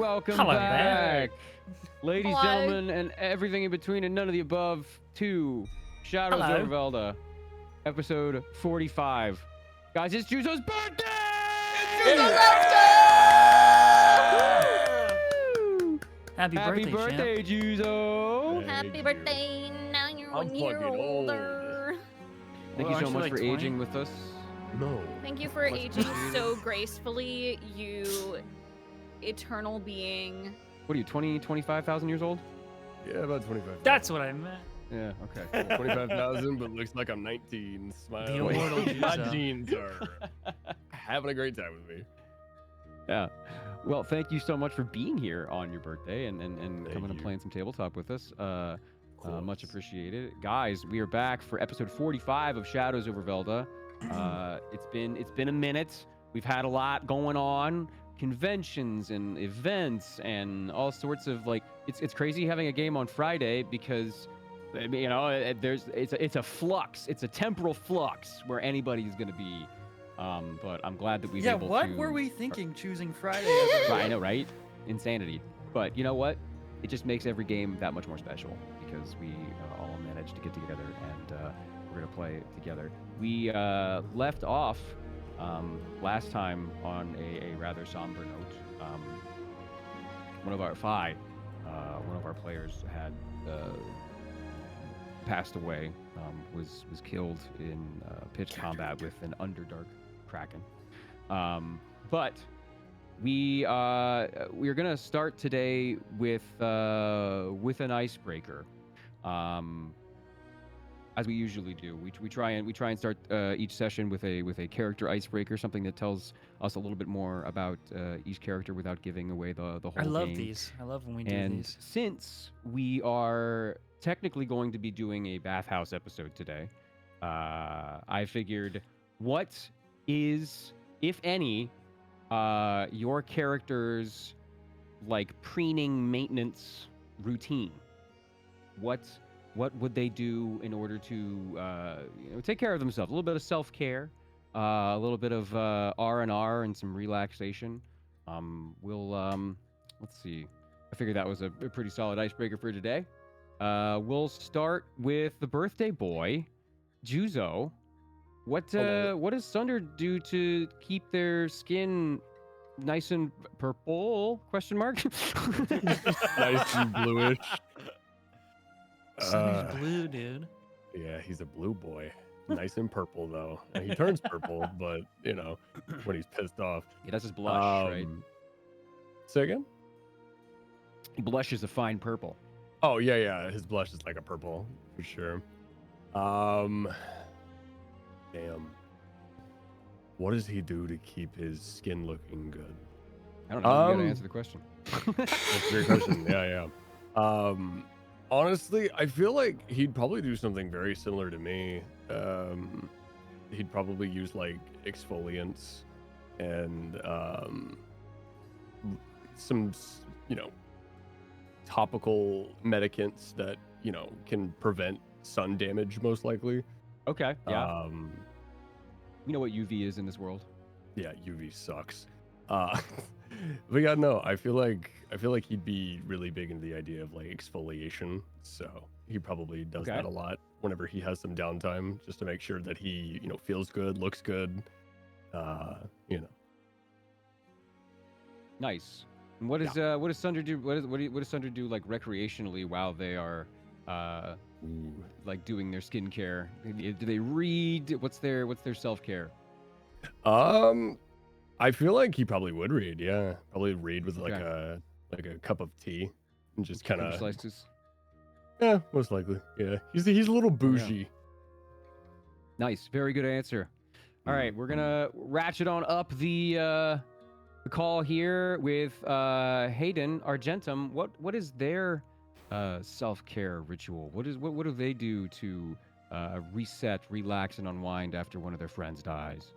welcome Hello back. there. Ladies, Hello. gentlemen, and everything in between and none of the above, to Shadows Hello. over WELDE, episode 45. Guys, it's Juzo's birthday! Woo! Happy Happy birthday, birthday, Juzo! Happy birthday, now you're I'm 1 year fucking old. older. Thank Well, you so aren't you much like for 20? aging with us. No. Thank you for Much aging appreciated. so gracefully, you eternal being. What are you, 20, 25,000 years old? Yeah, about 25. That's what I meant. Yeah, okay. 25,000, but looks like I'm 19. Smile. The immortal My Juzo. genes are having a great time with me. Yeah. Well, thank you so much for being here on your birthday and Thank coming and you. playing some tabletop with us. Much course. appreciated. Guys, we are back for episode 45 of Shadows over WELDE. It's been a minute. We've had a lot going on, conventions and events and all sorts of it's crazy having a game on Friday because it's a flux. It's a temporal flux where anybody's going to be. But I'm glad that we've Yeah, able what to. were we thinking choosing Friday? Right, I know, right? Insanity. But you know what? It just makes every game that much more special because we all managed to get together and we're gonna play together. We left off last time on a rather somber note. One of our players had passed away. Was killed in pitched combat with an Underdark Kraken. But we're gonna start today with an icebreaker, as we usually do. We try and start each session with a character icebreaker, something that tells us a little bit more about each character without giving away the whole I love game. these. I love when we do And these. since we are technically going to be doing a bathhouse episode today, I figured, what is, if any, your character's preening maintenance routine? What would they do in order to take care of themselves? A little bit of self-care, a little bit of R&R and some relaxation. Let's see. I figured that was a pretty solid icebreaker for today. We'll start with the birthday boy, Juzo. What does Sunder do to keep their skin nice and purple? Question mark. Nice and bluish. Sunny's blue, dude. Yeah, he's a blue boy. Nice and purple, though. And he turns purple, but, when he's pissed off. Yeah, that's his blush, right? Say again? Blush is a fine purple. Oh, yeah. His blush is like a purple, for sure. Damn. What does he do to keep his skin looking good? I don't know. You gotta answer the question. That's a great question. Yeah. Honestly, I feel like he'd probably do something very similar to me. He'd probably use exfoliants and some, topical medicants that, can prevent sun damage most likely. Okay. Yeah. You know what UV is in this world. Yeah, UV sucks. But yeah, no, I feel like he'd be really big into the idea of exfoliation. So he probably does that a lot whenever he has some downtime, just to make sure that he, feels good, looks good. Nice. And what does Sunder do? What does Sunder do recreationally while they are doing their skincare? Do they read? What's their self-care? I feel like he probably would read. Yeah, probably read with a cup of tea and just kind of slices. Yeah, most likely. Yeah, he's a little bougie. Nice, very good answer. All right, we're gonna ratchet on up the call here with Hayden Argentum. What is their self-care ritual? What do they do to reset, relax, and unwind after one of their friends dies?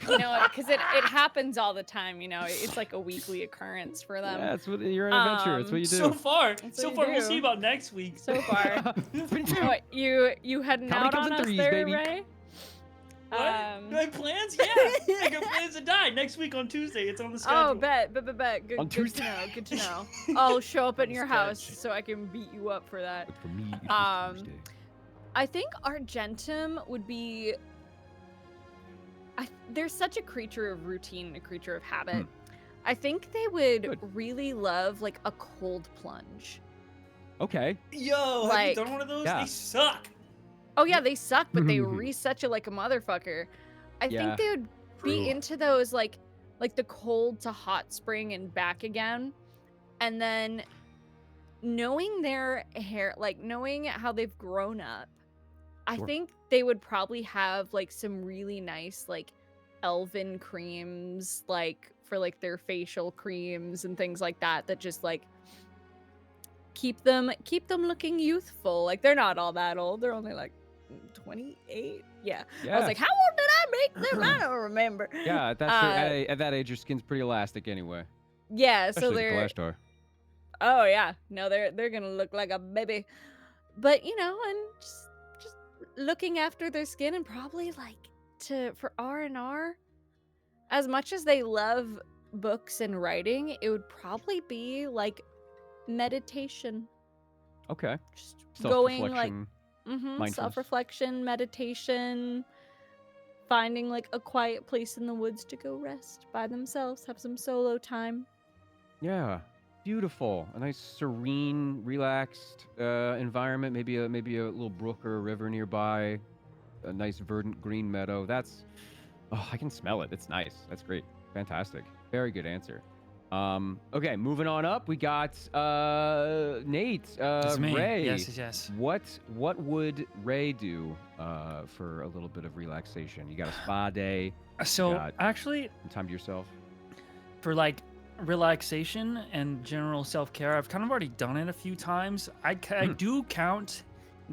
Because it happens all the time. It's like a weekly occurrence for them. Yeah, that's what you're an adventurer. That's what you do. So far, That's what you we'll do. see about next week. So far. What, you heading Comedy out comes on in us threes, there, baby. Ray? What? Do I have plans? Yeah. I got plans to die next week on Tuesday. It's on the schedule. Oh, bet. Good, On good Tuesday. to know. Good to know. I'll show up On at the your house sketch. so I can beat you up for that. But for me, it was Um, Tuesday. I think Argentum would be. There's such a creature of routine and a creature of habit. Hmm. I think they would Good. really love like a cold plunge. Okay. Yo, have Like- you done one of those? Yeah. They suck. Oh yeah, they suck, but they reset you like a motherfucker. I Yeah. think they would True. be into those like the cold to hot spring and back again, and then knowing their hair, like knowing how they've grown up. I Sure. think they would probably have like some really nice like elven creams, like for like their facial creams and things like that just like keep them looking youthful. Like they're not all that old. They're only like 28. Yeah. Yeah. I was like, how old did I make them? I don't remember. Yeah, at that age, your skin's pretty elastic anyway. Yeah, so Especially the they're Kalashtar. oh yeah. No, they're gonna look like a baby. But you know, and just looking after their skin and probably like for R&R, as much as they love books and writing, it would probably be like meditation. Okay. Just going like Self-reflection. Mindfulness. self-reflection, meditation, finding like a quiet place in the woods to go rest by themselves, have some solo time. Yeah. Beautiful. A nice serene, relaxed environment. Maybe a little brook or a river nearby. A nice verdant green meadow. I can smell it. It's nice. That's great. Fantastic. Very good answer. Okay, moving on up. We got Nate. It's me. Ray. Yes. What would Ray do for a little bit of relaxation? You got a spa day, So God. actually, some time to yourself. for like relaxation and general self-care, I've kind of already done it a few times. I do count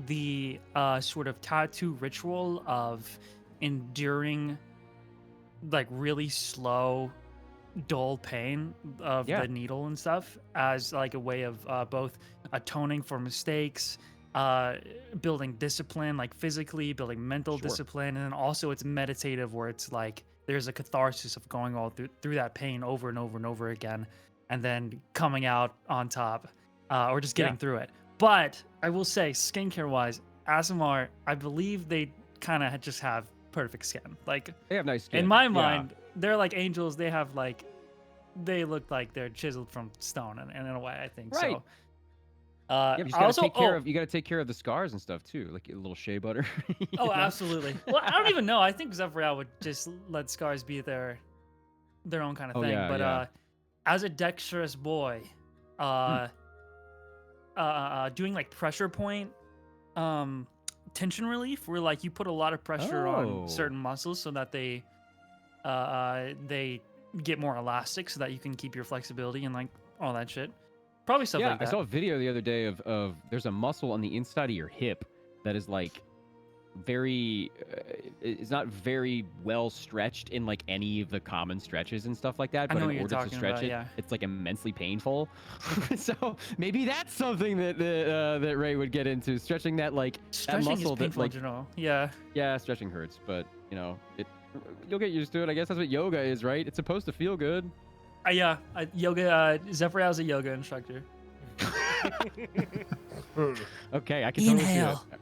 the sort of tattoo ritual of enduring like really slow, dull pain of Yeah. the needle and stuff as like a way of both atoning for mistakes, building discipline, like physically building mental Sure. discipline, and then also it's meditative where it's like there's a catharsis of going all through that pain over and over and over again, and then coming out on top, or just getting Yeah. through it. But I will say, skincare wise, ASMR, I believe they kind of just have perfect skin. Like They have nice skin. in my Yeah. mind, they're like angels. They have like, they look like they're chiseled from stone, and in a way, I think Right. so. Yeah, but you just gotta take care of the scars and stuff too, like a little shea butter. you Oh, know? absolutely. Well, I don't even know. I think Zephyriel would just let scars be their own kind of Oh, thing. yeah, But yeah. as a dexterous boy, doing like pressure point tension relief, where like you put a lot of pressure Oh. on certain muscles so that they get more elastic, so that you can keep your flexibility and like all that shit. Probably stuff Yeah, like I that. saw a video the other day of there's a muscle on the inside of your hip that is like very it's not very well stretched in like any of the common stretches and stuff like that, I but know in what you're order to talking stretch about, it yeah. it's like immensely painful. So maybe that's something that that Ray would get into, stretching that like Stretching that is muscle that painful like in general. Yeah. yeah, stretching hurts, but you know you'll get used to it. I guess that's what yoga is, right? It's supposed to feel good. Yeah. Yoga. Zephyriel's a yoga instructor. Okay, I can totally see Inhale. it.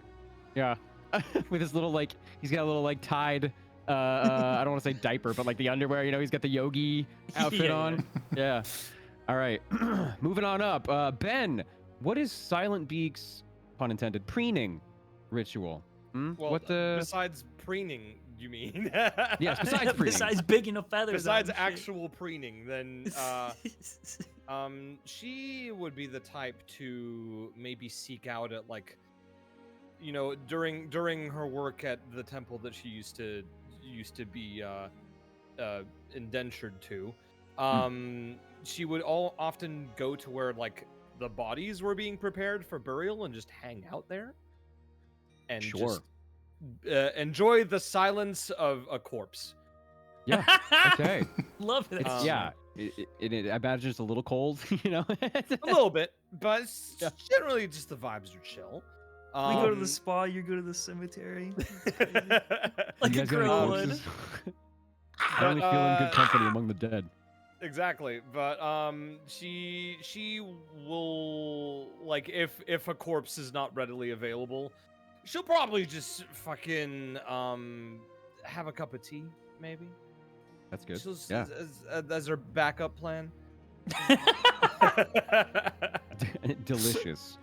Yeah. With his little like he's got a little like tied I don't want to say diaper, but like the underwear, you know, he's got the yogi outfit Yeah. on. Yeah. All right. Moving on up. Ben, what is Silent Beak's, pun intended, preening ritual? Well, What the besides preening, you mean? Yes, besides preening. Besides big enough feathers. Besides on, shit. actual preening, then she would be the type to maybe seek out at like, you know, during her work at the temple that she used to be indentured to. She would often go to where like the bodies were being prepared for burial and just hang out there and Sure. just enjoy the silence of a corpse. Yeah. Okay. Love it. It's yeah. I imagine it's a little cold, you know. A little bit, but Yeah. generally just the vibes are chill. We go to the spa, you go to the cemetery. Like You a guys got any crow would. corpses? Finally feeling good company among the dead. Exactly, but she will, like, if a corpse is not readily available, she'll probably just fucking have a cup of tea, maybe. That's good. She'll Yeah. as her backup plan. Delicious.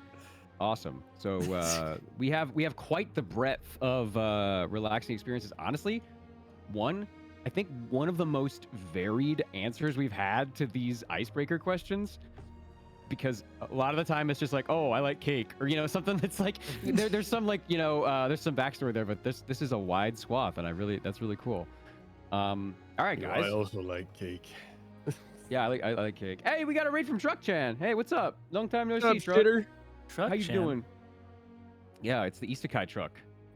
Awesome. So we have quite the breadth of relaxing experiences. Honestly, I think one of the most varied answers we've had to these icebreaker questions, because a lot of the time it's just like, oh, I like cake, or something that's like there's some like there's some backstory there, but this is a wide swath, and that's really cool. All right, guys. I also like cake. Yeah, I like cake. Hey, we got a raid from Truck Chan. Hey, what's up? Long time no What's see, up, Truck. Shitter? Truck How you Chan. doing? Yeah, it's the Isekai Truck.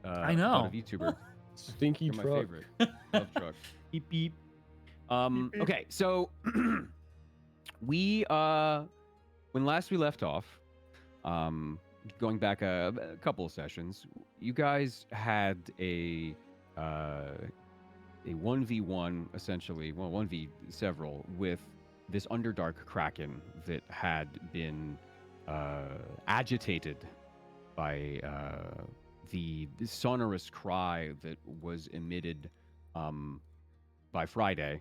I know. Of YouTuber. Stinky They're my truck. favorite. Love Truck. Beep beep. Okay, so we when last we left off, going back a couple of sessions, you guys had a 1v1 essentially, well 1v several, with this Underdark Kraken that had been agitated by the sonorous cry that was emitted by Friday,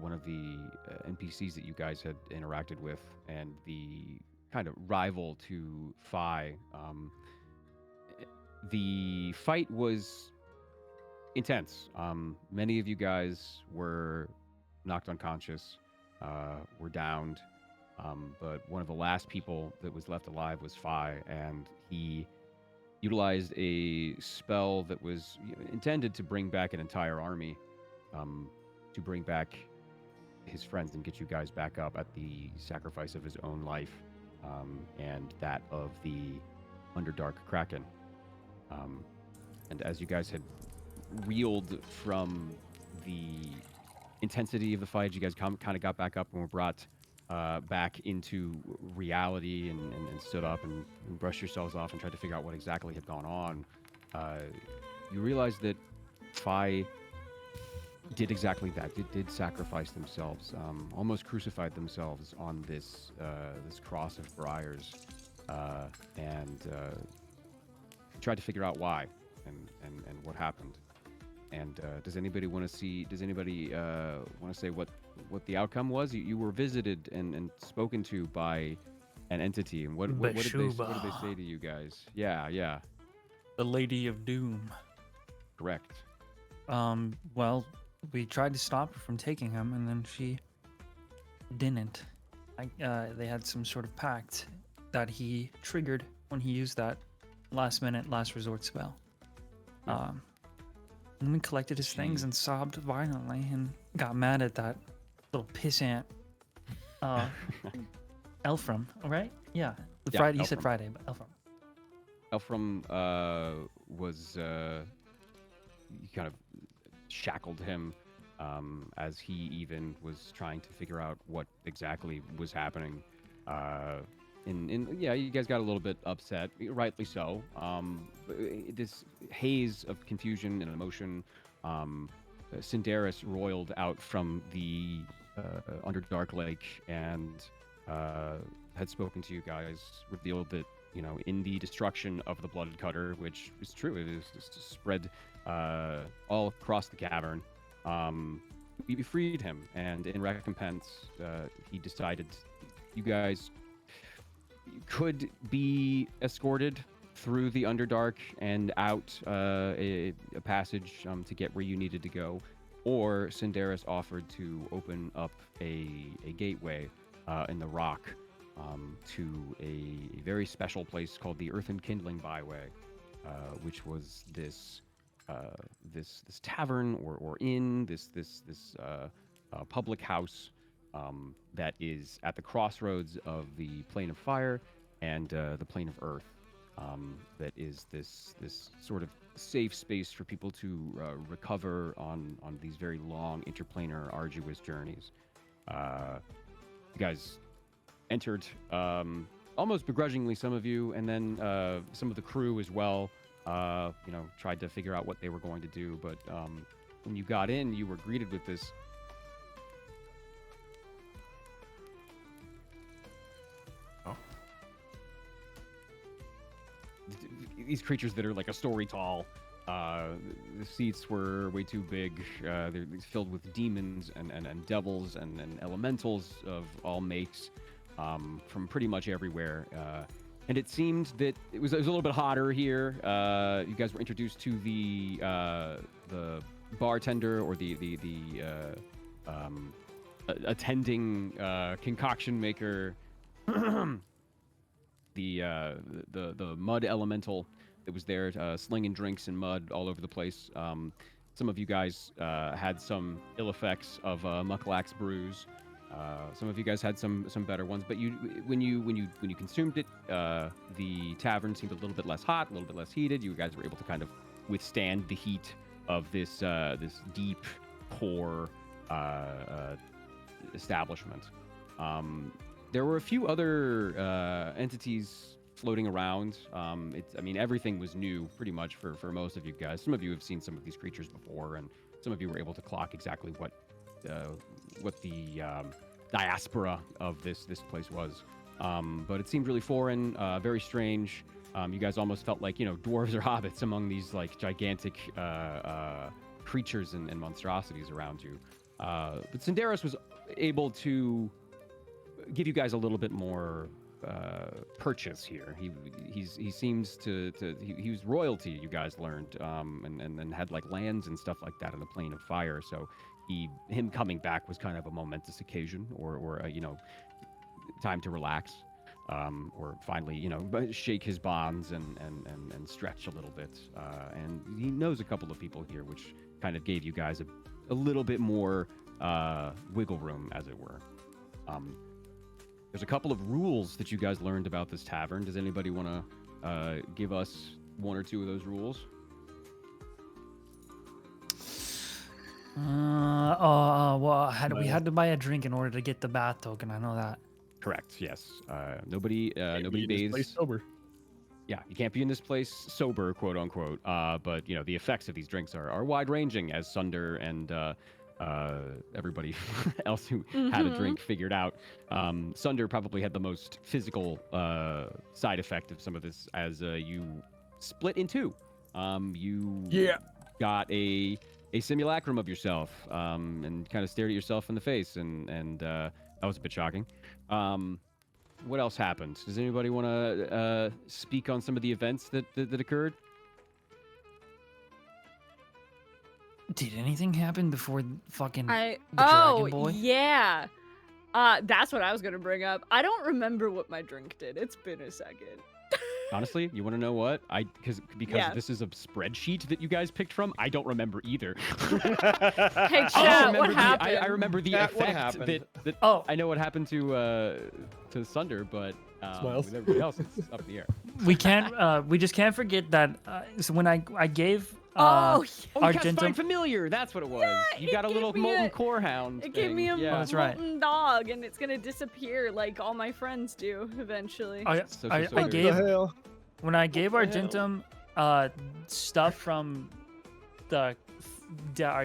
one of the NPCs that you guys had interacted with, and the kind of rival to Phi. The fight was intense. Many of you guys were knocked unconscious, were downed, but one of the last people that was left alive was Phi, and he utilized a spell that was intended to bring back an entire army, to bring back his friends and get you guys back up at the sacrifice of his own life, and that of the Underdark Kraken. And as you guys had reeled from the intensity of the fight, you guys kind of got back up and were brought back into reality, and stood up and brushed yourselves off and tried to figure out what exactly had gone on. You realized that Phi did exactly that. Did sacrifice themselves, almost crucified themselves on this cross of briars, and tried to figure out why and what happened. And does anybody want to see? Does anybody want to say what the outcome was? You were visited and spoken to by an entity, and what did they say to you guys? Yeah. The Lady of Doom. Correct. Well, we tried to stop her from taking him, and then she didn't. They had some sort of pact that he triggered when he used that last resort spell. And we collected his things and sobbed violently and got mad at that little pissant Elfram, right? Yeah. Friday, you said Friday, but Elfram. Elfram was you kind of shackled him as he even was trying to figure out what exactly was happening. Yeah, you guys got a little bit upset, rightly so. This haze of confusion and emotion. Cinderis roiled out from the Underdark Lake and had spoken to you guys, revealed that, in the destruction of the Blooded Cutter, which is true, it is spread all across the cavern, we freed him, and in recompense, he decided you guys could be escorted through the Underdark and out a passage to get where you needed to go, or Cinderis offered to open up a gateway in the rock to a very special place called the Earthen Kindling Byway, which was this tavern or inn, this public house that is at the crossroads of the Plane of Fire and the Plane of Earth. That is this sort of safe space for people to recover on these very long interplanar arduous journeys. You guys entered almost begrudgingly, some of you, and then some of the crew as well, tried to figure out what they were going to do. But when you got in, you were greeted with this. These creatures that are like a story tall. The seats were way too big. They're filled with demons and devils and elementals of all makes from pretty much everywhere. And it seemed that it was a little bit hotter here. You guys were introduced to the bartender or the attending concoction maker, the mud elemental that was there, slinging drinks and mud all over the place. Some of you guys had some ill effects of Mucklax brews. Some of you guys had some better ones, but when you consumed it, the tavern seemed a little bit less hot, a little bit less heated. You guys were able to kind of withstand the heat of this deep core establishment. There were a few other entities floating around. Everything was new pretty much for most of you guys. Some of you have seen some of these creatures before, and some of you were able to clock exactly what the diaspora of this place was. But it seemed really foreign, very strange. You guys almost felt like, dwarves or hobbits among these like gigantic creatures and monstrosities around you. But Syndaros was able to give you guys a little bit more purchase here. He seems to he was royalty, you guys learned, and had like lands and stuff like that in the Plane of Fire. So him coming back was kind of a momentous occasion, or time to relax, or finally shake his bonds and stretch a little bit. And he knows a couple of people here, which kind of gave you guys a little bit more wiggle room, as it were. There's a couple of rules that you guys learned about this tavern. Does anybody want to give us one or two of those rules? We had to buy a drink in order to get the bath token. I know that. Correct. Yes. Nobody Be in this bathes place sober. Yeah, you can't be in this place sober, quote unquote. But the effects of these drinks are wide ranging, as Sunder and everybody else who had a drink figured out. Sunder probably had the most physical side effect of some of this, as you split in two. You got a simulacrum of yourself, and kind of stared at yourself in the face, and that was a bit shocking. What else happened? Does anybody want to speak on some of the events that occurred? Did anything happen before fucking the Oh, Dragon Boy? yeah. That's what I was gonna bring up. I don't remember what my drink did. It's been a second. Honestly, you want to know what? Because Yeah. this is a spreadsheet that you guys picked from. I don't remember either. Hey, chat, what happened? I remember the Chat, what effect happened? that. Oh. I know what happened to Sunder, but Smiles. with everybody else, it's up in the air. We can't. We just can't forget that. So when I gave. Oh, Oh, you got Argentum- Spine Familiar. That's what it was. Yeah, You got a it little gave me molten a- core hound. it gave me a thing. Yeah. that's right. molten dog, and it's gonna disappear like all my friends do eventually. I So weird. gave hell? when I gave What the Argentum stuff from our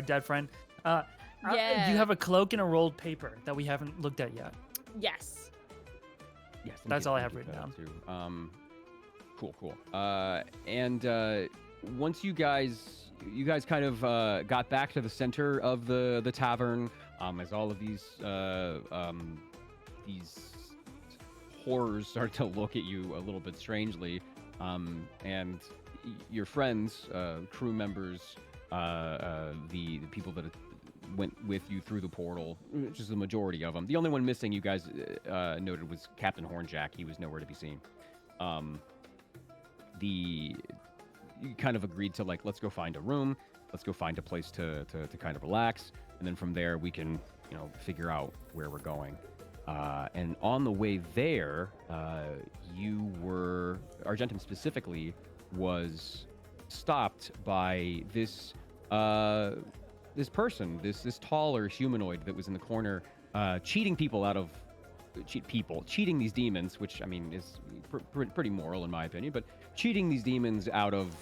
dead friend. Yeah. You have a cloak and a rolled paper that we haven't looked at yet. Yes. Yes, let me That's get- all I let me have get written that down. Too. Cool. And once you guys kind of got back to the center of the tavern, as all of these horrors start to look at you a little bit strangely, and your friends, crew members, the people that went with you through the portal, which is the majority of them. The only one missing, you guys noted, was Captain Hornjack. He was nowhere to be seen. You kind of agreed to, like, let's go find a room, let's go find a place to kind of relax, and then from there we can figure out where we're going. And on the way there, Argentum specifically was stopped by this person, this taller humanoid that was in the corner, cheating people out of cheat people, cheating these demons, which I mean is pretty moral in my opinion, but cheating these demons out of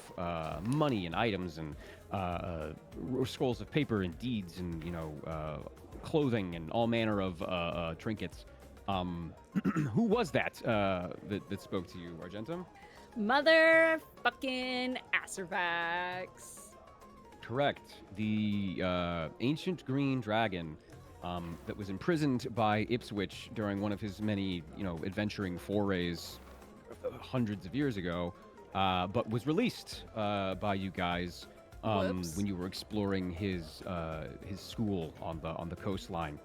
money and items and scrolls of paper and deeds and clothing and all manner of trinkets. Who was that that spoke to you, Argentum? Motherfucking Acervax. Correct. The ancient green dragon that was imprisoned by Ipswich during one of his many, adventuring forays hundreds of years ago, but was released by you guys when you were exploring his school on the coastline.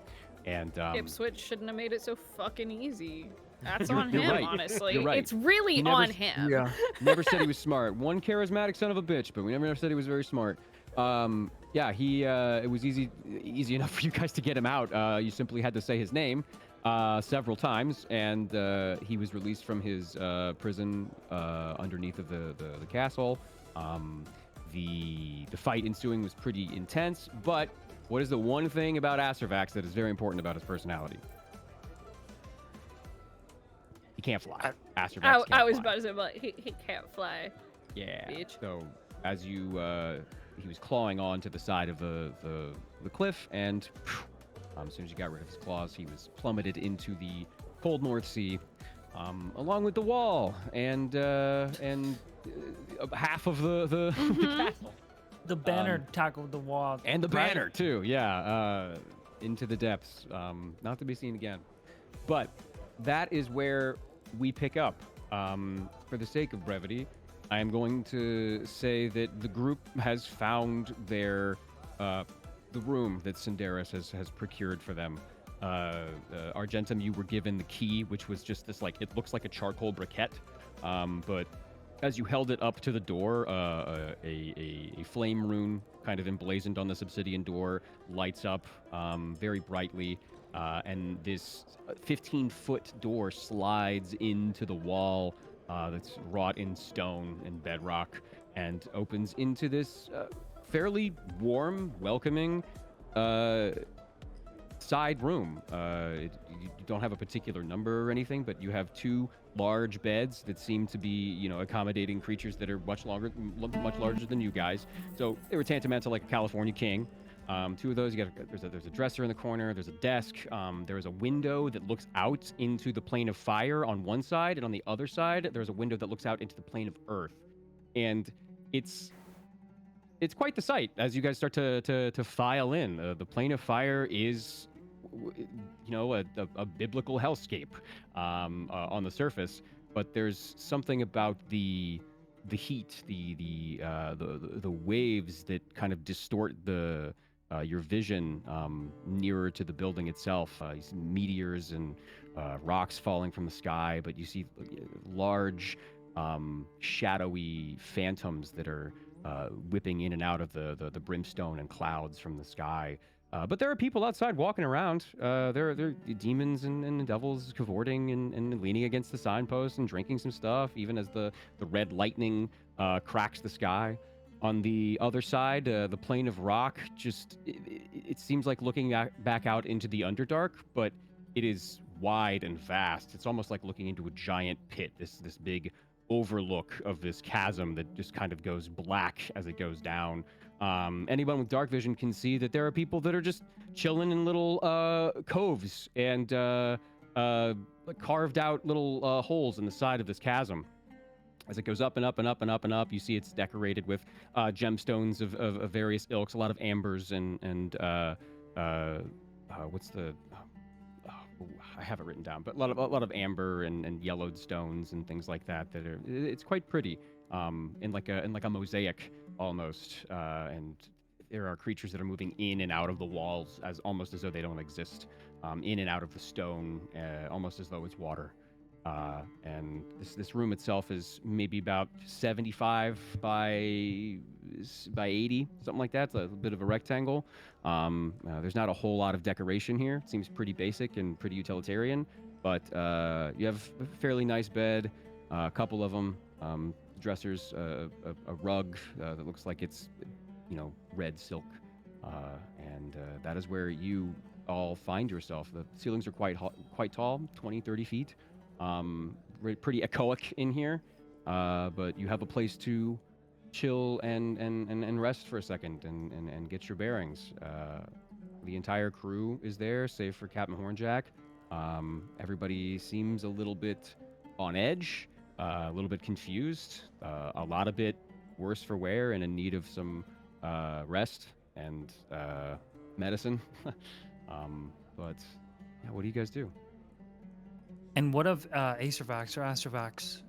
And Ipswich shouldn't have made it so fucking easy. That's You're- on you're him, right. honestly. You're right. It's really He never on s- him. Yeah. never said he was smart. One charismatic son of a bitch, but we never said he was very smart. Yeah, he it was easy enough for you guys to get him out. You simply had to say his name several times, and he was released from his prison underneath of the castle. The fight ensuing was pretty intense, but what is the one thing about Acervax that is very important about his personality? He can't fly. Acervax I can't was fly. about to say, but he can't fly. Yeah. Bitch. So as you, he was clawing on to the side of the cliff, and as soon as you got rid of his claws, he was plummeted into the cold North Sea, along with the wall and half of the castle The banner tackled the wall. and the right? banner too. Yeah, into the depths, not to be seen again. But that is where we pick up. For the sake of brevity, I am going to say that the group has found their the room that Cinderis has procured for them. Argentum, you were given the key, which was just this, it looks like a charcoal briquette, but as you held it up to the door, a flame rune kind of emblazoned on this obsidian door lights up very brightly, and this 15-foot door slides into the wall that's wrought in stone and bedrock and opens into this fairly warm, welcoming side room. You don't have a particular number or anything, but you have two large beds that seem to be, accommodating creatures that are much larger than you guys. So they were tantamount to like a California king. Two of those, there's a dresser in the corner, there's a desk, there's a window that looks out into the plane of fire on one side, and on the other side, there's a window that looks out into the plane of earth. And it's quite the sight as you guys start to file in. The plane of fire is, a biblical hellscape on the surface, but there's something about the heat, the waves that kind of distort your vision nearer to the building itself. You see meteors and rocks falling from the sky, but you see large, shadowy phantoms that are whipping in and out of the brimstone and clouds from the sky. But there are people outside walking around. There are demons and devils cavorting and leaning against the signpost and drinking some stuff, even as the red lightning cracks the sky. On the other side, the plane of rock, it seems like looking back out into the Underdark, but it is wide and vast. It's almost like looking into a giant pit, this big overlook of this chasm that just kind of goes black as it goes down. Anyone with dark vision can see that there are people that are just chilling in little coves and carved out little holes in the side of this chasm. As it goes up and up and up and up and up, you see it's decorated with gemstones of various ilks, a lot of ambers and what's the... I have it written down, but a lot of amber and yellowed stones and things like that. It's quite pretty, in like a mosaic almost. And there are creatures that are moving in and out of the walls almost as though they don't exist, in and out of the stone, almost as though it's water. And this room itself is maybe about 75 by 80, something like that. It's a bit of a rectangle. There's not a whole lot of decoration here. It seems pretty basic and pretty utilitarian, but you have a fairly nice bed, a couple of them, dressers, a rug that looks like it's, red silk, and that is where you, all find yourself. The ceilings are quite tall, 20, 30 feet. Pretty echoic in here, but you have a place to chill and rest for a second and get your bearings. The entire crew is there, save for Captain Hornjack. Everybody seems a little bit on edge, a little bit confused, a lot of it worse for wear and in need of some rest and medicine. But yeah, what do you guys do? And what of Acervax or Astrovax?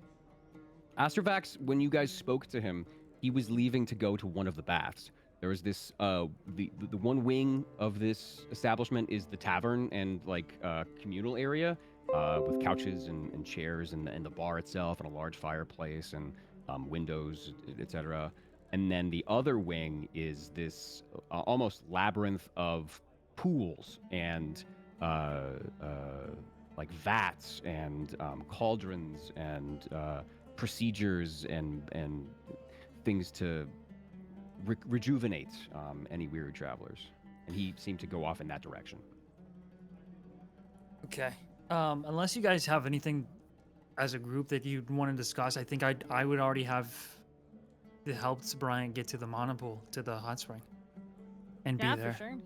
Astrovax, when you guys spoke to him, he was leaving to go to one of the baths. There was this the one wing of this establishment is the tavern and like communal area with couches and chairs and the bar itself and a large fireplace and windows, etc. And then the other wing is this almost labyrinth of pools and like vats and cauldrons and procedures and things to rejuvenate any weary travelers. And he seemed to go off in that direction. Okay. Unless you guys have anything as a group that you'd want to discuss, I think I would already have helped Brian get to the monopool, to the hot spring, and Yeah, be there. for sure.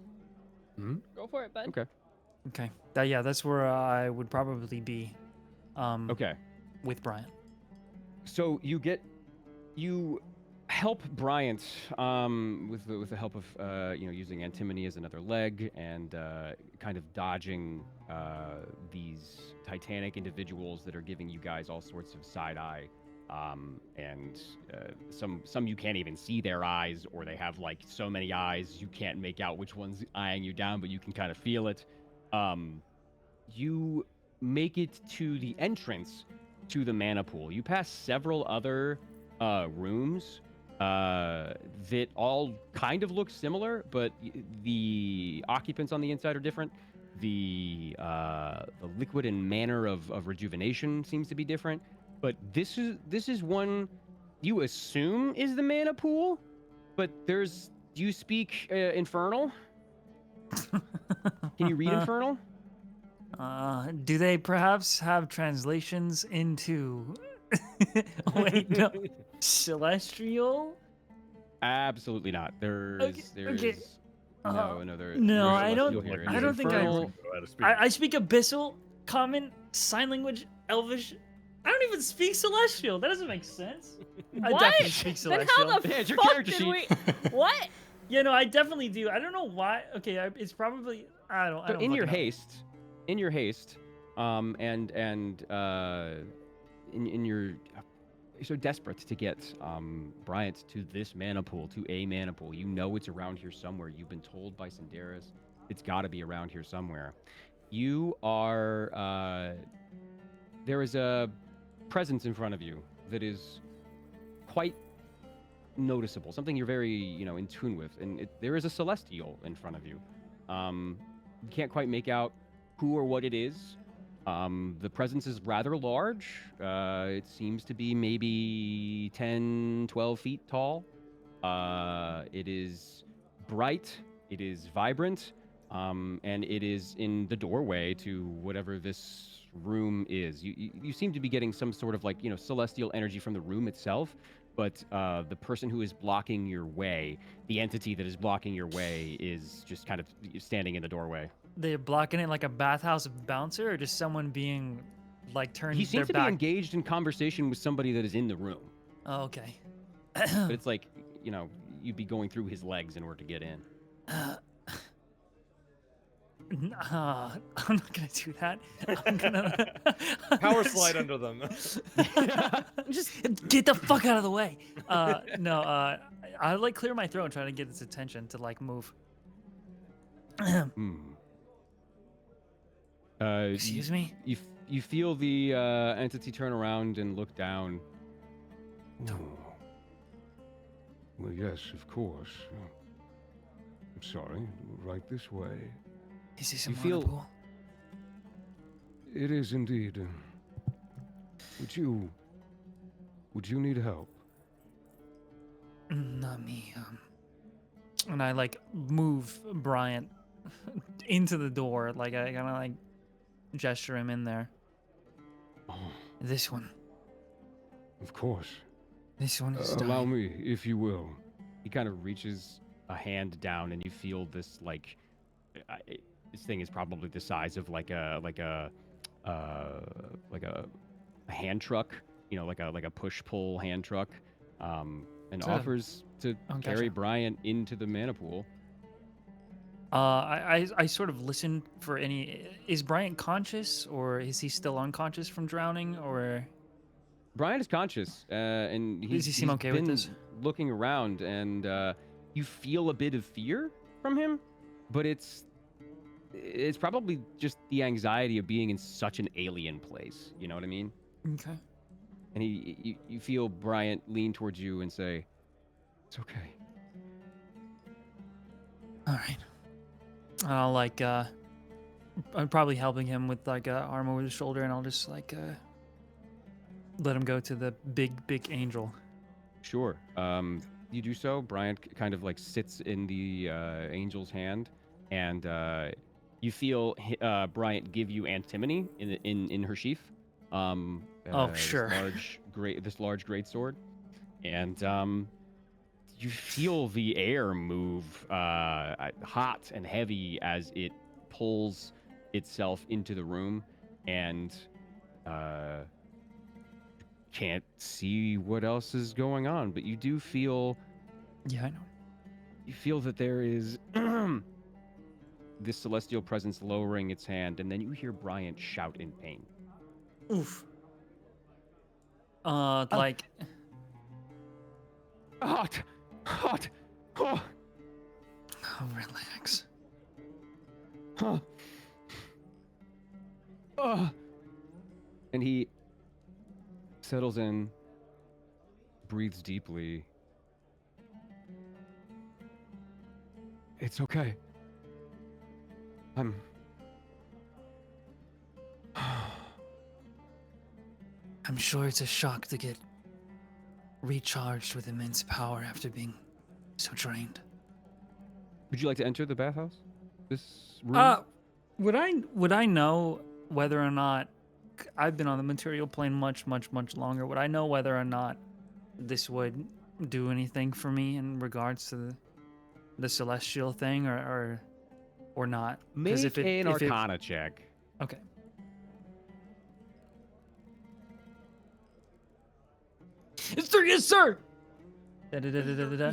Mhm. Go for it, bud. Okay. Okay. Yeah, that's where I would probably be. Okay. With Brian. So you help Bryant with the help of using antimony as another leg and kind of dodging these titanic individuals that are giving you guys all sorts of side eye, and some you can't even see their eyes, or they have like so many eyes you can't make out which one's eyeing you down, but you can kind of feel it. You make it to the entrance to the mana pool. You pass several other rooms that all kind of look similar, but the occupants on the inside are different. The liquid and manner of rejuvenation seems to be different. But this is one you assume is the mana pool, but do you speak Infernal? Can you read Infernal? Do they perhaps have translations into wait, no, Celestial? Absolutely not. There's okay. no, I don't think Infernal, I speak Abyssal, Common, Sign Language, Elvish. I don't even speak Celestial. That doesn't make sense. I What? definitely speak Then Celestial. how the Yeah, it's your fuck character did sheet. we? What? Yeah, no, I definitely do. I don't know why. Okay, it's probably I don't. So in your fucking know. haste, and in your you're so desperate to get Bryant to this mana pool, to a mana pool. You know it's around here somewhere. You've been told by Syndaris it's got to be around here somewhere. You are there is a presence in front of you that is quite noticeable, something you're very in tune with, and there is a celestial in front of you. You can't quite make out who or what it is. The presence is rather large. It seems to be maybe 10, 12 feet tall. It is bright. It is vibrant. And it is in the doorway to whatever this room is. You seem to be getting some sort of celestial energy from the room itself, but the person who is blocking your way, the entity that is blocking your way, is just kind of standing in the doorway. They're blocking it like a bathhouse bouncer, or just someone being like turned. He seems to their be back. engaged in conversation with somebody that is in the room, Oh, okay. but it's like you'd be going through his legs in order to get in. I'm not gonna do that. I'm gonna Power slide under them. Just get the fuck out of the way. No. I like clear my throat and try to get its attention to like move. Excuse me. You feel the entity turn around and look down. Oh. Well, yes, of course. I'm sorry. Right this way. Is this a You feel- monopool? It is indeed. Would you need help? Not me. And I like move Bryant into the door. Like I kind of like gesture him in there. Oh, This one. of course. This one is Allow dying. me, if you will. He kind of reaches a hand down, and you feel this like this thing is probably the size of like a hand truck, like a push pull hand truck, and Is that a- offers to Oh, carry gotcha. Bryant into the mana pool. I sort of listen for any. Is Bryant conscious, or is he still unconscious from drowning, or Brian is conscious, and does he seem he's okay with been this? looking around, and you feel a bit of fear from him, but it's probably just the anxiety of being in such an alien place. You know what I mean? Okay. And you feel Bryant lean towards you and say, "It's okay." All right. I'll like I'm probably helping him with like a arm over his shoulder, and I'll just like let him go to the big angel. Sure. You do so. Bryant kind of like sits in the angel's hand, and you feel Bryant give you antimony in her sheath. Oh, sure. This large great sword, and you feel the air move hot and heavy as it pulls itself into the room, and can't see what else is going on, but you do feel Yeah, I know. you feel that there is this celestial presence lowering its hand, and then you hear Bryant shout in pain. Oof. Like Hot, hot, oh, oh, relax. huh. And he settles in, breathes deeply. It's okay. I'm I'm sure it's a shock to get recharged with immense power after being so drained. Would you like to enter the bathhouse? This room? Would I know whether or not I've been on the material plane much longer? Would I know whether or not this would do anything for me in regards to the celestial thing, or not? 'Cause Make an Arcana check. Okay. It's 3, yes, sir. Da-da-da-da-da-da.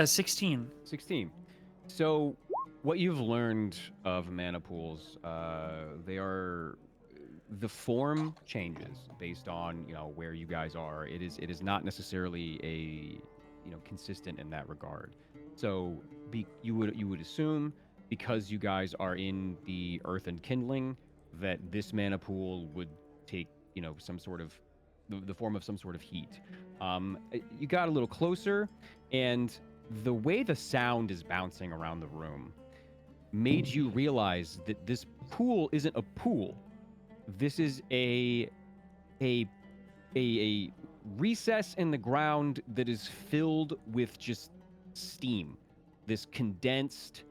16. 16. So, what you've learned of mana pools, the form changes based on where you guys are. It is not necessarily a consistent in that regard. So, you would assume, because you guys are in the earth and kindling, that this mana pool would take some sort of the form of some sort of heat. You got a little closer, and the way the sound is bouncing around the room made you realize that this pool isn't a pool. This is a recess in the ground that is filled with just steam. This condensed,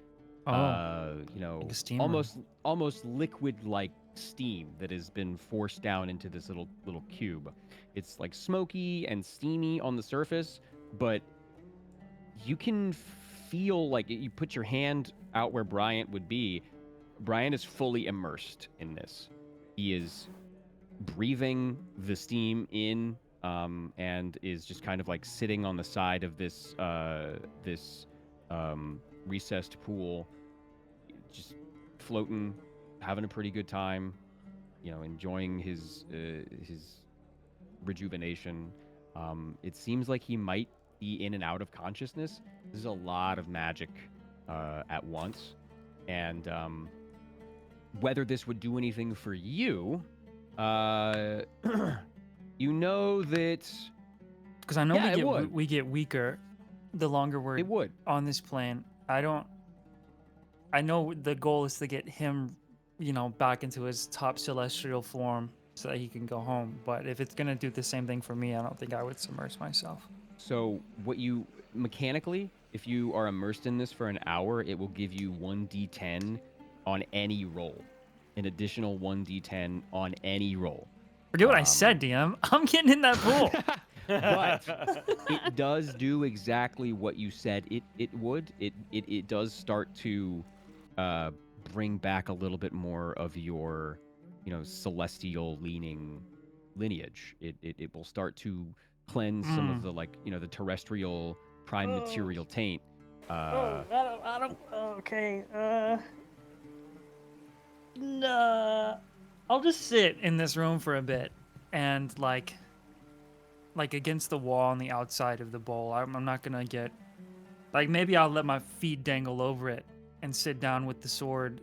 Like a steam room. almost liquid-like steam that has been forced down into this little cube. It's like smoky and steamy on the surface, but you can feel like you put your hand out where Bryant would be. Bryant is fully immersed in this. He is breathing the steam in, and is just kind of like sitting on the side of this recessed pool, just floating, having a pretty good time, enjoying his rejuvenation. It seems like he might be in and out of consciousness. There's a lot of magic at once, and whether this would do anything for you, you know that Because I know Yeah, it would. we get weaker the longer we're it would. on this plane. I know the goal is to get him, back into his top celestial form so that he can go home. But if it's gonna do the same thing for me, I don't think I would submerge myself. So what you mechanically, if you are immersed in this for an hour, it will give you 1d10 on any roll. An additional 1d10 on any roll. Forget what I said, DM. I'm getting in that pool. But it does do exactly what you said it would. It does start to bring back a little bit more of your, celestial leaning lineage. It will start to cleanse some of the the terrestrial prime material taint. I don't. Okay. Nah. I'll just sit in this room for a bit and like against the wall on the outside of the bowl. I'm not gonna get maybe I'll let my feet dangle over it and sit down with the sword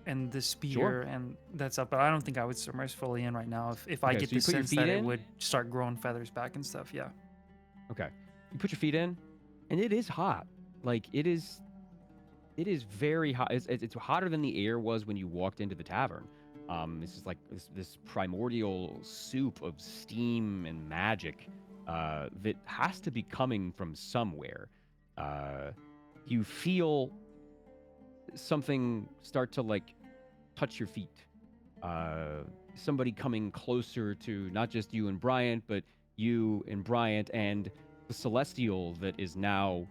and the spear and that's up. But I don't think I would submerge fully in right now if I get so the you put your sense feet that it in? would start growing feathers back and stuff. Yeah. Okay. You put your feet in, and it is hot. Like it is very hot. It's hotter than the air was when you walked into the tavern. This is like this primordial soup of steam and magic that has to be coming from somewhere. You feel something start to like touch your feet. Somebody coming closer to not just you and Bryant, but you and Bryant and the Celestial that is now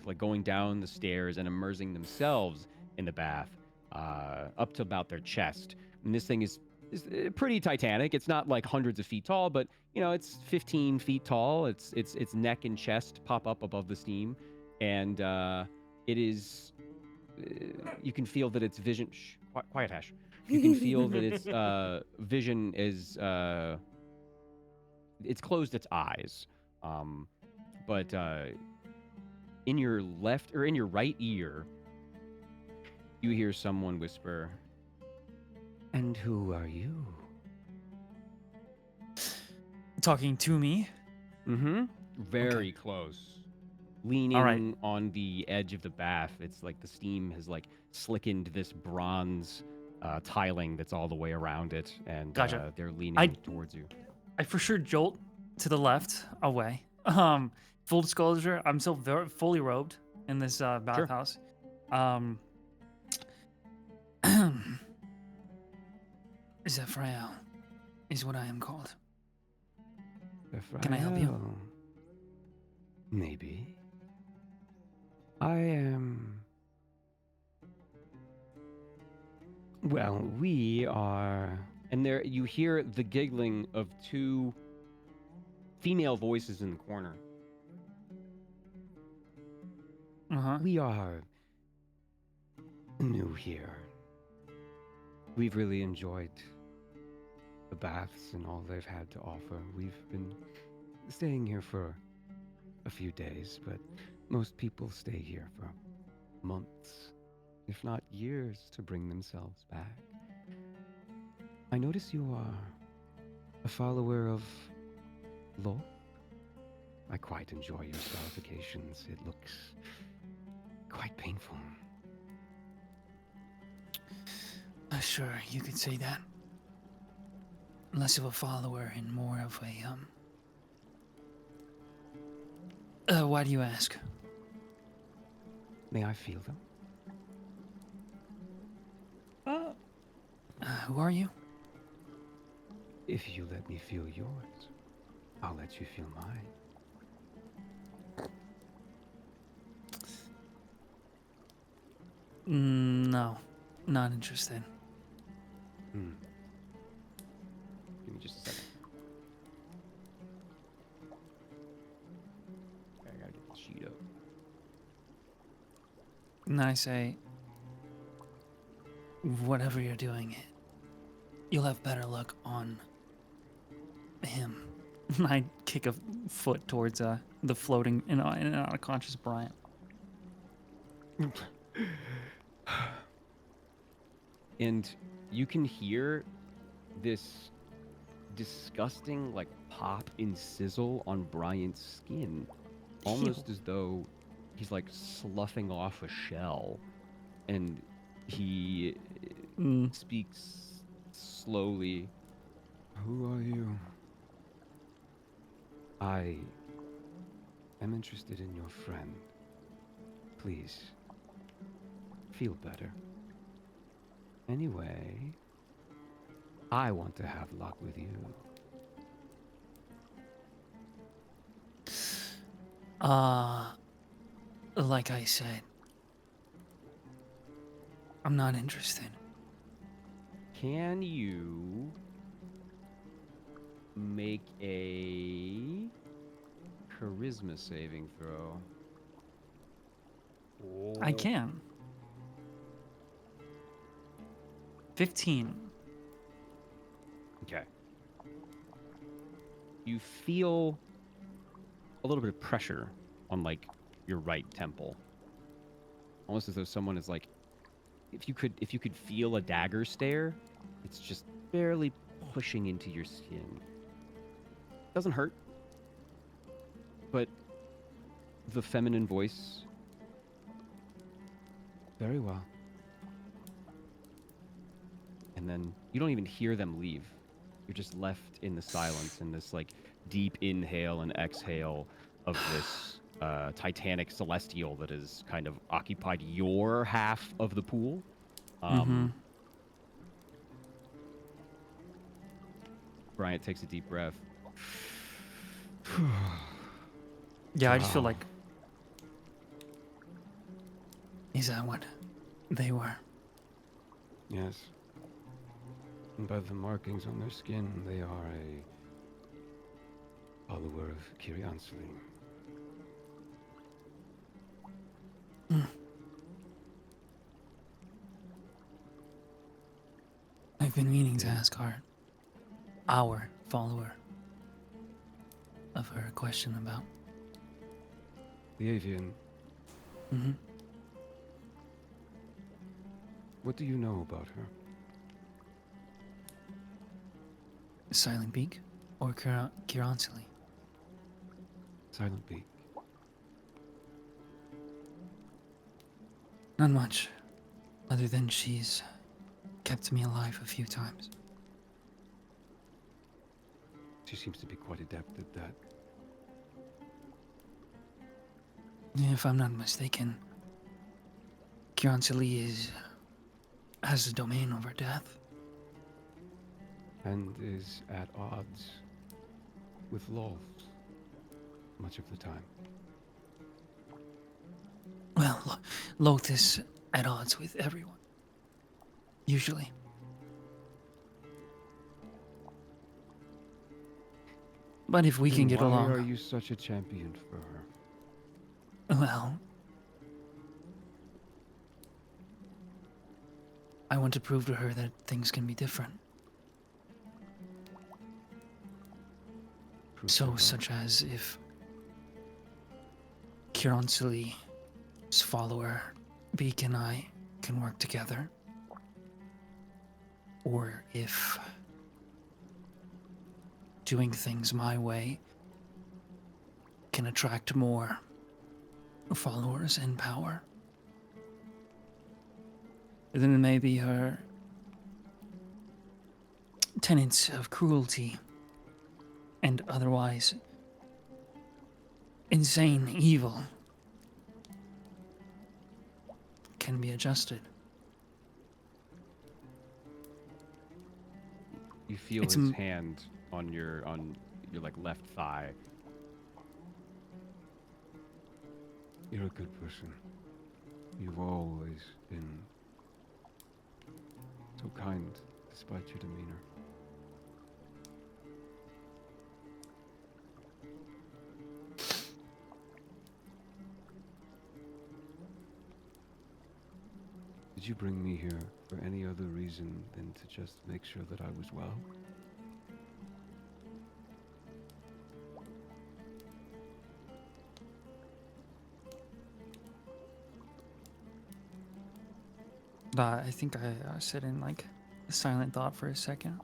like going down the stairs and immersing themselves in the bath up to about their chest. And this thing is pretty titanic. It's not like hundreds of feet tall, but it's 15 feet tall. Its neck and chest pop up above the steam, and it is. You can feel that its vision. Shh, quiet, Hash. You can feel that its vision is. It's closed its eyes, but in your left or in your right ear, you hear someone whisper, "And who are you?" Talking to me. Mm-hmm. Very close. Leaning on the edge of the bath. It's like the steam has like slickened this bronze tiling that's all the way around it, and Gotcha. they're leaning towards you. I for sure jolt to the left away. Full disclosure, I'm still fully robed in this bathhouse. Zephyrael is what I am called. Can I help you? Maybe. I am. Well, we are. And there you hear the giggling of two female voices in the corner. We are new here. We've really enjoyed the baths and all they've had to offer. We've been staying here for a few days, but most people stay here for months, if not years, to bring themselves back. I notice you are a follower of Lolth. I quite enjoy your scarifications. It looks quite painful. Sure, you could say that. Less of a follower and more of a... why do you ask? May I feel them? Who are you? If you let me feel yours, I'll let you feel mine. No, not interested. Give me just a second. I gotta get the sheet up. And I say, whatever you're doing, you'll have better luck on him. I kick a foot towards the floating and unconscious Bryant. And you can hear this disgusting like pop and sizzle on Bryant's skin, almost as though he's like sloughing off a shell, and he speaks slowly. Who are you? I I'm interested in your friend. Please, feel better. Anyway, I want to have luck with you. Like I said, I'm not interested. Can you make a charisma saving throw? I can. 15. Okay. You feel a little bit of pressure on like your right temple. Almost as though someone is like, if you could feel a dagger stare, it's just barely pushing into your skin. Doesn't hurt. But the feminine voice. Very well. And then you don't even hear them leave. You're just left in the silence in this like deep inhale and exhale of this titanic celestial that has kind of occupied your half of the pool. Bryant takes a deep breath. Yeah, I just feel Wow. like. Is that what they were? Yes. And by the markings on their skin, they are a follower of Kiriansli. I've been meaning to ask our follower of her a question about. The avian, Mm-hmm. what do you know about her? Silent Beak or Kiransili? Silent Beak. Not much, other than she's kept me alive a few times. She seems to be quite adept at that. If I'm not mistaken, Kiransili has the domain over death. And is at odds with Lolth much of the time. Well, Lolth is at odds with everyone. Usually. But if we can get Why along, are you such a champion for her? well, I want to prove to her that things can be different. Prove So, her wrong. such as if Kiransili's follower, Beak, and I can work together. Or if doing things my way can attract more followers and power. Then maybe her tenets of cruelty and otherwise insane evil can be adjusted. You feel It's his m- hand on your like left thigh. You're a good person. You've always been so kind, despite your demeanor. Did you bring me here for any other reason than to just make sure that I was well? I think I sit in like a silent thought for a second.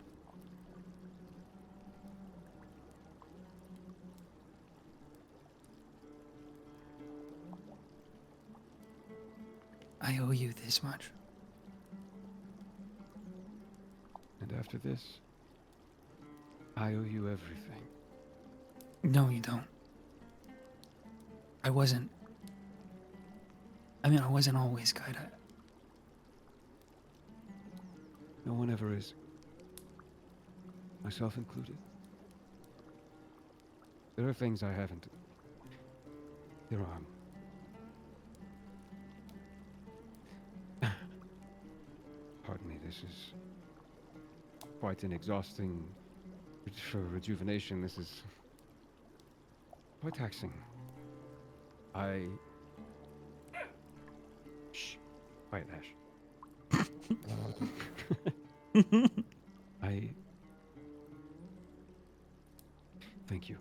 I owe you this much. And after this, I owe you everything. No, you don't. I wasn't. I mean, I wasn't always good. No one ever is. Myself included. There are things I haven't. There are. Pardon me, this is quite an exhausting. For rejuvenation, this is quite taxing. Shh. Quiet, Ash. Thank you.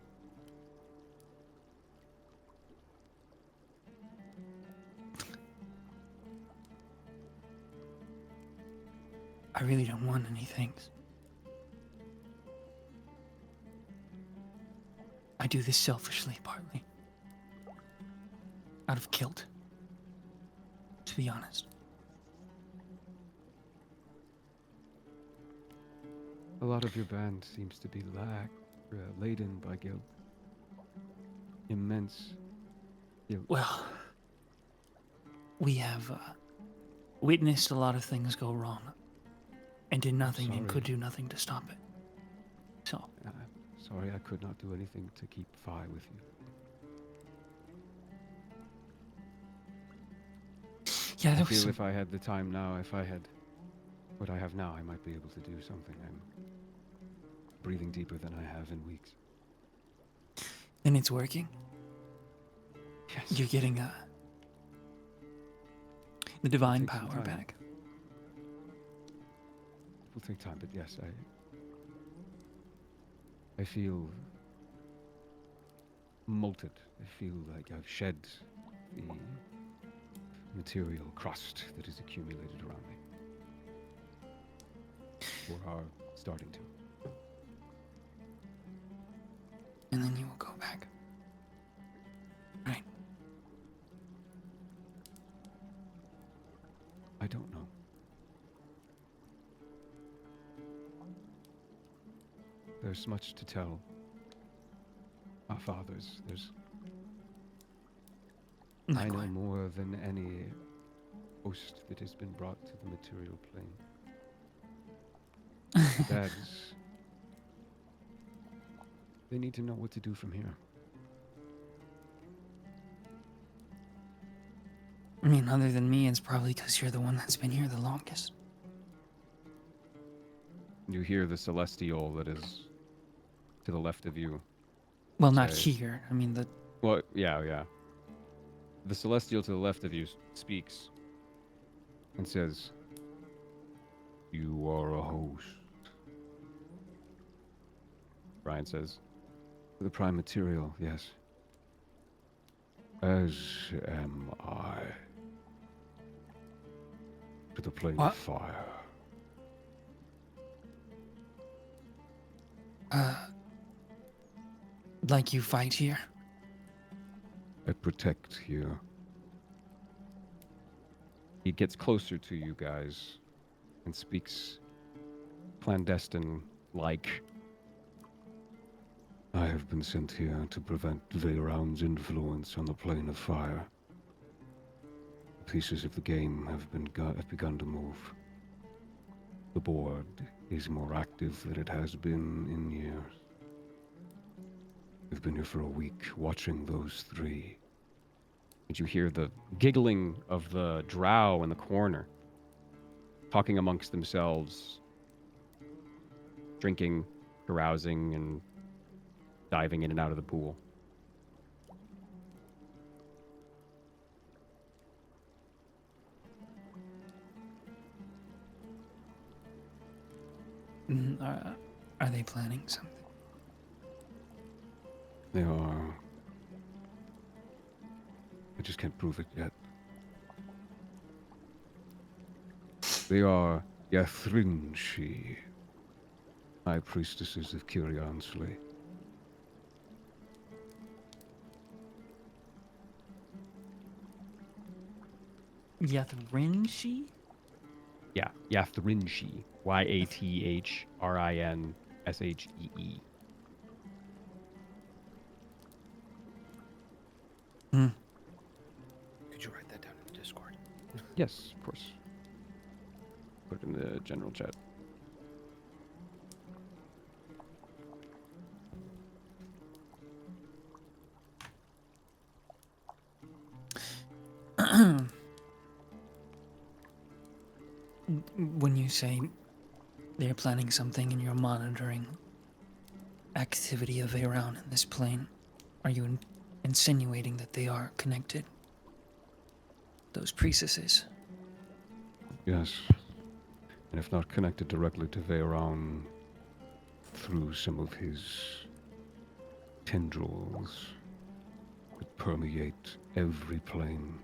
I really don't want any things. I do this selfishly, partly. Out of guilt. To be honest. A lot of your band seems to be laden by guilt. Immense guilt. Well, we have witnessed a lot of things go wrong. And did nothing and could do nothing to stop it. So. Sorry I could not do anything to keep Fi with you. Yeah, I feel if I had the time now, if I had what I have now, I might be able to do something. I'm breathing deeper than I have in weeks. And it's working. Yes. You're getting the divine It'll take some power time. back. It will take time, but yes, I feel molted. I feel like I've shed the material crust that is accumulated around me. Or are starting to. And then you will go back. Right. I don't know. There's much to tell our fathers. Not I know quite. more than any host that has been brought to the material plane. Dads, they need to know what to do from here. I mean, other than me, it's probably because you're the one that's been here the longest. You hear the celestial that is to the left of you. Well, not Say- here. I mean, the Well, yeah. The celestial to the left of you speaks and says, "You are a host." Brian says, The prime material, yes. "As am I." To the plane What? of fire. like you fight here. I protect here. He gets closer to you guys and speaks clandestine-like. I have been sent here to prevent Veyron's influence on the plane of fire. Pieces of the game have begun to move. The board is more active than it has been in years. We've been here for a week, watching those three. And you hear the giggling of the drow in the corner, talking amongst themselves, drinking, carousing, and diving in and out of the pool. Are they planning something? They are. I just can't prove it yet. They are Yathrinshi, high priestesses of Kyriansley. Yathrinshi? Yeah, Yathrinshi. Yathrinshee. Could you write that down in Discord? Yes, of course. Put it in the general chat. When you say they're planning something and you're monitoring activity of around in this plane, are you insinuating that they are connected? Those priestesses? Yes. And if not connected directly to Veyron, through some of his tendrils that permeate every plane.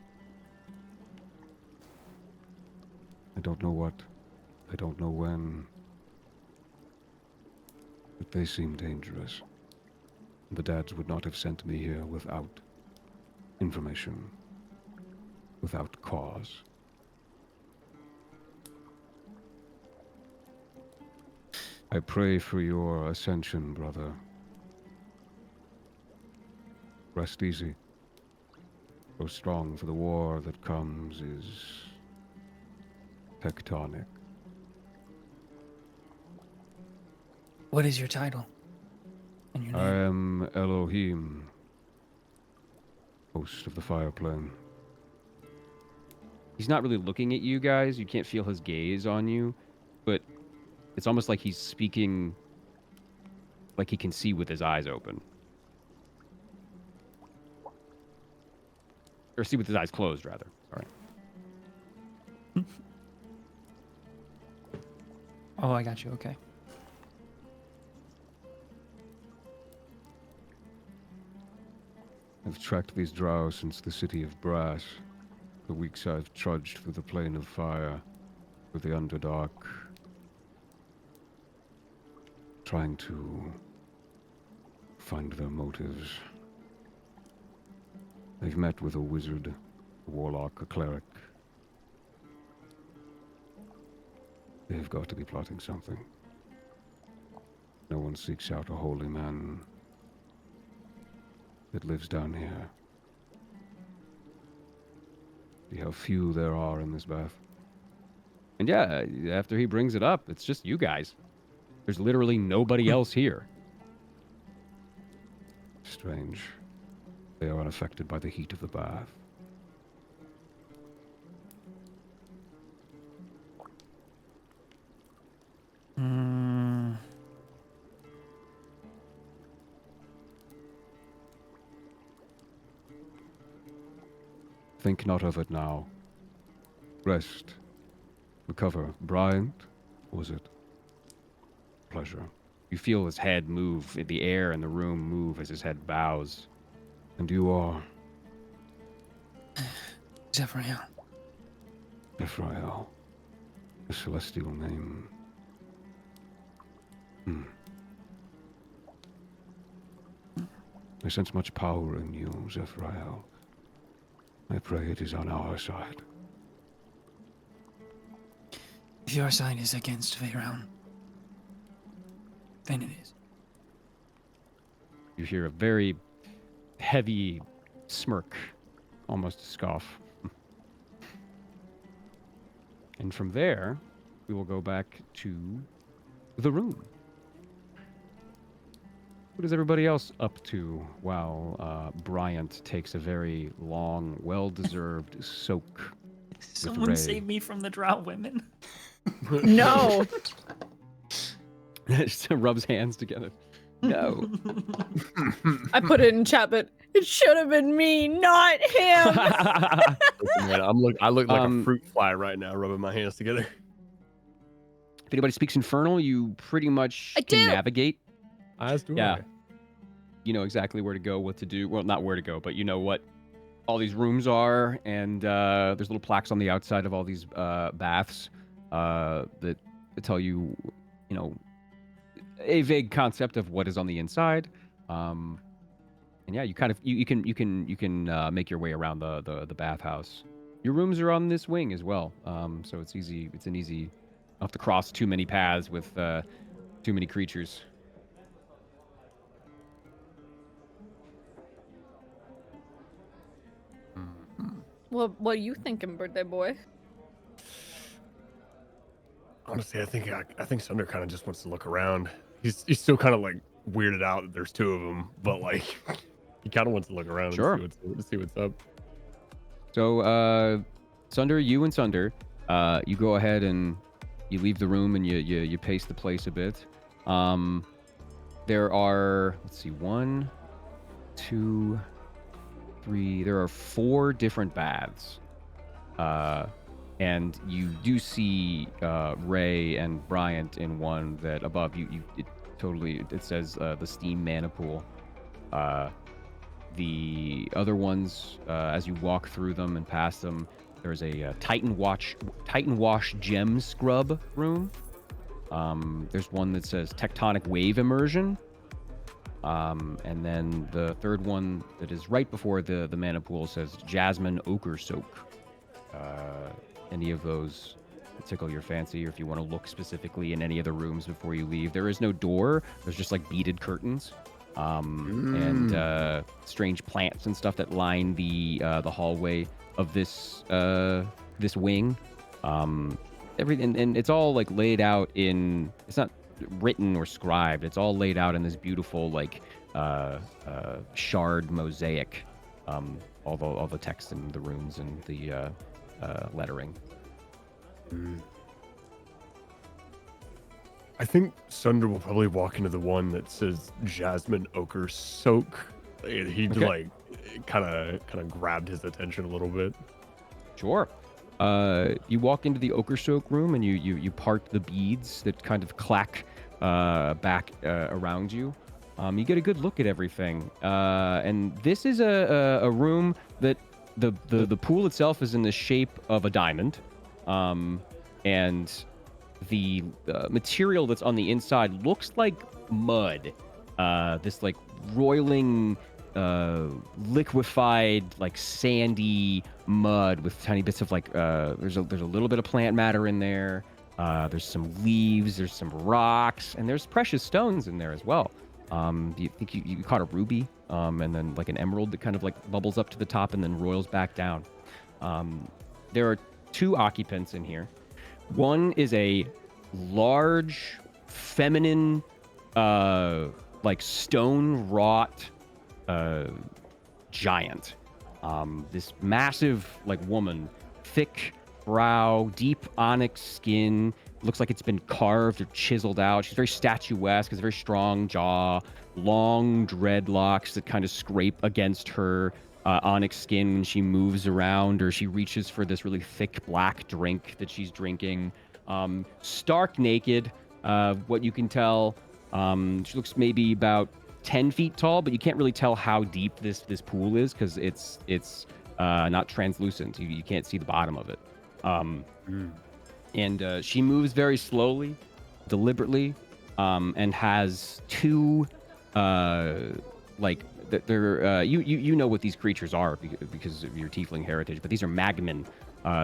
I don't know what, I don't know when, but they seem dangerous. The dads would not have sent me here without information, without cause. I pray for your ascension, brother. Rest easy. Grow strong, for the war that comes is tectonic. What is your title and your I name? am Elohim, host of the fire plane. He's not really looking at you guys. You can't feel his gaze on you, but it's almost like he's speaking like he can see with his eyes open. Or see with his eyes closed, rather. Sorry. Oh, I got you. Okay. I've tracked these drow since the city of Brass. The weeks I've trudged through the plane of fire, through the Underdark, trying to find their motives. They've met with a wizard, a warlock, a cleric. They've got to be plotting something. No one seeks out a holy man that lives down here. See how few there are in this bath. And yeah, after he brings it up, it's just you guys. There's literally nobody else here. Strange. They are unaffected by the heat of the bath. Think not of it now. Rest. Recover. Bryant, was it? Pleasure. You feel his head move, the air in the room move as his head bows. And you are? Zephyriel. Ephrael. A celestial name. I sense much power in you, Zephyriel. I pray it is on our side. If your side is against Veyron, then it is. You hear a very heavy smirk, almost a scoff. And from there, we will go back to the room. What is everybody else up to while Bryant takes a very long, well-deserved soak? Someone Ray. save me from the drow women. No. Just rubs hands together. No. I put it in chat, but it should have been me, not him. Listen, man, I look like Um, a fruit fly right now, rubbing my hands together. If anybody speaks Infernal, you pretty much I can do. navigate. As do Yeah. I. You know exactly where to go, what to do. Well, not where to go, but you know what all these rooms are, and there's little plaques on the outside of all these baths that tell you, you know, a vague concept of what is on the inside. And yeah, you kind of you can make your way around the bathhouse. Your rooms are on this wing as well, so it's easy. It's an easy. You don't have to cross too many paths with too many creatures. What are you thinking, birthday boy? Honestly, I think Sunder kind of just wants to look around. He's still kind of like weirded out that there's two of them, but like he kind of wants to look around Sure. and see what's up. So, Sunder, you and Sunder, you go ahead and you leave the room and you pace the place a bit. There are, let's see, 1, 2, 3. There are 4 different baths. And you do see Ray and Bryant in one that above you. It says the steam mana pool. The other ones, as you walk through them and past them, there's a Titan Wash gem scrub room. There's one that says tectonic wave immersion. And then the third one that is right before the mana pool says jasmine ochre soak. Any of those tickle your fancy, or if you want to look specifically in any of the rooms before you leave. There is no door. There's just like beaded curtains. And strange plants and stuff that line the hallway of this wing. Everything, and it's all like laid out in. It's not written or scribed. It's all laid out in this beautiful like shard mosaic. All the text and the runes and the lettering. I think Sunder will probably walk into the one that says Jasmine Ochre Soak. He Okay. like kind of grabbed his attention a little bit. Sure. You walk into the ochre soak room and you part the beads that kind of clack back around you. You get a good look at everything. And this is a room that the pool itself is in the shape of a diamond. And the material that's on the inside looks like mud. This like roiling, liquefied, like sandy mud with tiny bits of like there's a little bit of plant matter in there. There's some leaves, there's some rocks, and there's precious stones in there as well. You think you caught a ruby, and then like an emerald that kind of like bubbles up to the top and then roils back down. There are 2 occupants in here. One is a large, feminine, like stone wrought giant. This massive like woman, thick brow, deep onyx skin. Looks like it's been carved or chiseled out. She's very statuesque, has a very strong jaw, long dreadlocks that kind of scrape against her onyx skin when she moves around or she reaches for this really thick black drink that she's drinking. Stark naked, what you can tell. She looks maybe about 10 feet tall, but you can't really tell how deep this pool is because it's not translucent. You can't see the bottom of it. And she moves very slowly, deliberately, and has 2 like they're you know what these creatures are because of your tiefling heritage, but these are magmen.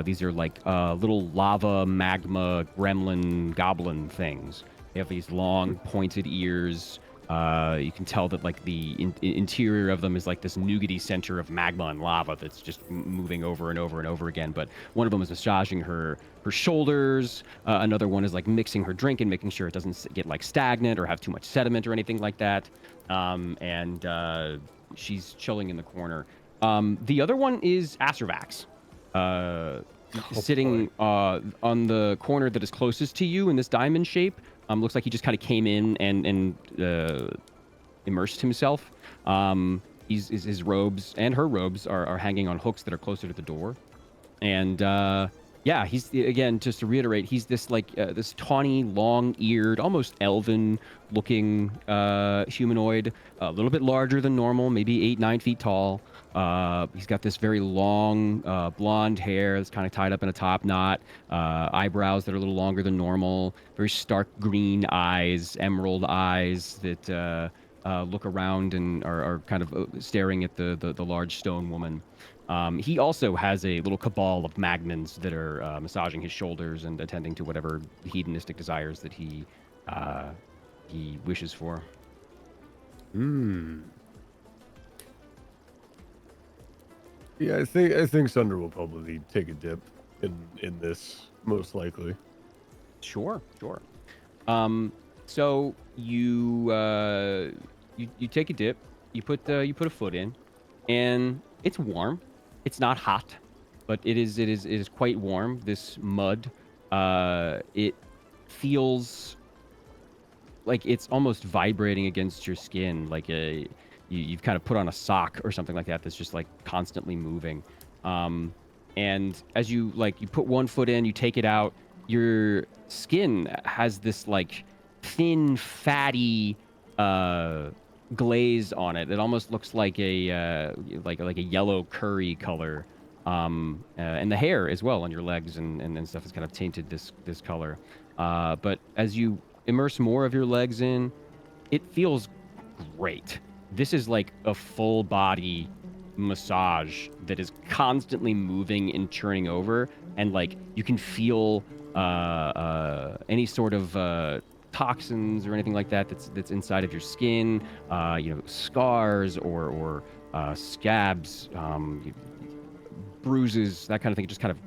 These are like little lava magma gremlin goblin things. They have these long pointed ears. You can tell that like the interior of them is like this nougaty center of magma and lava that's just moving over and over and over again. But one of them is massaging her shoulders. Another one is like mixing her drink and making sure it doesn't get like stagnant or have too much sediment or anything like that. And she's chilling in the corner. The other one is Acervax, sitting on the corner that is closest to you in this diamond shape. Looks like he just kind of came in and immersed himself. His robes and her robes are hanging on hooks that are closer to the door. And yeah, he's, again, just to reiterate, he's this like this tawny, long-eared, almost elven-looking humanoid, a little bit larger than normal, maybe 8-9 feet tall. He's got this very long blonde hair that's kind of tied up in a top knot, eyebrows that are a little longer than normal, very stark green eyes, emerald eyes that look around and are kind of staring at the large stone woman. He also has a little cabal of magmans that are massaging his shoulders and attending to whatever hedonistic desires that he wishes for. Yeah, I think Sunder will probably take a dip in this, most likely. Sure, sure. So you take a dip. You put a foot in, and it's warm. It's not hot, but it is quite warm. This mud, it feels like it's almost vibrating against your skin, like you've kind of put on a sock or something like that that's just like constantly moving. And as you like you put one foot in, you take it out, your skin has this like thin, fatty glaze on it. It almost looks like a like a yellow curry color. And the hair as well on your legs and stuff is kind of tainted this color. But as you immerse more of your legs in, it feels great. This is like a full body massage that is constantly moving and churning over, and like you can feel any sort of toxins or anything like that that's inside of your skin, scars or scabs, bruises, that kind of thing. It just kind of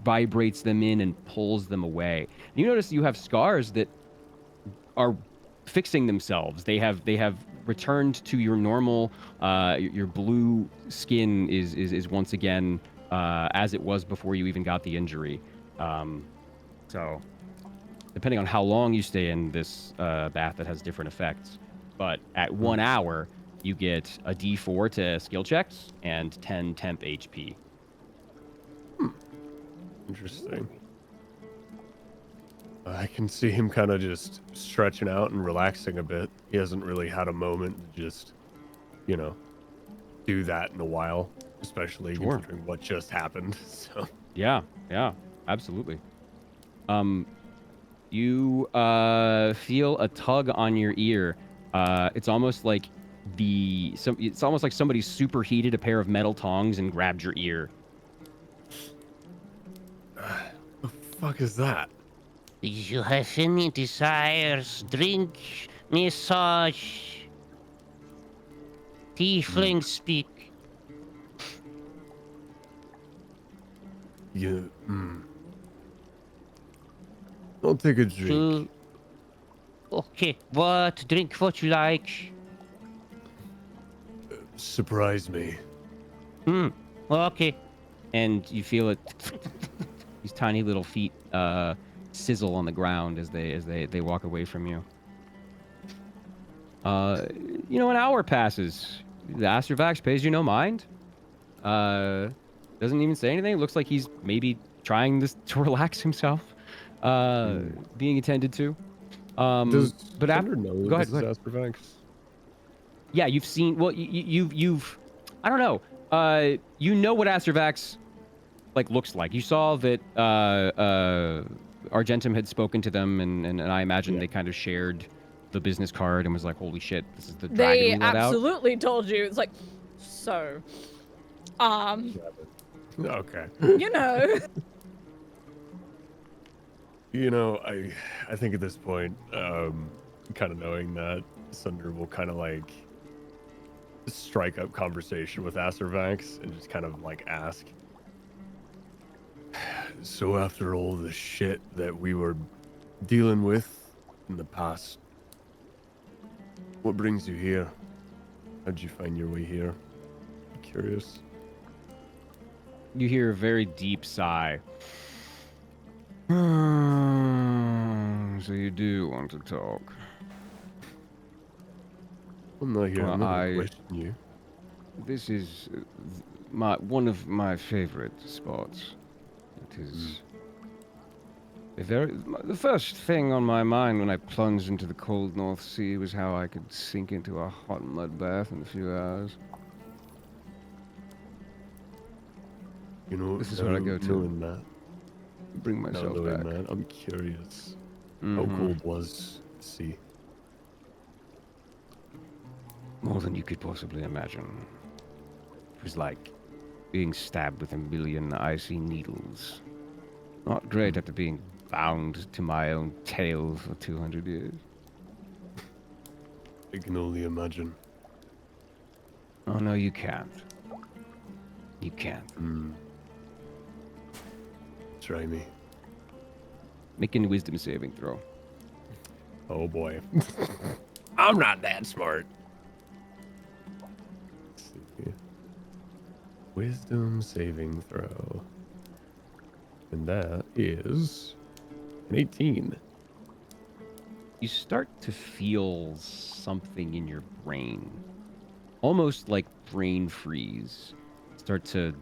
vibrates them in and pulls them away. And you notice you have scars that are fixing themselves. They have returned to your normal. Your blue skin is once again as it was before you even got the injury. So, depending on how long you stay in this bath, that has different effects. But at 1 hour, you get a D4 to skill checks and 10 temp HP. Interesting. I can see him kind of just stretching out and relaxing a bit. He hasn't really had a moment to just, do that in a while, especially Sure. considering what just happened. So Yeah, absolutely. You feel a tug on your ear. It's almost like it's almost like somebody superheated a pair of metal tongs and grabbed your ear. the fuck is that? If you have any desires, drink, massage. Tiefling speak. Yeah. I'll take a drink. Okay, what? Drink what you like. Surprise me. Okay. And you feel it. These tiny little feet sizzle on the ground as they walk away from you. An hour passes. The Astrovax pays you no mind. Doesn't even say anything. Looks like he's maybe trying to relax himself. Being attended to. Does but after, know go ahead. this is Astrovax? Yeah, you've seen. Well, you've. I don't know. You know what Astrovax looks like. You saw that Argentum had spoken to them, and I imagine they kind of shared the business card and was like, "Holy shit, this is the dragon They we let out." absolutely told you. It's like, so, Okay. I think at this point, kind of knowing that Sunder will kind of strike up conversation with Astrovax and just kind of ask. So after all the shit that we were dealing with in the past, what brings you here? How'd you find your way here? I'm curious. You hear a very deep sigh. So you do want to talk? I'm not here. I'm not Well, questioning you. This is one of my favorite spots. It is the first thing on my mind when I plunged into the cold North Sea was how I could sink into a hot mud bath in a few hours. This is where I go to. Knowing that, Bring myself knowing back. that, I'm curious. How cold was the sea? More than you could possibly imagine. It was like being stabbed with a million icy needles. Not great after being bound to my own tail for 200 years. I can only imagine. Oh, no, you can't. You can't. Try me. Make a wisdom saving throw. Oh boy. I'm not that smart. Let's see. Wisdom saving throw. And that is an 18. You start to feel something in your brain, almost like brain freeze, start to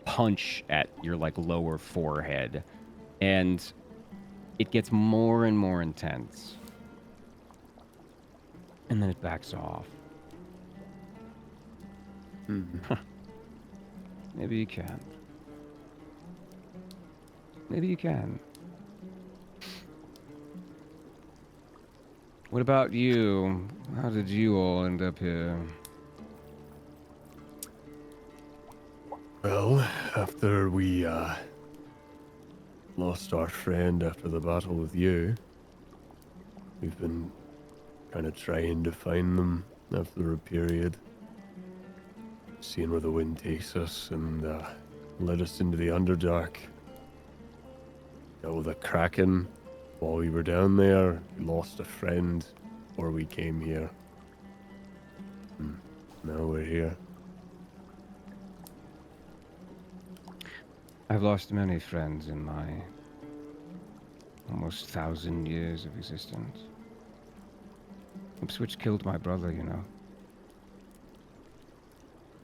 punch at your like lower forehead, and it gets more and more intense, and then it backs off. Maybe you can. Maybe you can. What about you? How did you all end up here? Well, after we lost our friend after the battle with you, we've been kind of trying to find them after a period, seeing where the wind takes us, and led us into the Underdark. Dealt with a kraken while we were down there. We lost a friend before we came here. Now we're here. I've lost many friends in my almost 1,000 years of existence. Ipswich killed my brother, you know.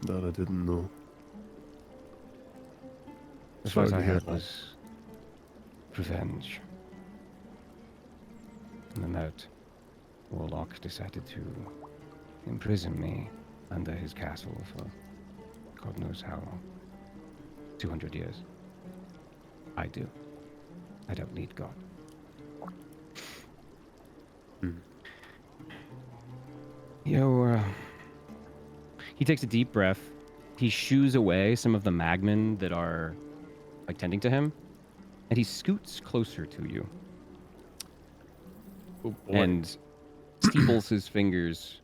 That I didn't know. The Sorry fight to I hear had that. was revenge. And then that warlock decided to imprison me under his castle for God knows how long. 200 years. I do. I don't need God. He takes a deep breath. He shoos away some of the magmen that are like tending to him, and he scoots closer to you Oh boy. and steeples his fingers.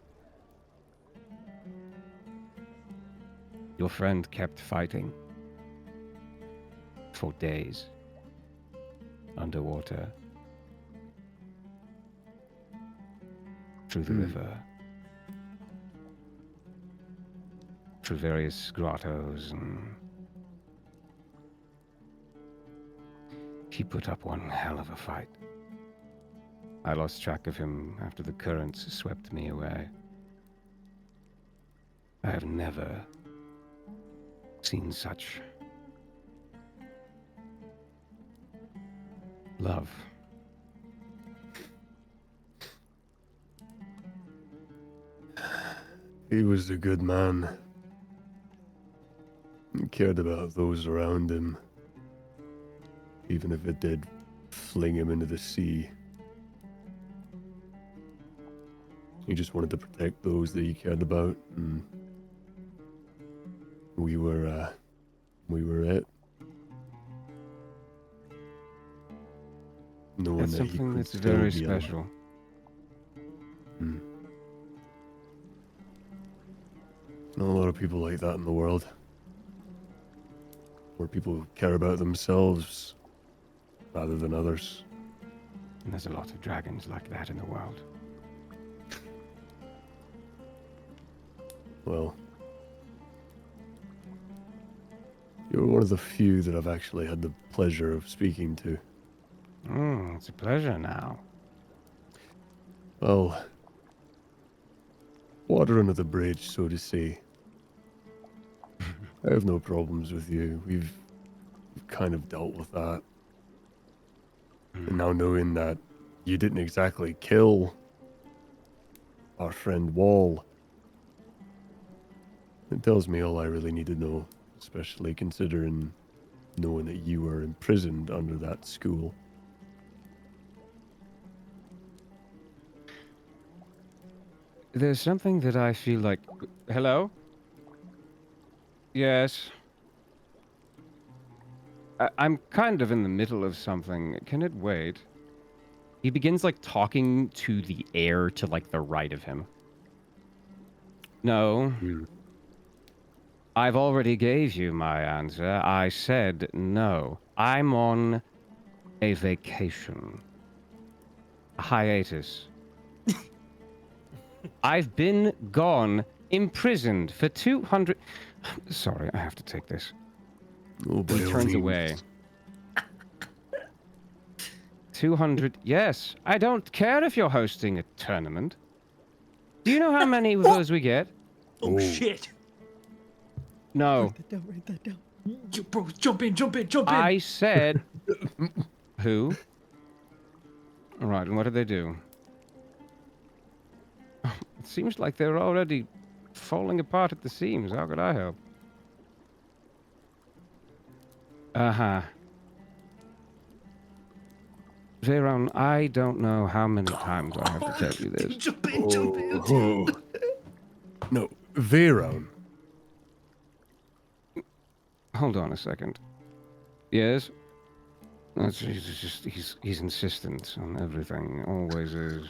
Your friend kept fighting for days underwater through the river, through various grottos, and he put up one hell of a fight. I lost track of him after the currents swept me away. I have never seen such love. He was a good man. He cared about those around him, even if it did fling him into the sea. He just wanted to protect those that he cared about, and we were it. Knowing That's that he something could that's still very be alive. special. Not a lot of people like that in the world, where people care about themselves rather than others. And there's a lot of dragons like that in the world. Well, you're one of the few that I've actually had the pleasure of speaking to. It's a pleasure now. Well, water under the bridge, so to say. I have no problems with you. We've kind of dealt with that. And now knowing that you didn't exactly kill our friend Wall, it tells me all I really need to know, especially considering knowing that you were imprisoned under that school. There's something that I feel like... Hello? Yes. I'm kind of in the middle of something. Can it wait? He begins like talking to the air to like the right of him. No. I've already gave you my answer. I said no. I'm on a vacation. A hiatus. I've been gone, imprisoned for 200... Sorry, I have to take this. Oh, by He all turns means. away. 200... Yes, I don't care if you're hosting a tournament. Do you know how many of those we get? Oh, Oh. shit. No. Write that down. Write that down. Bro, jump in, jump in, jump in. I said... Who? All right, and what did they do? It seems like they're already falling apart at the seams. How could I help? Uh-huh. Veron, I don't know how many times I have to tell you this. Jump in, jump in. Oh. No, Veron. Hold on a second. Yes? He's insistent on everything. Always is.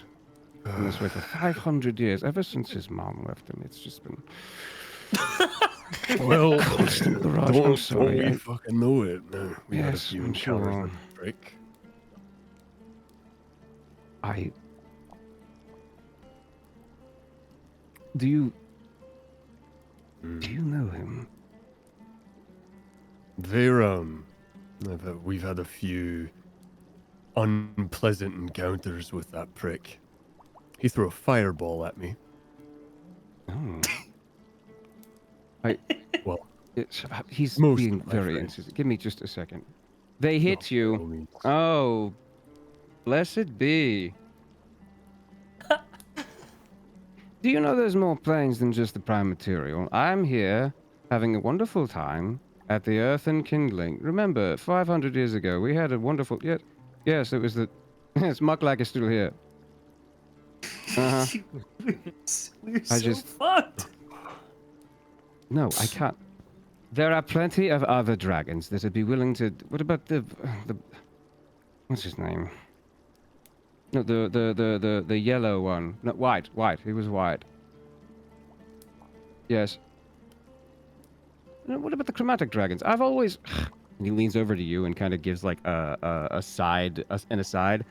Been this way for 500 years. Ever since his mom left him, it's just been... Well, Constant barrage. I'm don't sorry. we fucking know it. No, we had a Yes, few I'm encounters sure. with the prick. Do you Mm. know him? Veron. We've had a few unpleasant encounters with that prick. He threw a fireball at me. Oh. Well, He's most being of my very friends. insistent. Give me just a second. They hit by you. all means. Oh, blessed be. Do you know there's more planes than just the prime material? I'm here having a wonderful time at the Earth and Kindling. Remember, 500 years ago, we had a wonderful... Yes, it was the... Yes, Mucklack is still here. Uh-huh. We're so just- fucked. No, I can't. There are plenty of other dragons that would be willing to... What about the... What's his name? No, the yellow one. No, white. He was white. Yes. No, what about the chromatic dragons? I've always... And he leans over to you and kind of gives like an aside.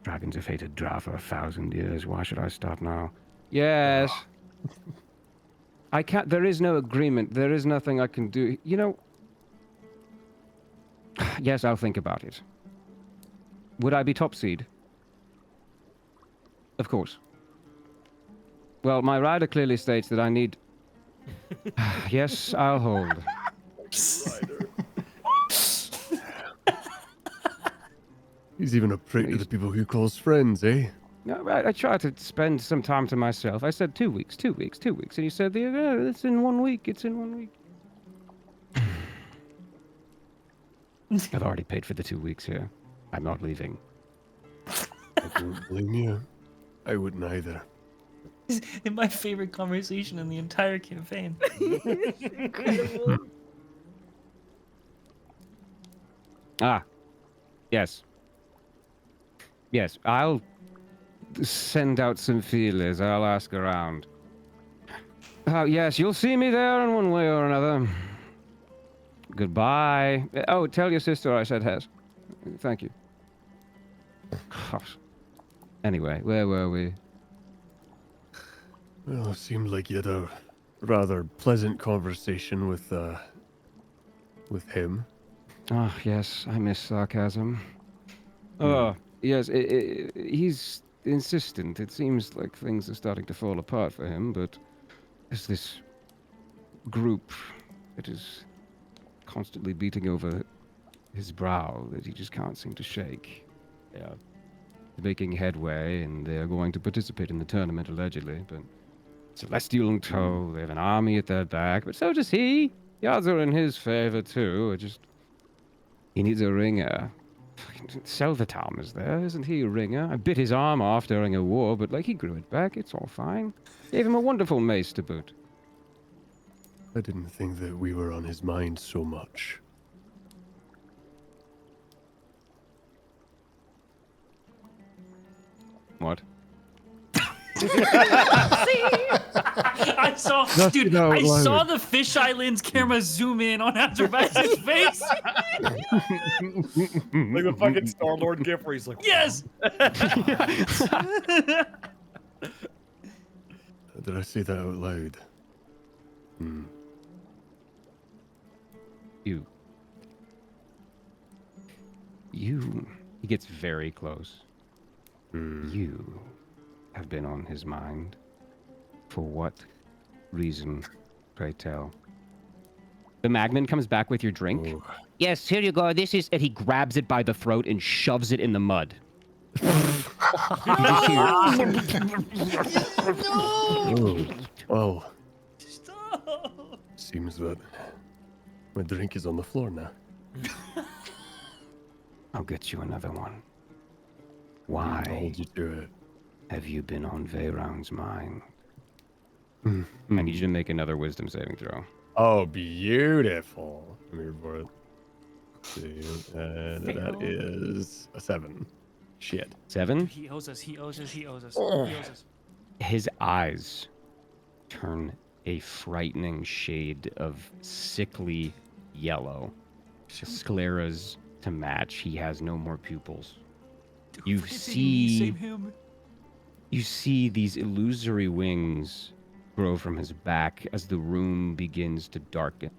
Dragons have hated Drow for 1,000 years. Why should I stop now? Yes. I can't... There is no agreement. There is nothing I can do. You know... Yes, I'll think about it. Would I be top seed? Of course. Well, my rider clearly states that I need... Yes, I'll hold. He's even a prick to the people he calls friends, eh? No, I tried to spend some time to myself. I said 2 weeks. And you said, it's in 1 week. It's in 1 week. I've already paid for the 2 weeks here. I'm not leaving. I don't blame you. I wouldn't either. In my favorite conversation in the entire campaign. Incredible. Ah. Yes. Yes, I'll send out some feelers. I'll ask around. Yes, you'll see me there in one way or another. Goodbye. Oh, tell your sister I said Hes. Thank you. Gosh. Anyway, where were we? Well, it seemed like you had a rather pleasant conversation with him. Ah, yes, I miss sarcasm. Oh, yes, he's insistent. It seems like things are starting to fall apart for him, but there's this group that is constantly beating over his brow that he just can't seem to shake. Yeah. They're making headway, and they're going to participate in the tournament, allegedly, but Celestial in tow, they have an army at their back, but so does he. The odds are in his favor, too. He needs a ringer. Selvatom is there, isn't he a ringer? I bit his arm off during a war, but he grew it back. It's all fine. Gave him a wonderful mace to boot. I didn't think that we were on his mind so much. What? I saw, Just dude. out I saw loud. the fisheye lens camera zoom in on Azerbaij's face. Like the fucking Star Lord gif where he's like, Yes. Did I say that out loud? You. He gets very close. You have been on his mind. For what reason, pray tell? The Magman comes back with your drink. Oh. Yes, here you go. This is. And he grabs it by the throat and shoves it in the mud. Oh. Well, Stop. seems that my drink is on the floor now. I'll get you another one. I'll Why hold you to it. have you been on Veyron's mind? I need you to make another wisdom saving throw. Oh, beautiful. I'm here for it. Let's see. And that Fail. is a 7. Shit. 7. He owes us. He owes us. He owes us. He owes us. His eyes turn a frightening shade of sickly yellow. Scleras to match. He has no more pupils. You see- Save him. You see these illusory wings grow from his back as the room begins to darken.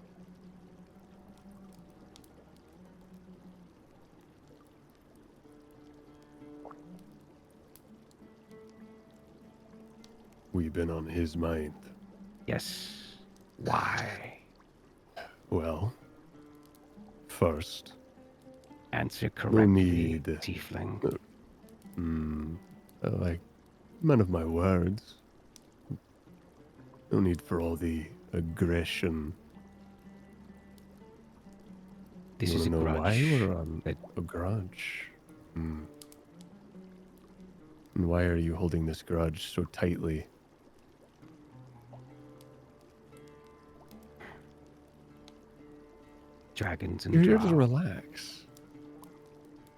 We've been on his mind. Yes. Why? Well, first, Answer no correctly, need. tiefling. Like, man of my words. No need for all the aggression. This You is a wanna know grudge. why we're on that- a grudge? And why are you holding this grudge so tightly? Dragons and You're here to drow. relax.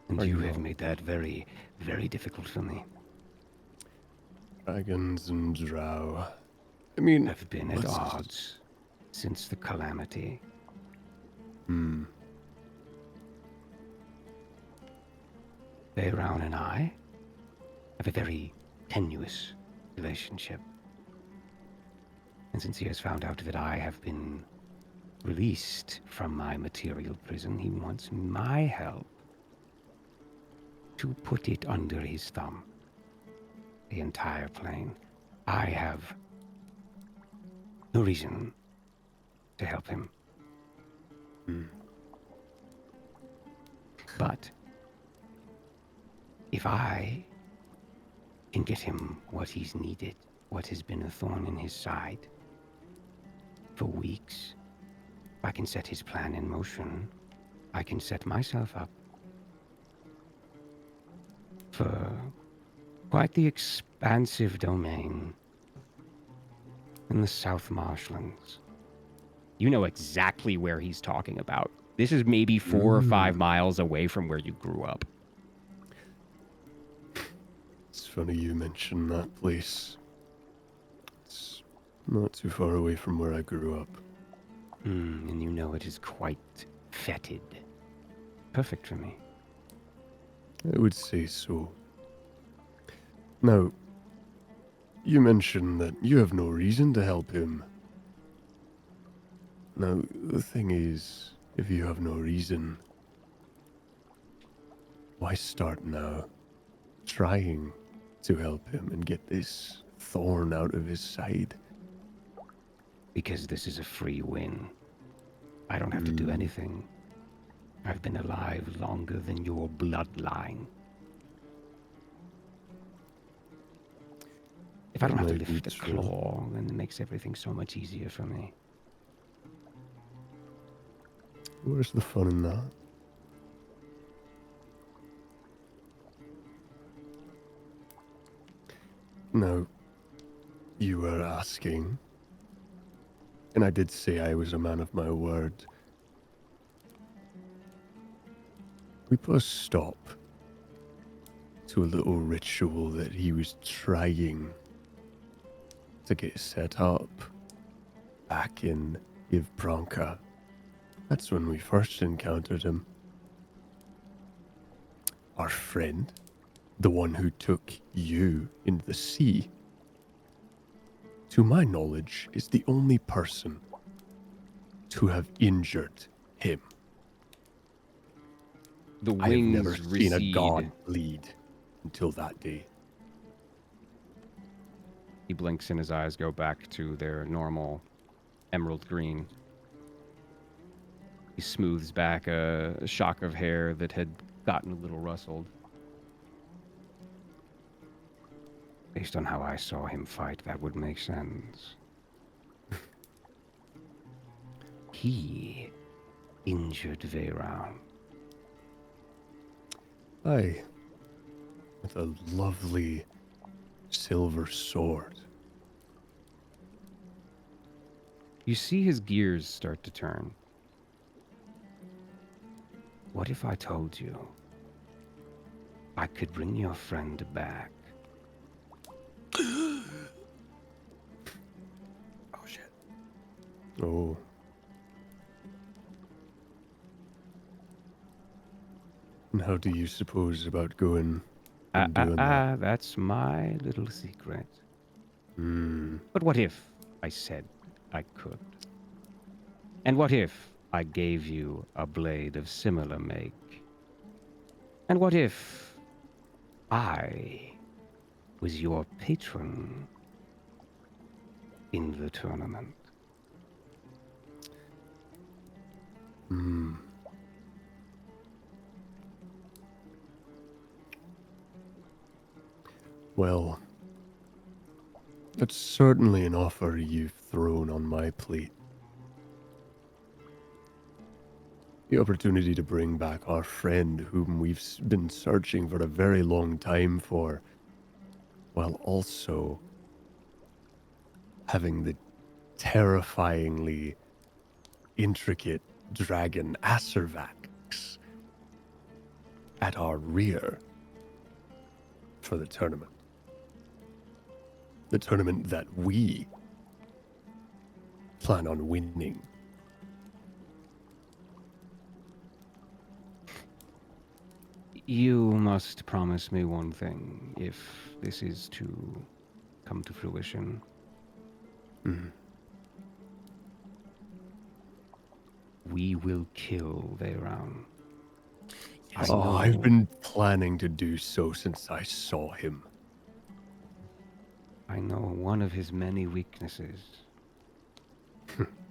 And Are you you have not? made that very, very difficult for me. Dragons and drow. I mean, Have been at let's- odds since the calamity. Veyron and I have a very tenuous relationship. And since he has found out that I have been released from my material prison, he wants my help to put it under his thumb. The entire plane. I have no reason to help him. But if I can get him what he's needed, what has been a thorn in his side for weeks, if I can set his plan in motion, I can set myself up for quite the expansive domain in the South Marshlands. You know exactly where he's talking about. This is maybe 4 or 5 miles away from where you grew up. It's funny you mention that place. It's not too far away from where I grew up. And you know it is quite fetid. Perfect for me. I would say so. Now, you mentioned that you have no reason to help him. Now, the thing is, if you have no reason, why start now trying to help him and get this thorn out of his side? Because this is a free win. I don't have to do anything. I've been alive longer than your bloodline. If I don't have to Might be lift a true. claw, then it makes everything so much easier for me. Where's the fun in that? Now, you were asking, and I did say I was a man of my word. We put a stop to a little ritual that he was trying to get set up back in Ivbranca. That's when we first encountered him. Our friend, the one who took you into the sea, to my knowledge, is the only person to have injured him. The I have never wings seen a recede. god bleed until that day. He blinks and his eyes go back to their normal emerald green. He smooths back a shock of hair that had gotten a little rustled. Based on how I saw him fight, that would make sense. He injured Veyron. Aye, with a lovely silver sword. You see his gears start to turn. What if I told you I could bring your friend back? Oh shit. Oh. And how do you suppose about going and doing that? That's my little secret. Hmm. But what if I said I could? And what if I gave you a blade of similar make? And what if I was your patron in the tournament? Hmm. Well, that's certainly an offer you've thrown on my plate. The opportunity to bring back our friend whom we've been searching for a very long time for, while also having the terrifyingly intricate dragon Acervax at our rear for the tournament. The tournament that we plan on winning. You must promise me one thing if this is to come to fruition. Mm. We will kill Veyron. Yes. Oh, I've been planning to do so since I saw him. I know one of his many weaknesses.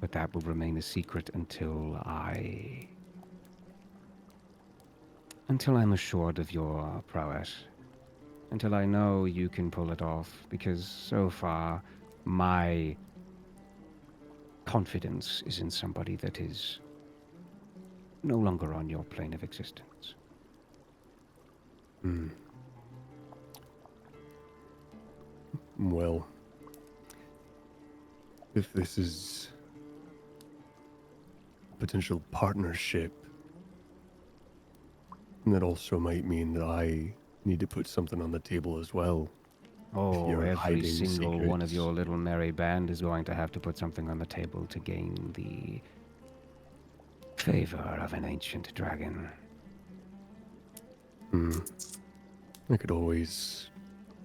But that will remain a secret until I'm assured of your prowess. Until I know you can pull it off, because so far, my confidence is in somebody that is no longer on your plane of existence. Hmm. Well, if this is a potential partnership, that also might mean that I need to put something on the table as well. Oh, you're every hiding single one of secrets. your little merry band is going to have to put something on the table to gain the favor of an ancient dragon. Hmm. I could always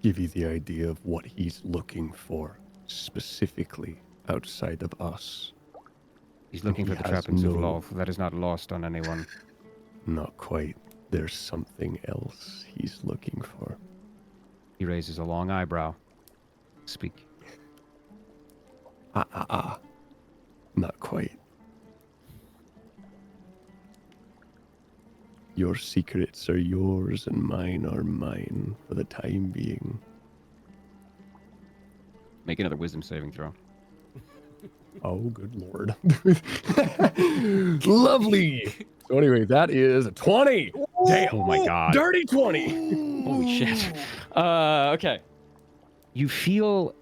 give you the idea of what he's looking for, specifically outside of us. He's looking he for the has trappings of no- Lolth. That is not lost on anyone. Not quite. There's something else he's looking for. He raises a long eyebrow. Speak. Not quite. Your secrets are yours and mine are mine for the time being. Make another wisdom saving throw. Oh, good lord. Lovely. So anyway, that is a 20. Damn. Oh my god. Dirty 20. Holy shit. Okay. You feel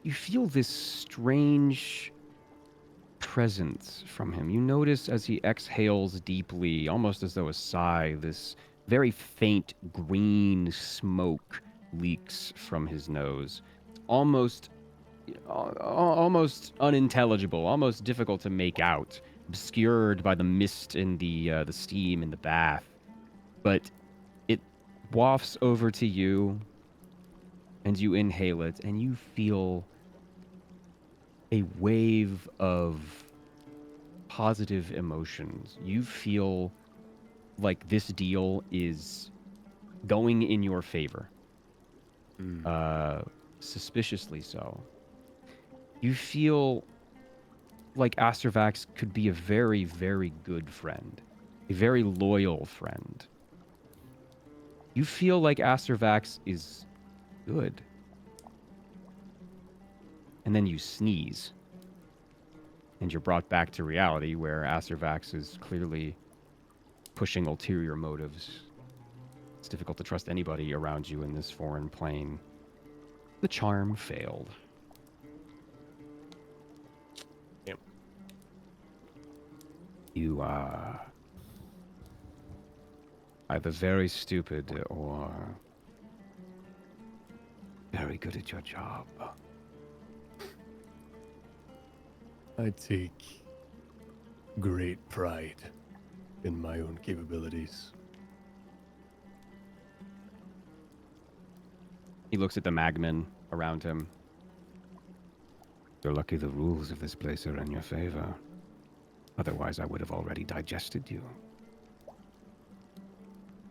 this strange presence from him. You notice as he exhales deeply, almost as though a sigh, this very faint green smoke leaks from his nose. almost almost unintelligible, almost difficult to make out, obscured by the mist and the steam in the bath. But it wafts over to you, and you inhale it, and you feel a wave of positive emotions. You feel like this deal is going in your favor. Suspiciously so. You feel like Astervax could be a very, very good friend, a very loyal friend. You feel like Astervax is good. And then you sneeze. And you're brought back to reality where Astervax is clearly pushing ulterior motives. It's difficult to trust anybody around you in this foreign plane. The charm failed. Yep. You are either very stupid or very good at your job. I take great pride in my own capabilities. He looks at the magmen around him. You're lucky the rules of this place are in your favor. Otherwise, I would have already digested you.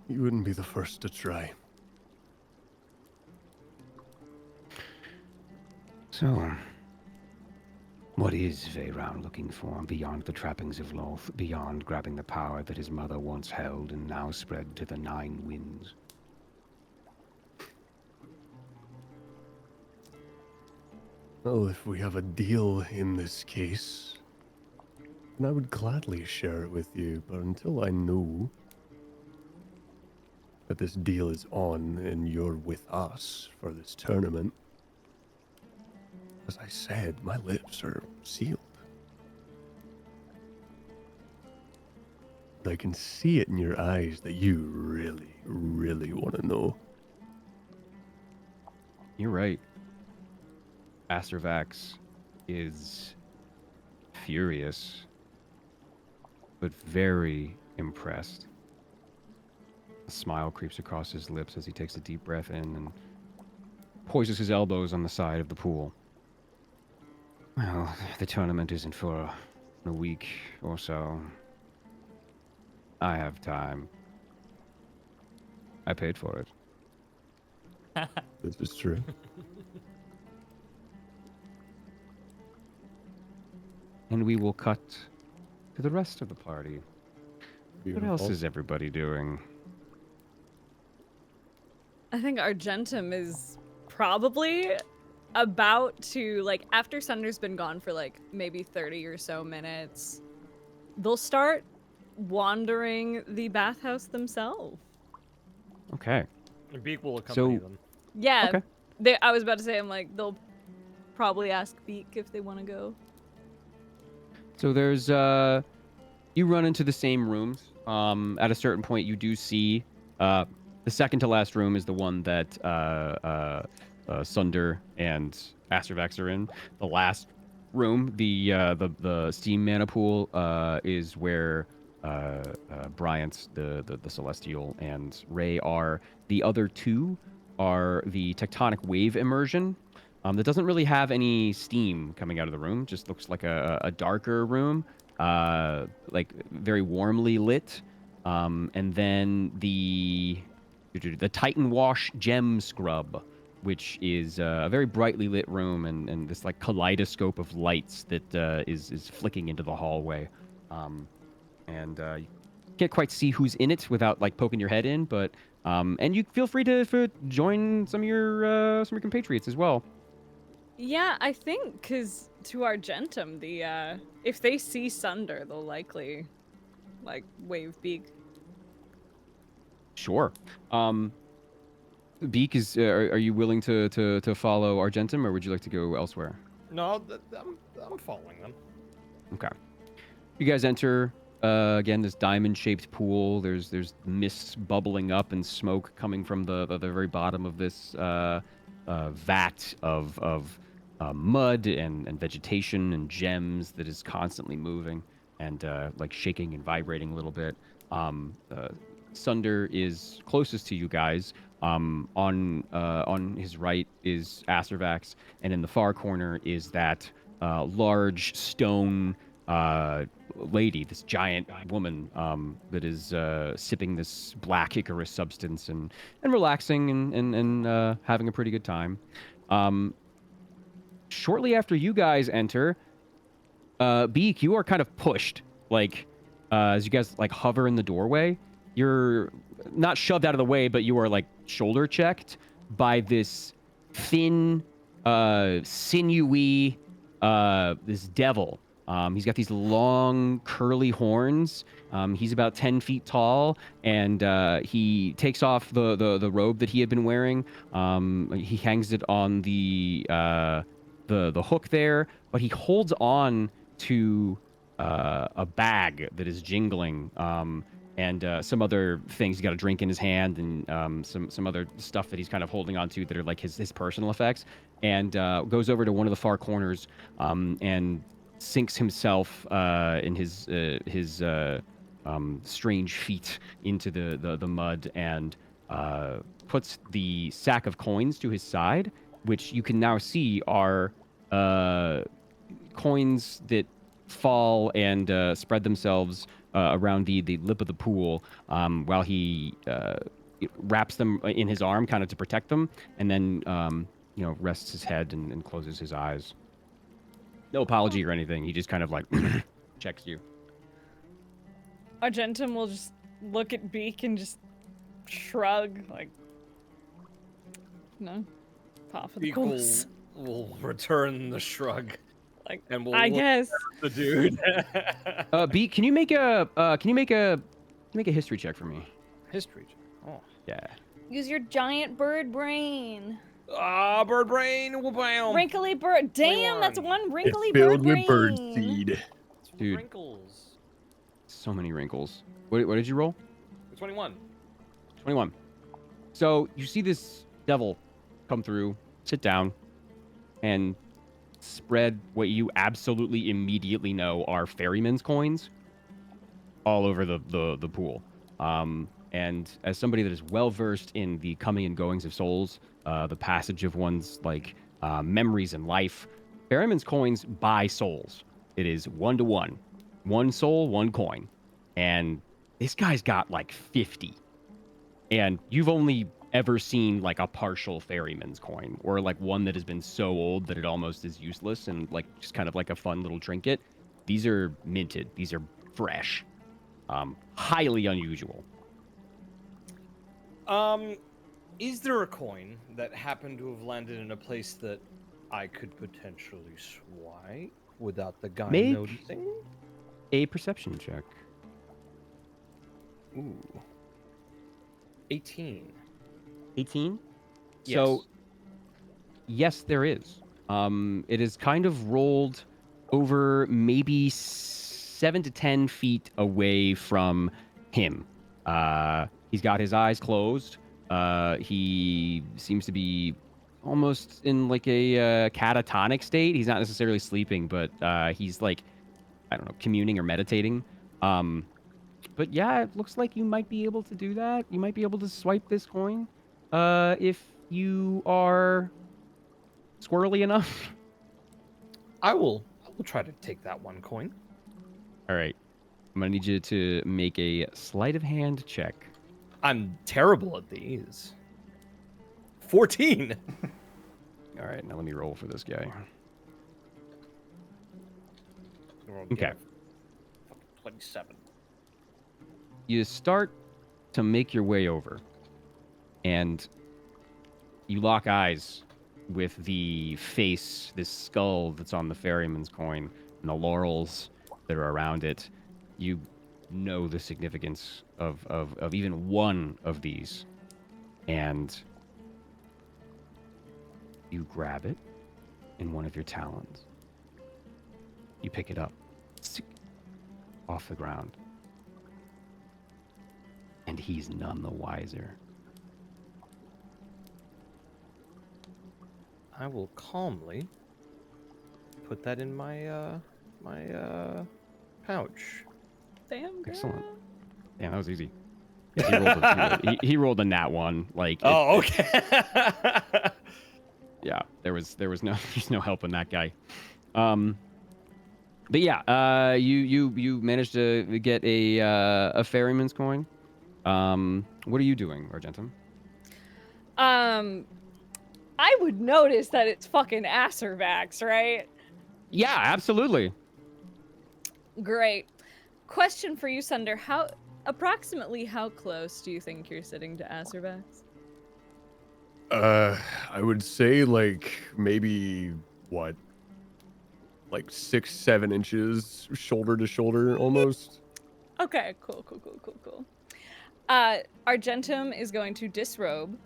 You wouldn't be the first to try. So, what is Veyround looking for beyond the trappings of Lolth, beyond grabbing the power that his mother once held and now spread to the 9 winds? Well, if we have a deal in this case, then I would gladly share it with you, but until I know that this deal is on and you're with us for this tournament, as I said, my lips are sealed. But I can see it in your eyes that you really, really want to know. You're right. Astervax is furious, but very impressed. A smile creeps across his lips as he takes a deep breath in and poises his elbows on the side of the pool. Well, the tournament isn't for a week or so. I have time. I paid for it. This is true. And we will cut to the rest of the party. Beautiful. What else is everybody doing? I think Argentum is probably about to, like, after Sunder's been gone for, like, maybe 30 or so minutes, they'll start wandering the bathhouse themselves. Okay. And Beak will accompany So- them. Yeah, Okay. I was about to say, I'm like, they'll probably ask Beak if they want to go. So there's you run into the same rooms. At a certain point, you do see the second to last room is the one that Sunder and Astervax are in. The last room, the steam mana pool, is where Bryant, the Celestial, and Ray are. The other two are the tectonic wave immersion. That doesn't really have any steam coming out of the room. Just looks like a darker room, like very warmly lit. And then the Titan Wash Gem Scrub, which is a very brightly lit room and this like kaleidoscope of lights that is flicking into the hallway. And you can't quite see who's in it without like poking your head in, but and you feel free to join some of your compatriots as well. Yeah, I think because to Argentum, if they see Sunder, they'll likely, like, wave Beak. Sure. Beak is. Are you willing to follow Argentum, or would you like to go elsewhere? No, I'm following them. Okay. You guys enter again this diamond-shaped pool. There's mists bubbling up and smoke coming from the very bottom of this vat of mud and vegetation and gems that is constantly moving and like shaking and vibrating a little bit. Sunder is closest to you guys. On his right is Acervax, and in the far corner is that large stone lady, this giant woman that is sipping this black Icarus substance and relaxing and having a pretty good time. Shortly after you guys enter, Beak, you are kind of pushed, like as you guys like hover in the doorway. You're not shoved out of the way, but you are like shoulder checked by this thin, sinewy, this devil. He's got these long, curly horns. He's about 10 feet tall, and he takes off the robe that he had been wearing. He hangs it on the hook there, but he holds on to a bag that is jingling. And some other things. He's got a drink in his hand and some other stuff that he's kind of holding on to that are like his personal effects. And goes over to one of the far corners and sinks himself in his strange feet into the mud and puts the sack of coins to his side, which you can now see are coins that fall and spread themselves around the lip of the pool while he wraps them in his arm kind of to protect them, and then rests his head and closes his eyes. No apology or anything. He just kind of like checks you. Argentum will just look at Beak and just shrug, like, no, par for the Beak course. will return the shrug. Like, And we'll I look guess. at the dude. Beak, can you make a history check for me? History. Oh. Yeah. Use your giant bird brain. Ah, bird brain. Bam. Wrinkly bird. Damn, that's 21. one wrinkly It's filled bird with bird brain. seed. Dude. Wrinkles. So many wrinkles. What did you roll? 21. 21. So you see this devil come through, sit down, and spread what you absolutely immediately know are ferryman's coins all over the pool. And as somebody that is well versed in the coming and goings of souls, the passage of one's like memories and life, ferryman's coins buy souls. It is 1-to-1, one soul, one coin, and this guy's got like 50, and you've only ever seen like a partial ferryman's coin, or like one that has been so old that it almost is useless and like just kind of like a fun little trinket. These are minted. These are fresh. Highly unusual. Is there a coin that happened to have landed in a place that I could potentially swipe without the guy Make noticing? a perception check. Ooh. 18. 18? Yes. So, yes, there is. It is kind of rolled over maybe 7 to 10 feet away from him. He's got his eyes closed. He seems to be almost in like a catatonic state. He's not necessarily sleeping, but he's like, I don't know, communing or meditating. But yeah, it looks like you might be able to do that. You might be able to swipe this coin if you are squirrely enough. I will try to take that one coin. All right. I'm going to need you to make a sleight of hand check. I'm terrible at these. 14. All right, now let me roll for this guy. Rolled Okay. 27. You start to make your way over, and you lock eyes with the face, this skull that's on the ferryman's coin, and the laurels that are around it. You know the significance of even one of these, and you grab it in one of your talons. You pick it up off the ground, and he's none the wiser. I will calmly put that in my pouch. Damn, girl. Excellent. Yeah, that was easy. Yeah, he rolled a nat one. Like, Oh, okay. yeah, there was no there's no helping that guy. But yeah, you managed to get a ferryman's coin. What are you doing, Argentum? I would notice that it's fucking Acervax, right? Yeah, absolutely. Great. Question for you, Sunder. Approximately how close do you think you're sitting to Acervax? I would say like maybe what, like 6-7 inches shoulder to shoulder almost. Okay, cool. Argentum is going to disrobe,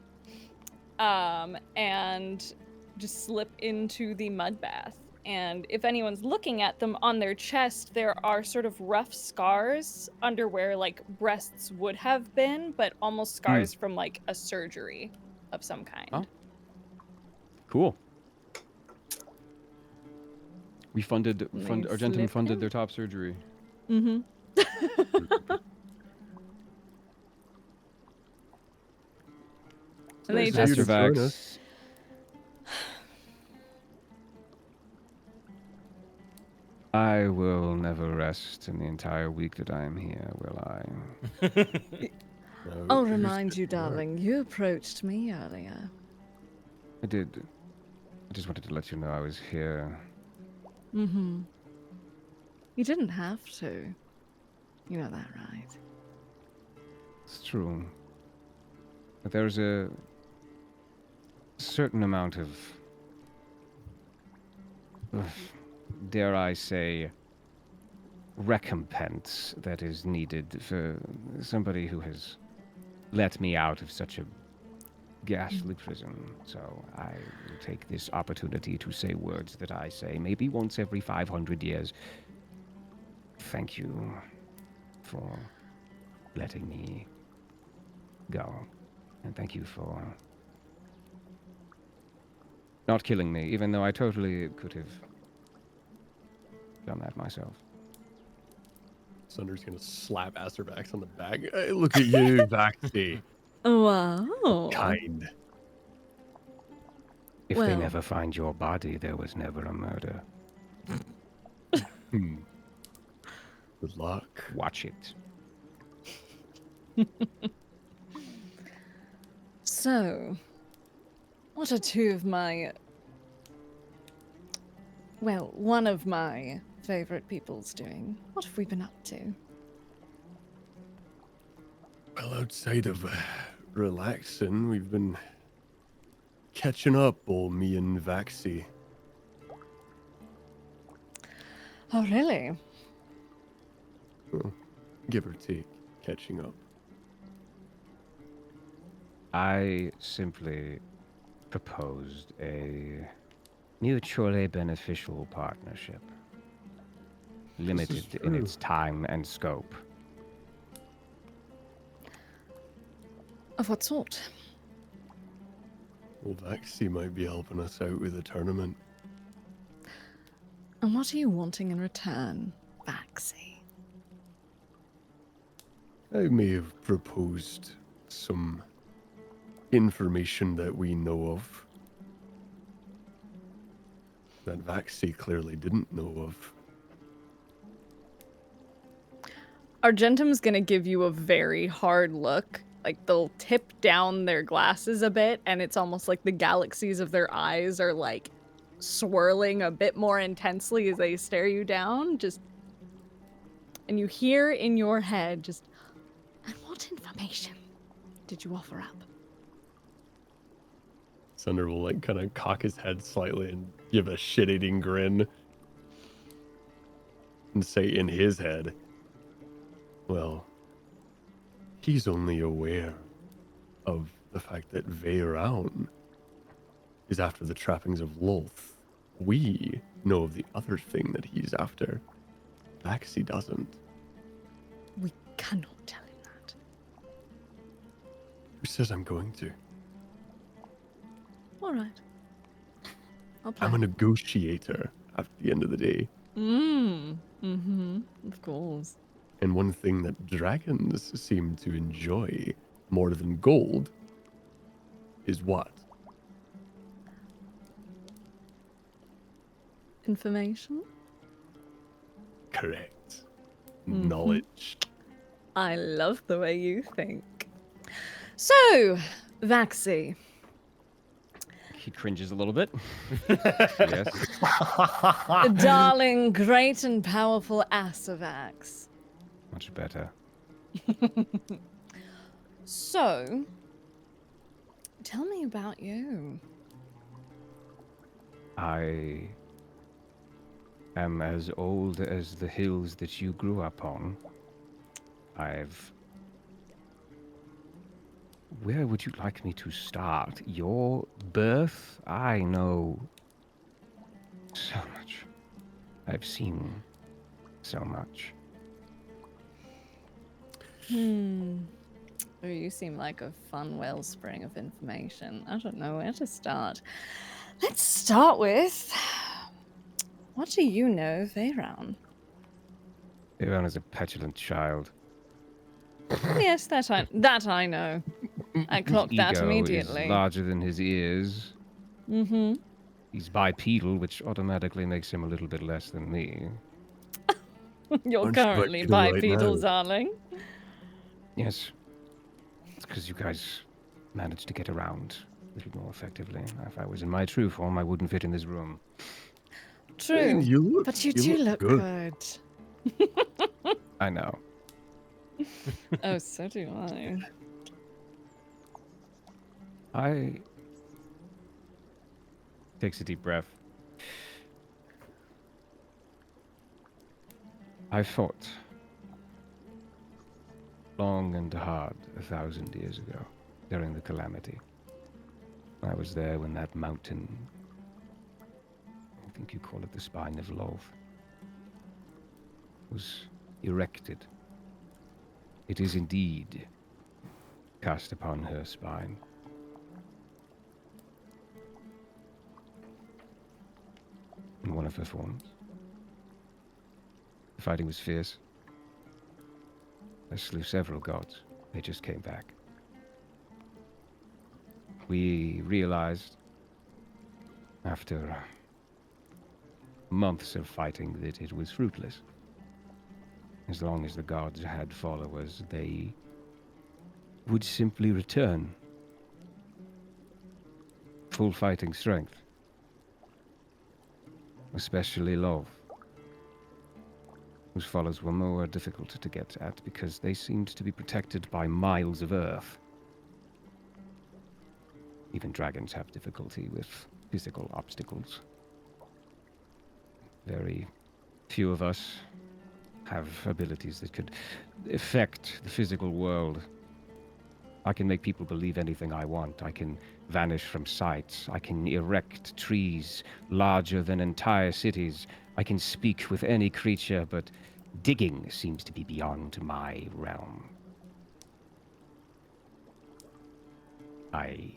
and just slip into the mud bath. And if anyone's looking at them, on their chest, there are sort of rough scars under where like breasts would have been, but almost scars from like a surgery of some kind. Oh. Cool. We Argentum funded their top surgery. Mm-hmm. And they Nice of you just to join us. I will never rest in the entire week that I am here, will I? No, I'll you're remind just you, getting started. darling, you approached me earlier. I did. I just wanted to let you know I was here. Mm-hmm. You didn't have to. You know that, right? It's true. But there's a certain amount of, dare I say, recompense that is needed for somebody who has let me out of such a ghastly prison. So I will take this opportunity to say words that I say maybe once every 500 years. Thank you for letting me go. And thank you for not killing me, even though I totally could have done that myself. Sunder's gonna slap Acervax on the back. Hey, look at you, Vaxie. Wow. Kind. If they Well. never find your body, there was never a murder. Hmm. Good luck. Watch it. So, what are one of my favorite people's doing? What have we been up to? Well, outside of relaxing, we've been catching up, old me and Vaxie. Oh, really? Well, give or take, catching up. I simply proposed a mutually beneficial partnership, limited in its time and scope. Of what sort? Well, Vaxie might be helping us out with the tournament. And what are you wanting in return, Vaxie? I may have proposed some information that we know of that Vaxie clearly didn't know of. Argentum's gonna give you a very hard look. Like, they'll tip down their glasses a bit, and it's almost like the galaxies of their eyes are, like, swirling a bit more intensely as they stare you down. And you hear in your head just, and what information did you offer up? Sunder will, like, kind of cock his head slightly and give a shit-eating grin. And say in his head, well, he's only aware of the fact that Veyraun is after the trappings of Lolth. We know of the other thing that he's after. Vaxie doesn't. We cannot tell him that. Who says I'm going to? All right. I'll play. I'm a negotiator at the end of the day. Of course. And one thing that dragons seem to enjoy more than gold is what? Information. Correct. Mhm. Knowledge. I love the way you think. So, Vaxi. He cringes a little bit. Yes. Darling, great and powerful Asavax. Much better. So, tell me about you. I am as old as the hills that you grew up on. Where would you like me to start? Your birth? I know so much. I've seen so much. Oh, you seem like a fun wellspring of information. I don't know where to start. Let's start with, what do you know of Veyron? Iran is a petulant child. Yes, that I know. I clocked His that ego immediately. is larger than his ears. Mm-hmm. He's bipedal, which automatically makes him a little bit less than me. You're Aren't you currently bipedal right bipedal, now? darling. Yes. It's because you guys managed to get around a little more effectively. If I was in my true form, I wouldn't fit in this room. True, You but you you do look look good. good. I know. Oh, so do I. I Takes a deep breath. fought long and hard 1,000 years ago during the calamity. I was there when that mountain, I think you call it the spine of Lolth, was erected. It is indeed cast upon her spine. In one of her forms. The fighting was fierce. I slew several gods. They just came back. We realized, after months of fighting, that it was fruitless. As long as the gods had followers, they would simply return. Full fighting strength. Especially Lolth, whose followers were more difficult to get at because they seemed to be protected by miles of earth. Even dragons have difficulty with physical obstacles. Very few of us have abilities that could affect the physical world. I can make people believe anything I want. I can vanish from sight. I can erect trees larger than entire cities. I can speak with any creature, but digging seems to be beyond my realm. I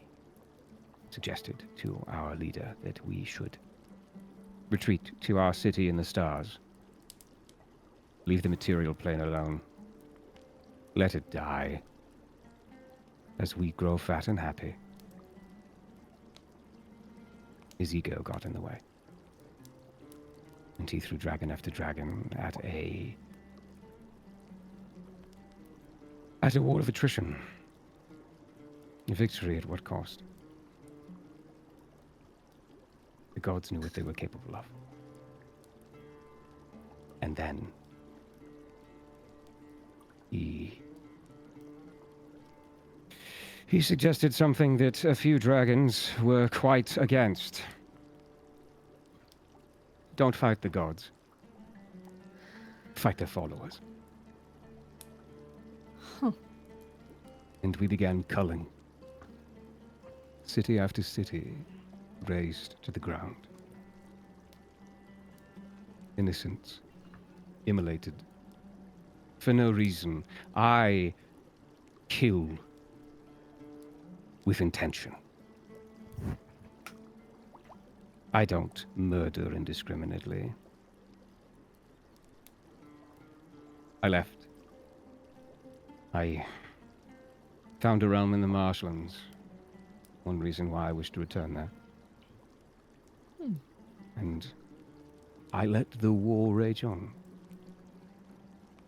suggested to our leader that we should retreat to our city in the stars. Leave the material plane alone. Let it die. As we grow fat and happy. His ego got in the way. And he threw dragon after dragon at a war of attrition. A victory at what cost? The gods knew what they were capable of. And then he suggested something that a few dragons were quite against. Don't fight the gods. Fight their followers. Huh. And we began culling. City after city razed to the ground. Innocents immolated. For no reason. I kill with intention. I don't murder indiscriminately. I left. I found a realm in the marshlands. One reason why I wish to return there. And I let the war rage on.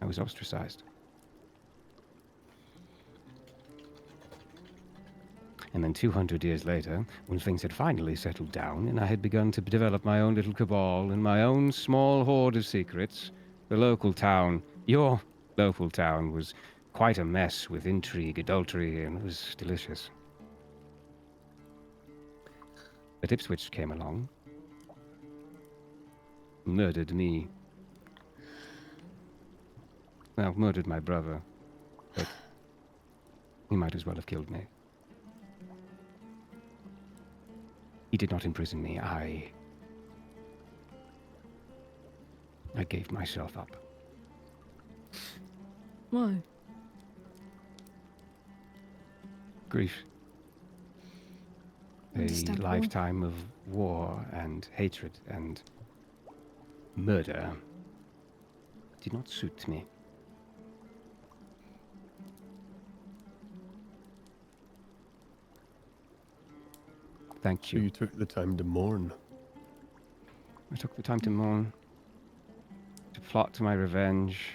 I was ostracized. And then 200 years later, when things had finally settled down and I had begun to develop my own little cabal and my own small hoard of secrets, the local town, your local town, was quite a mess with intrigue, adultery, and it was delicious. But Ipswich came along, murdered me. Well, murdered my brother, but he might as well have killed me. He did not imprison me. I gave myself up. Why? Grief. A Understandable. lifetime of war and hatred and murder did not suit me. Thank So you. you took the time to mourn. I took the time to mourn, to plot to my revenge,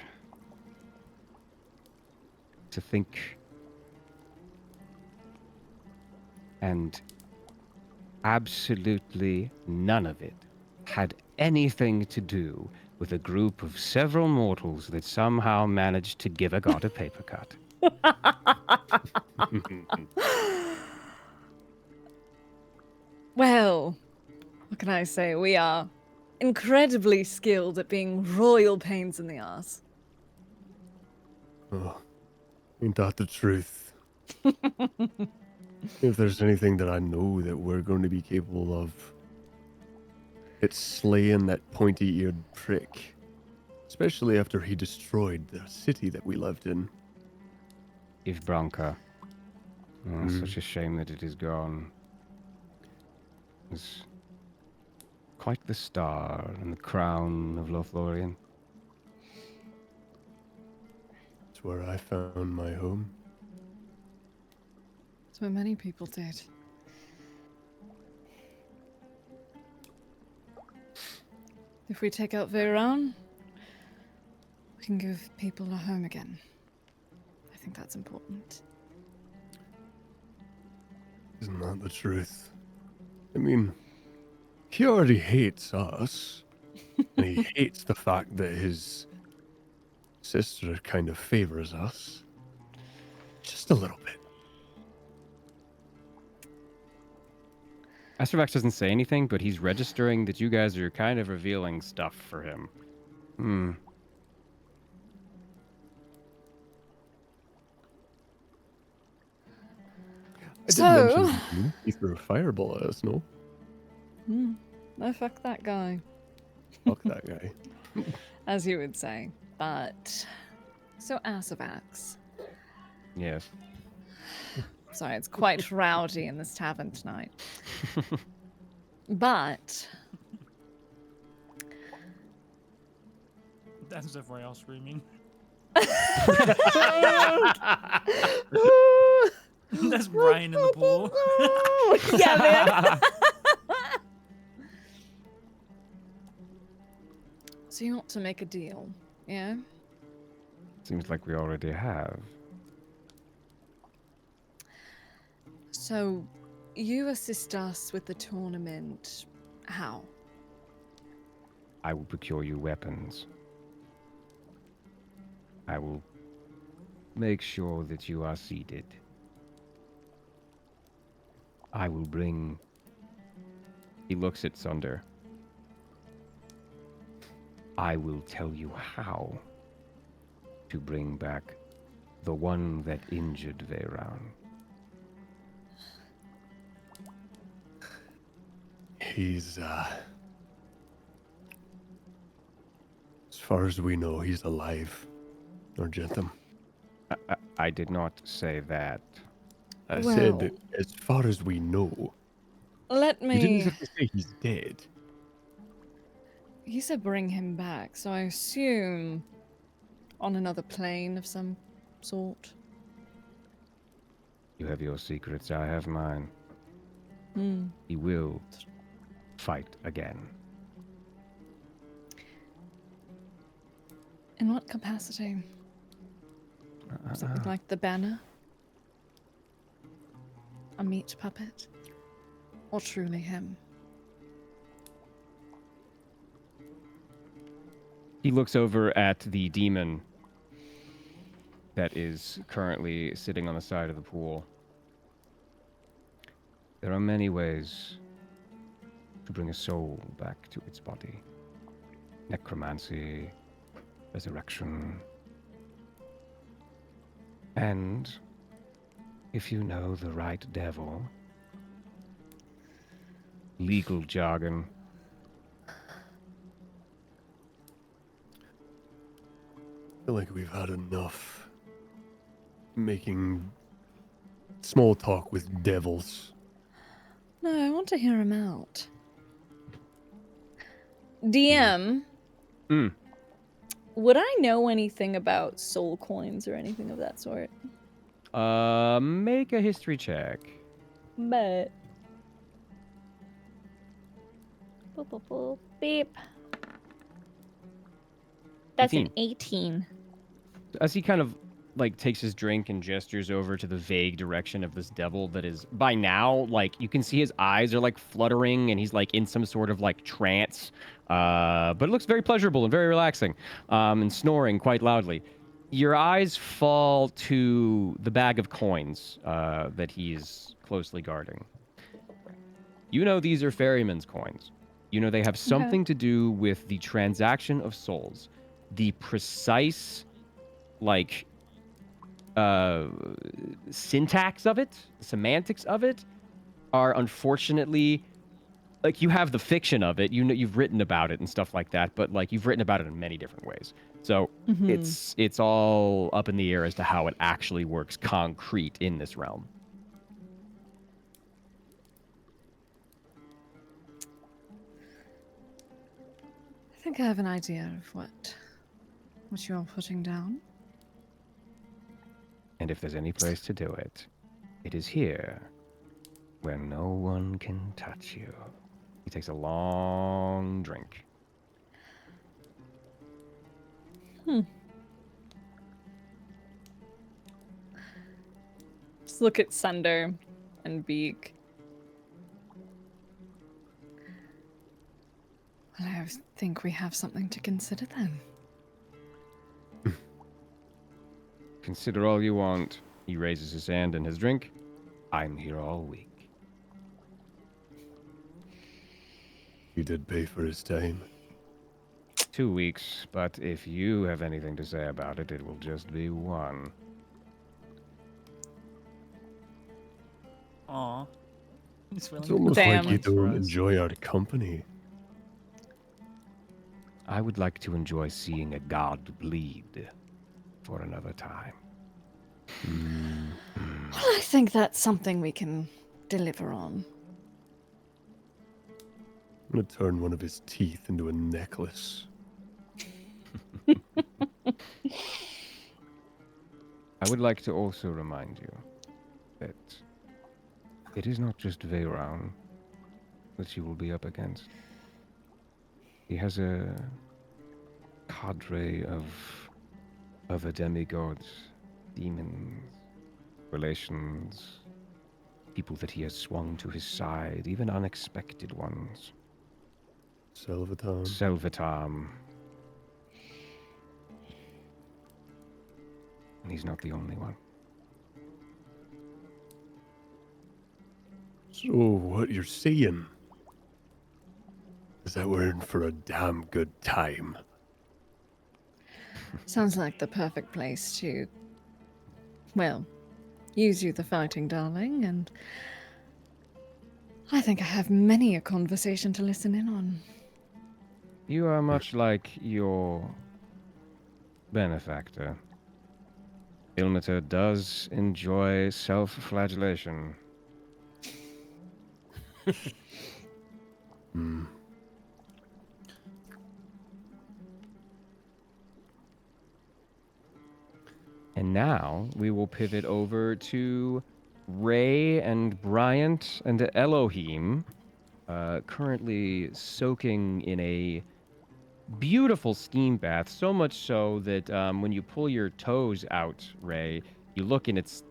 to think, and absolutely none of it had anything to do with a group of several mortals that somehow managed to give a god a paper cut. Well, what can I say? We are incredibly skilled at being royal pains in the ass. Oh, ain't that the truth? If there's anything that I know that we're going to be capable of, it's slaying that pointy-eared prick. Especially after he destroyed the city that we lived in. If Branca. Oh, such a shame that it is gone. It was quite the star and the crown of Lolthlorian. It's where I found my home. That's what many people did. If we take out Veyron, we can give people a home again. I think that's important. Isn't that the truth? I mean, he already hates us. And he hates the fact that his sister kind of favors us. Just a little bit. Astrovax doesn't say anything, but he's registering that you guys are kind of revealing stuff for him. I did So- mention he threw a fireball at us, no? No, fuck that guy, Fuck that guy. as you would say. But, so Asavax. Yes. Sorry, it's quite rowdy in this tavern tonight. But, That's as if we're all screaming. That's Brian in the pool. yeah, man. So you want to make a deal, yeah? Seems like we already have. So, you assist us with the tournament. How? I will procure you weapons. I will make sure that you are seated. I will bring... He looks at Sunder. I will tell you how to bring back the one that injured Veyron. He's, as far as we know, he's alive. Argentum. I did not say that. I Well- said that as far as we know, Let You didn't me. exactly say he's dead. He said bring him back, so I assume on another plane of some sort. You have your secrets, I have mine. Hmm. He will fight again. In what capacity? Something like the banner? A meat puppet? Or truly him? He looks over at the demon that is currently sitting on the side of the pool. There are many ways to bring a soul back to its body. Necromancy, resurrection. And if you know the right devil, legal jargon, I feel like we've had enough making small talk with devils. No, I want to hear him out. DM, Mm. would I know anything about soul coins or anything of that sort? Make a history check. But. Boop, boop, boop, beep. That's an 18. As he kind of like takes his drink and gestures over to the vague direction of this devil that is by now, like, you can see his eyes are like fluttering and he's like in some sort of like trance. But it looks very pleasurable and very relaxing, and snoring quite loudly. Your eyes fall to the bag of coins that he's closely guarding. You know these are ferryman's coins. You know they have something to do with the transaction of souls. The precise, like, syntax of it, the semantics of it, are unfortunately, like, you have the fiction of it. You know, you've written about it and stuff like that, but like you've written about it in many different ways. So it's all up in the air as to how it actually works concrete in this realm. I think I have an idea of what you're putting down. and if there's any place to do it, it is here, where no one can touch you. He takes a long drink. Just look at Sunder and Beak. Well, I think we have something to consider then. Consider all you want. He raises his hand and his drink. I'm here all week. He did pay for his time. 2 weeks, but if you have anything to say about it, it will just be 1. Aw. He's willing It's to almost Damn. like you compromise for don't us. enjoy our company. I would like to enjoy seeing a god bleed for another time. Well, I think that's something we can deliver on. I'm gonna turn one of his teeth into a necklace. I would like to also remind you that it is not just Veyron that you will be up against. He has a cadre of a demigods, demons, relations, people that he has swung to his side, even unexpected ones. Selvaton. Selvatam. And he's not the only one. So what you're saying is that we're in for a damn good time. Sounds like the perfect place to, well, use you the fighting darling, and I think I have many a conversation to listen in on. You are much like your benefactor. Ilmater does enjoy self-flagellation. Hmm. And now we will pivot over to Ray and Bryant and Elohim, currently soaking in a beautiful steam bath. So much so that when you pull your toes out, Ray, you look and it's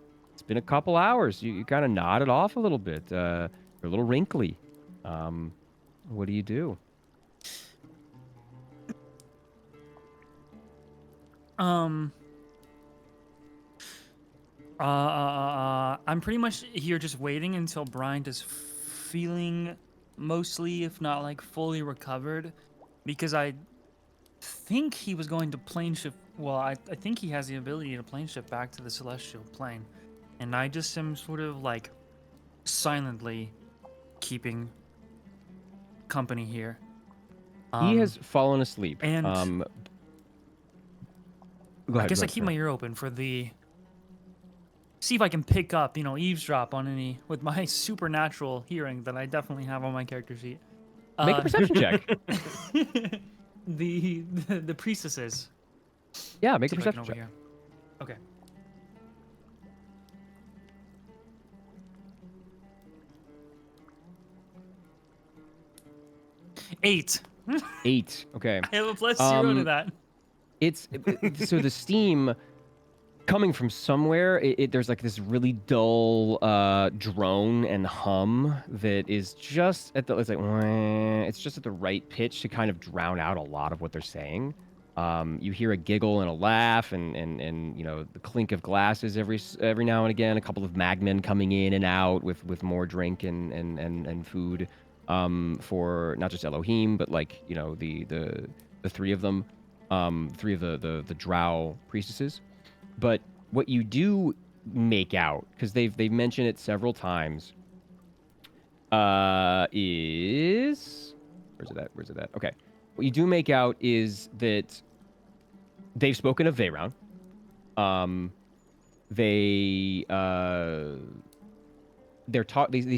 been a couple hours. You kind of nod it off a little bit. You're a little wrinkly. What do you do? I'm pretty much here just waiting until Bryant is feeling mostly, if not like fully recovered, because I think he was going to plane shift. Well, I think he has the ability to plane shift back to the celestial plane, and I just am sort of like silently keeping company here. He has fallen asleep. and Go ahead, I guess go I ahead, keep sorry. my ear open for the see if I can pick up, eavesdrop on any with my supernatural hearing that I definitely have on my character sheet. Make a perception check. the priestesses. Yeah, make a See if I can perception check. overhear. Okay. Eight. 8. Okay. I have a plus 0 to that. So the steam coming from somewhere, there's like this really dull drone and hum that is just at the it's just at the right pitch to kind of drown out a lot of what they're saying. You hear a giggle and a laugh and the clink of glasses every now and again, a couple of magmen coming in and out with more drink and food for not just Elohim but like the three of them, three of the drow priestesses. But what you do make out, because they've mentioned it several times, is where's it at? Okay, what you do make out is that they've spoken of Veyron. They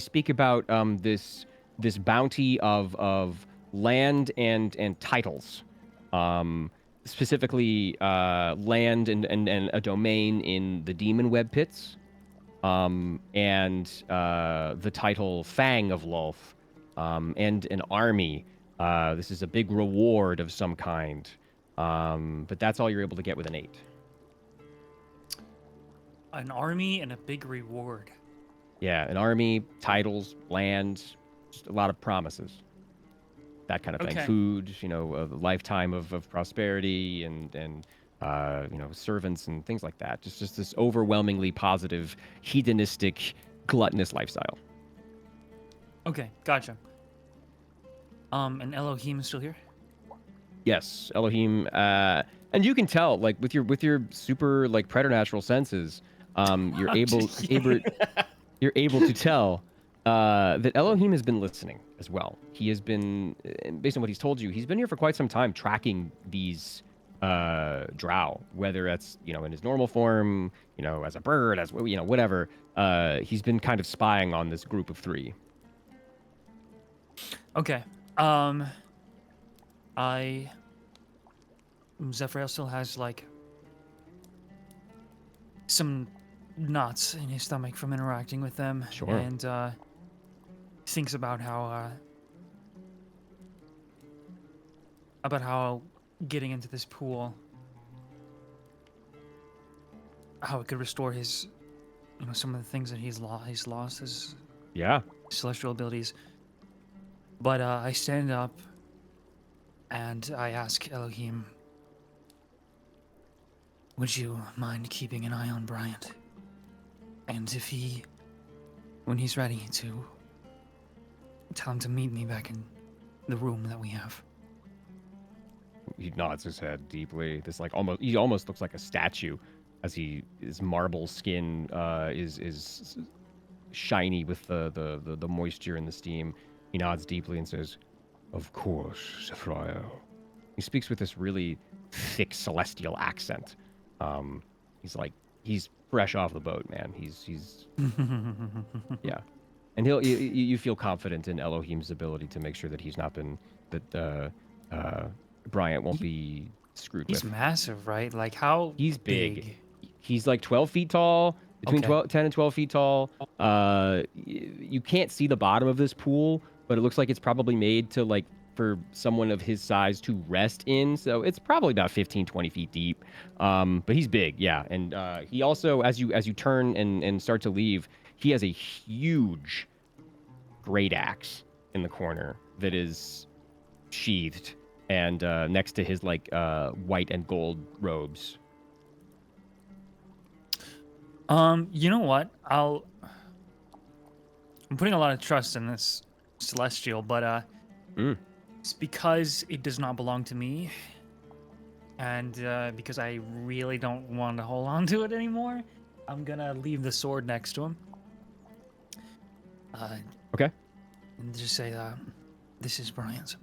speak about this bounty of land and titles. Specifically land and a domain in the demon web pits, and the title Fang of Lolth, and an army. This is a big reward of some kind, but that's all you're able to get with an 8. An army and a big reward. Yeah, an army, titles, land, just a lot of promises. That kind of thing. Okay. Food, a lifetime of prosperity and servants and things like that. Just this overwhelmingly positive, hedonistic, gluttonous lifestyle. Okay, gotcha. And Elohim is still here? Yes, Elohim, and you can tell, like with your super like preternatural senses, you're able to tell that Elohim has been listening as well. He has been, based on what he's told you, he's been here for quite some time tracking these drow, whether that's in his normal form, as a bird, as whatever. He's been kind of spying on this group of 3. Okay. Zephyr still has like some knots in his stomach from interacting with them. Sure. And thinks about how getting into this pool, how it could restore his some of the things that he's lost his celestial abilities. But I stand up and I ask Elohim, would you mind keeping an eye on Bryant? And when he's ready, to tell him to meet me back in the room that we have. He nods his head deeply. He almost looks like a statue, as his marble skin is shiny with the moisture and the steam. He nods deeply and says, "Of course, Zephyr." He speaks with this really thick celestial accent. He's fresh off the boat, man. He's yeah. And you feel confident in Elohim's ability to make sure that he's not been Bryant won't be screwed He's with. massive, right? Like how He's big. He's like 12 feet tall, between Okay. 10 and 12 feet tall. You can't see the bottom of this pool, but it looks like it's probably made to like for someone of his size to rest in. So it's probably about 15, 20 feet deep. But he's big, yeah. And he also, as you turn and start to leave, he has a huge great axe in the corner that is sheathed and next to his like white and gold robes. You know what? I'm putting a lot of trust in this celestial, but it's because it does not belong to me, and because I really don't want to hold on to it anymore. I'm gonna leave the sword next to him. Okay. And just say, this is Brian's,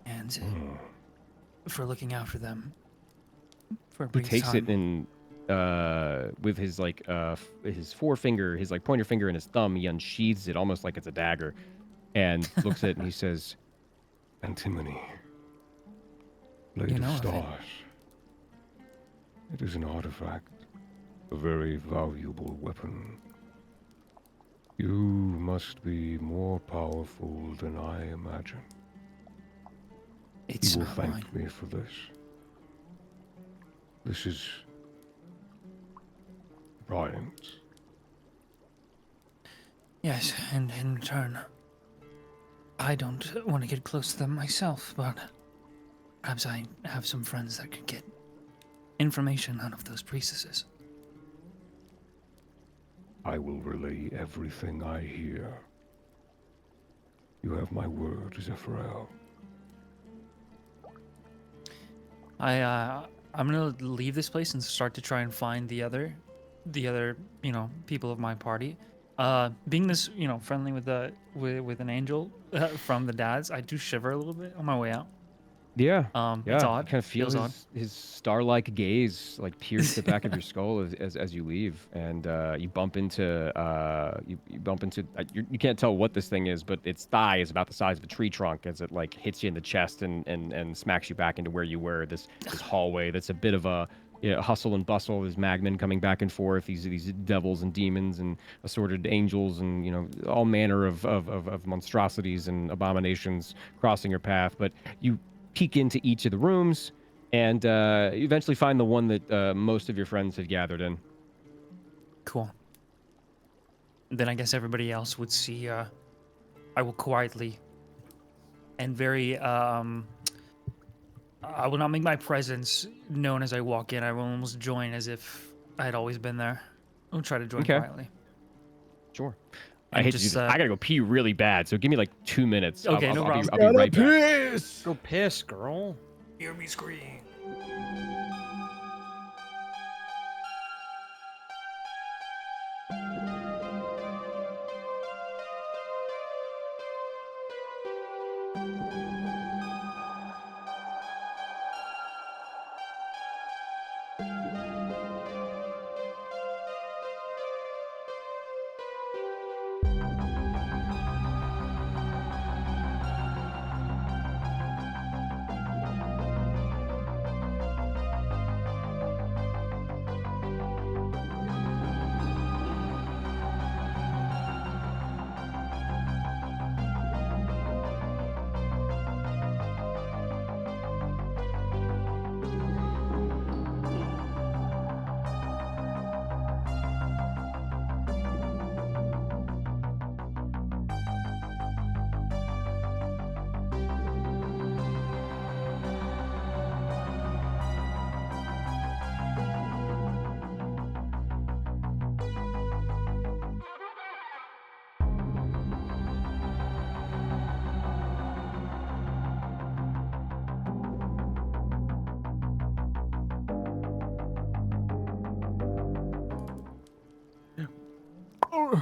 and for looking after them for a He brief takes time. it in with his like his forefinger, his like pointer finger and his thumb. He unsheathes it almost like it's a dagger, and looks at it and he says, Antimony. Blade You of know of it. stars. It is an artifact. A very valuable weapon. You must be more powerful than I imagine. It's You will not thank mine. me for this. This is Bryant's. Yes, and in return, I don't want to get close to them myself, but perhaps I have some friends that could get information out of those priestesses. I will relay everything I hear. You have my word, Zephyrael. I'm gonna leave this place and start to try and find the other, people of my party. Being this, friendly with with an angel from the dads, I do shiver a little bit on my way out. yeah, It's odd. You kind of feel Feels odd. his star-like gaze like pierce the back of your skull as you leave, and you bump into you can't tell what this thing is, but its thigh is about the size of a tree trunk as it like hits you in the chest and smacks you back into where you were. This hallway that's a bit of a hustle and bustle. There's magmen coming back and forth. These devils and demons and assorted angels and all manner of monstrosities and abominations crossing your path. But you peek into each of the rooms and you eventually find the one that most of your friends have gathered in. Cool. Then I guess everybody else would see. I will quietly and very. I will not make my presence known as I walk in. I will almost join as if I had always been there. I'll try to join Okay. quietly. Sure. I And hate to do just, this. I gotta go pee really bad, so give me like 2 minutes. Okay, no problem. I'll be right back. Piss! Go piss, girl. Hear me scream.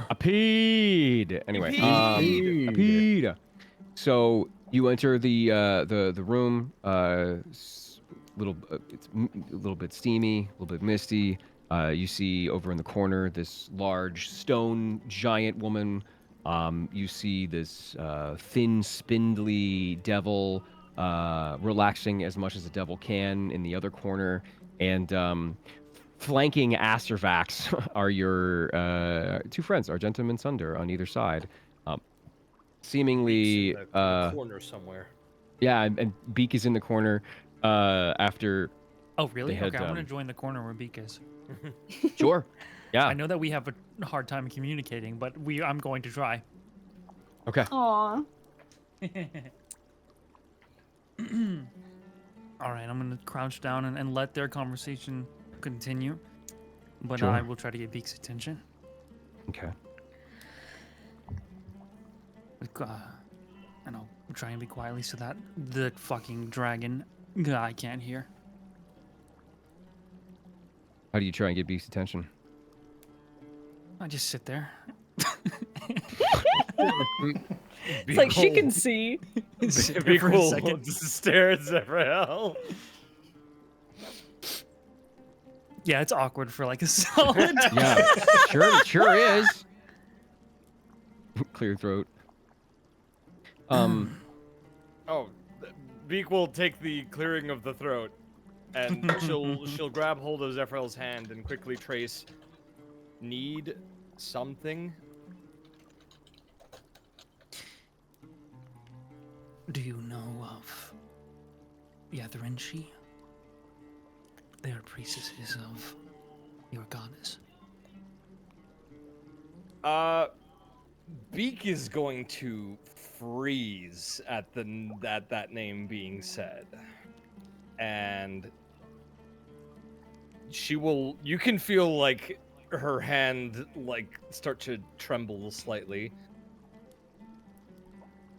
I peed. Anyway, I Peed. peed. So you enter the room. It's a little bit steamy, a little bit misty. You see over in the corner this large stone giant woman You see this thin, spindly devil relaxing as much as a devil can in the other corner, and flanking Astervax are your two friends, Argentum and Sunder, on either side. Seemingly, Beak's in the corner somewhere. yeah, and Beak is in the corner after. Oh, really? They had, Okay, I'm gonna join the corner where Beak is. Sure. Yeah. I know that we have a hard time communicating, but I'm going to try. Okay. Aw. All right, I'm gonna crouch down and let their conversation continue, but Sure. I will try to get Beak's attention. Okay. And I'll try and be quietly so that the fucking dragon guy can't hear. How do you try and get Beak's attention? I just sit there. It's like she can see. Sit there Be for a cool. second. Just stare at Zephyr. Yeah, it's awkward for like a solid. Yeah. Sure is. Clear throat. Oh, Beak will take the clearing of the throat, and she'll grab hold of Zephyrel's hand and quickly trace. Need something. Do you know of Yathrinshi? They are priestesses of your goddess. Beak is going to freeze at that name being said, and she will. You can feel like her hand like start to tremble slightly,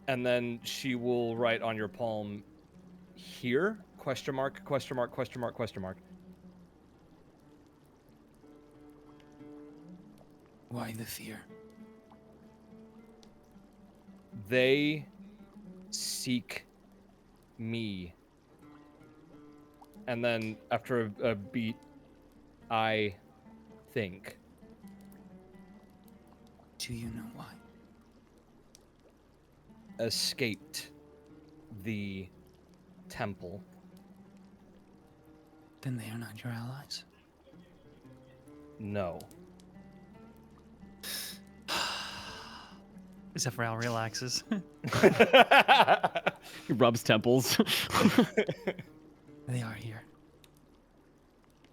and then she will write on your palm, "Here?" Question mark? Question mark? Question mark? Question mark? Why the fear? They seek me. And then after a beat, I think. Do you know why? Escaped the temple. Then they are not your allies. No. Zephyr relaxes. He rubs temples. They are here.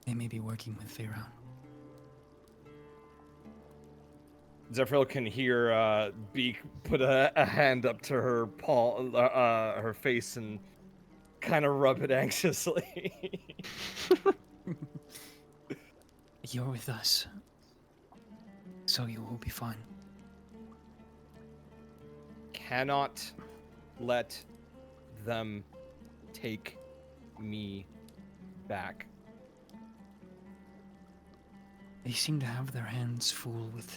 They may be working with Pharaoh. Zephyr can hear Beak put a hand up to her paw, her face, and kind of rub it anxiously. You're with us, so you will be fine. Cannot let them take me back. They seem to have their hands full with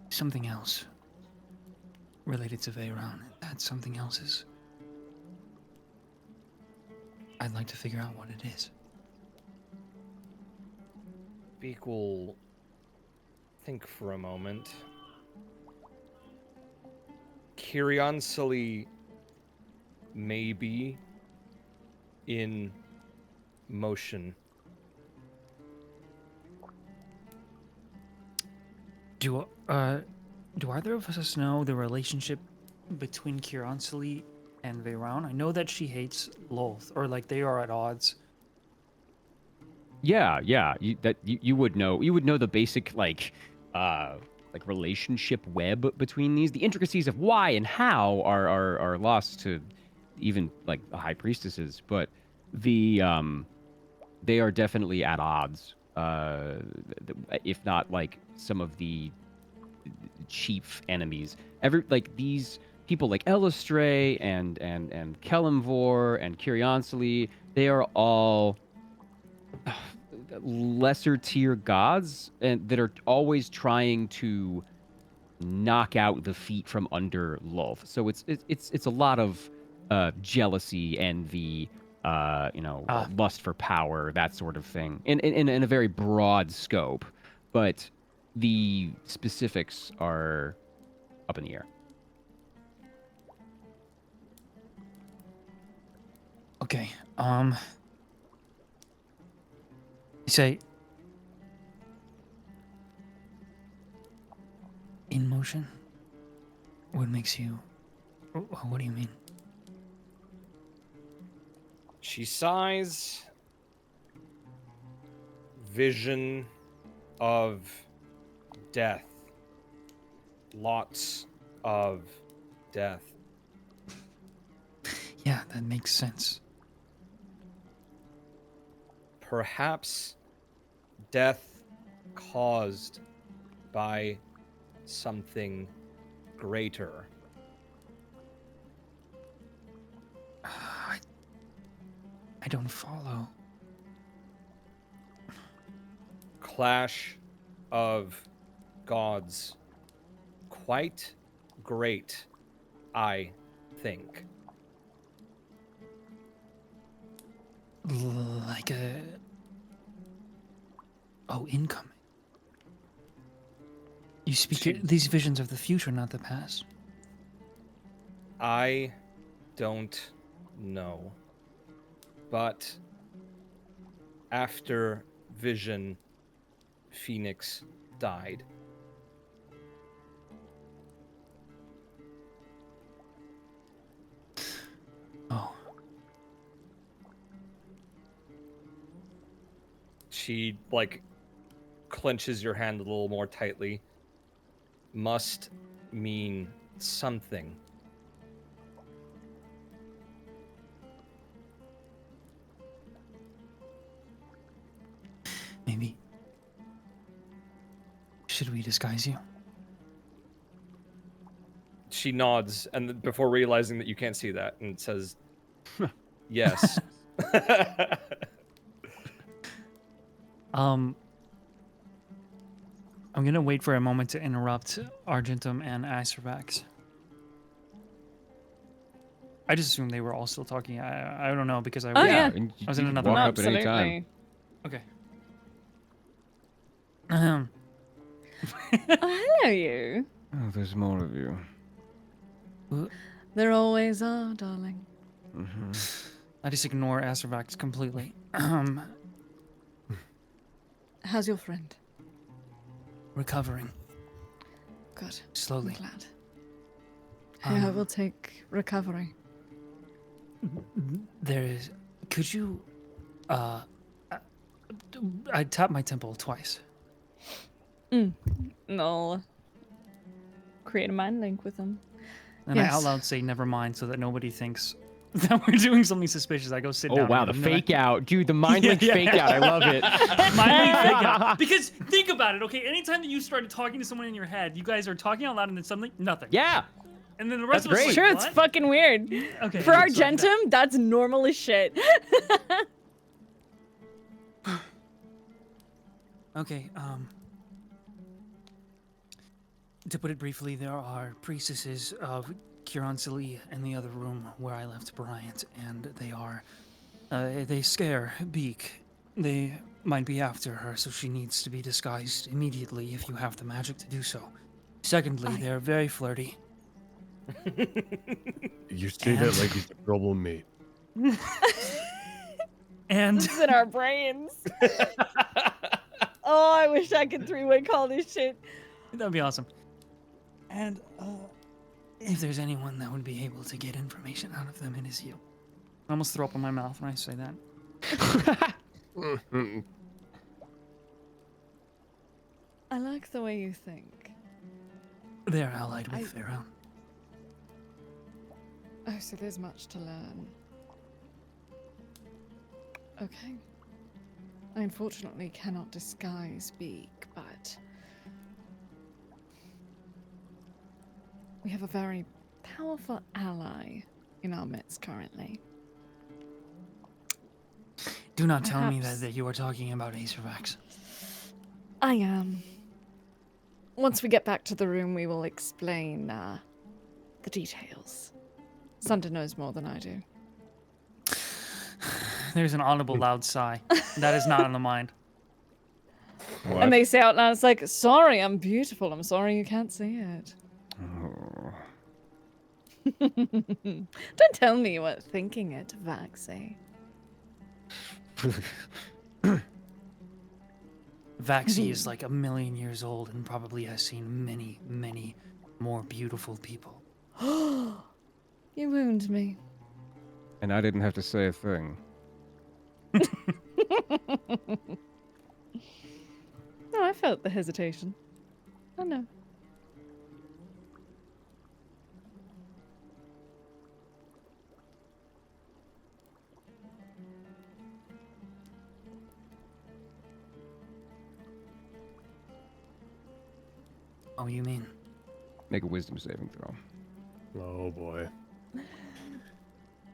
something else related to Veyron. That something else is. I'd like to figure out what it is. Beak will think for a moment. Curiosity may be in motion. Do either of us know the relationship between Kironsali and Veyron? I know that she hates Lolth, or like they are at odds. Yeah. You would know. You would know the basic like relationship web between these. The intricacies of why and how are lost to even like the high priestesses, but they are definitely at odds. If not like some of the chief enemies. These people like Elistray and Kelimvor and Curionsali, they are all lesser tier gods and that are always trying to knock out the feet from under Lolth. So it's a lot of jealousy, envy, lust for power, that sort of thing, in a very broad scope. But the specifics are up in the air. Okay. You say in motion? What makes you? What do you mean? She sighs. Vision of death. Lots of death. Yeah, that makes sense. Perhaps death caused by something greater. I don't follow. Clash of gods. Quite great, I think. Like a... Oh, incoming. You speak these visions of the future, not the past. I don't know. But after Vision, Phoenix died. Oh. She, like, clenches your hand a little more tightly. Must mean something. Maybe. Should we disguise you? She nods, and before realizing that you can't see that, and says, yes. I'm gonna wait for a moment to interrupt Argentum and Acervax. I just assumed they were all still talking. I don't know because I was, yeah. And I was you in can another walk one. up at any time. Absolutely. Okay. Oh, hello, you. Oh, there's more of you. There always are, darling. Mm-hmm. I just ignore Acervax completely. How's your friend? Recovering Good. slowly. I'm glad. Hey, I will take recovery. There is. Could you? I tapped my temple twice. No. Create a mind link with them. And I Yes. out loud say never mind so that nobody thinks that we're doing something suspicious. I go sit Oh down. wow, the fake out, dude! The mind link Yeah. fake out. I love it. Mind link fake out. Because think about it, okay? Anytime that you started talking to someone in your head, you guys are talking out loud and then something, nothing. Yeah. And then the rest That's of us great. Sure, like, it's what? fucking weird. Okay. For so Argentum, that's normal as shit. Okay, to put it briefly, there are priestesses of Kiran in the other room where I left Bryant, and they are, they scare Beak. They might be after her, so she needs to be disguised immediately if you have the magic to do so. Secondly, they're very flirty. You say that like he's a problem, mate. And This is in our brains. Oh, I wish I could three-way call this shit. that'd be awesome. And if there's anyone that would be able to get information out of them, it is you. I almost throw up in my mouth when I say that. I like the way you think. They're allied with Pharaoh. Oh, so there's much to learn. Okay. I unfortunately cannot disguise Beak, but we have a very powerful ally in our midst currently. Do not tell me Perhaps- that you are talking about Acervax. I am. Once we get back to the room, we will explain the details. Sunder knows more than I do. There's an audible loud sigh. That is not on the mind. What? And they say out loud, it's like, sorry, I'm beautiful. I'm sorry you can't see it. Oh. Don't tell me you weren't thinking it, Vaxie. Vaxie is like 1,000,000 years old and probably has seen many, many more beautiful people. You wound me. And I didn't have to say a thing. No, I felt the hesitation. I know. Oh, you mean? Make a wisdom saving throw. Oh boy.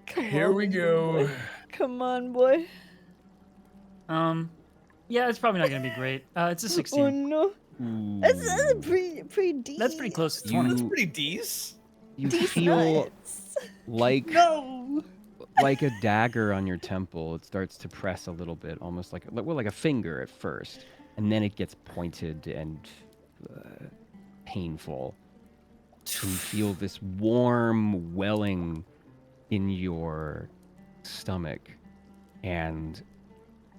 Come Here on, we go. boy. Come on, boy. Yeah, it's probably not gonna be great. It's a 16. Oh no. That's pretty deep. That's pretty close to 20. That's You pretty decent. you Deep feel nuts. like No. like a dagger on your temple. It starts to press a little bit, almost like like a finger at first, and then it gets pointed and painful. And you feel this warm welling in your stomach, and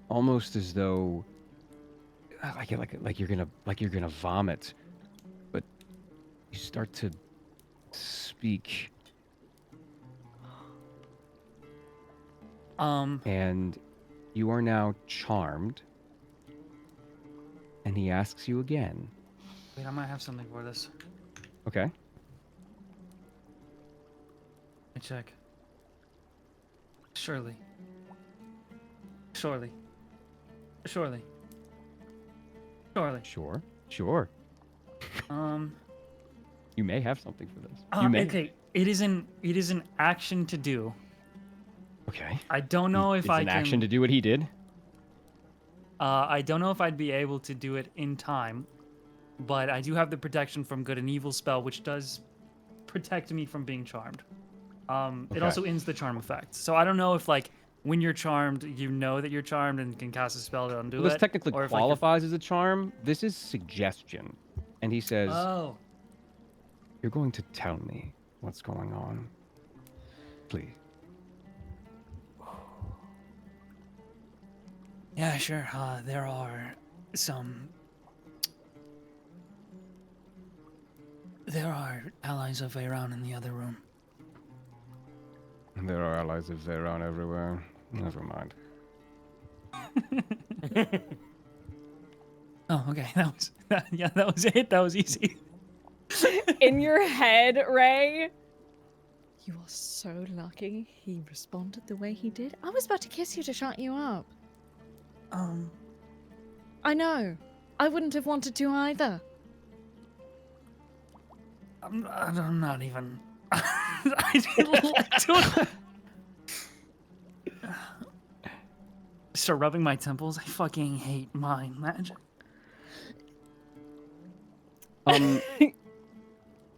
almost as though like you're gonna vomit, but you start to speak, and you are now charmed. And he asks you again. Wait, I might have something for this. Okay. Let me check. Surely. Surely. Surely. Surely. Sure. Sure. You may have something for this. You may. Okay. It is an action to do. Okay. I don't know if it's I an can. action to do what he did. I don't know if I'd be able to do it in time, but I do have the protection from good and evil spell, which does protect me from being charmed. It Okay. also ends the charm effect. So I don't know if like when you're charmed, you know that you're charmed and can cast a spell to undo Well, this it. technically or if, like, you're- qualifies as a charm. This is suggestion. And he says, Oh. you're going to tell me what's going on. Please. Yeah, sure. There are some. There are allies of Veyron in the other room. There are allies of Veyron everywhere. Never mind. Oh, okay. That was it. That was easy. In your head, Ray. You are so lucky he responded the way he did. I was about to kiss you to shut you up. I know. I wouldn't have wanted to either. I'm not even. I didn't like to. Start rubbing my temples. I fucking hate mind magic.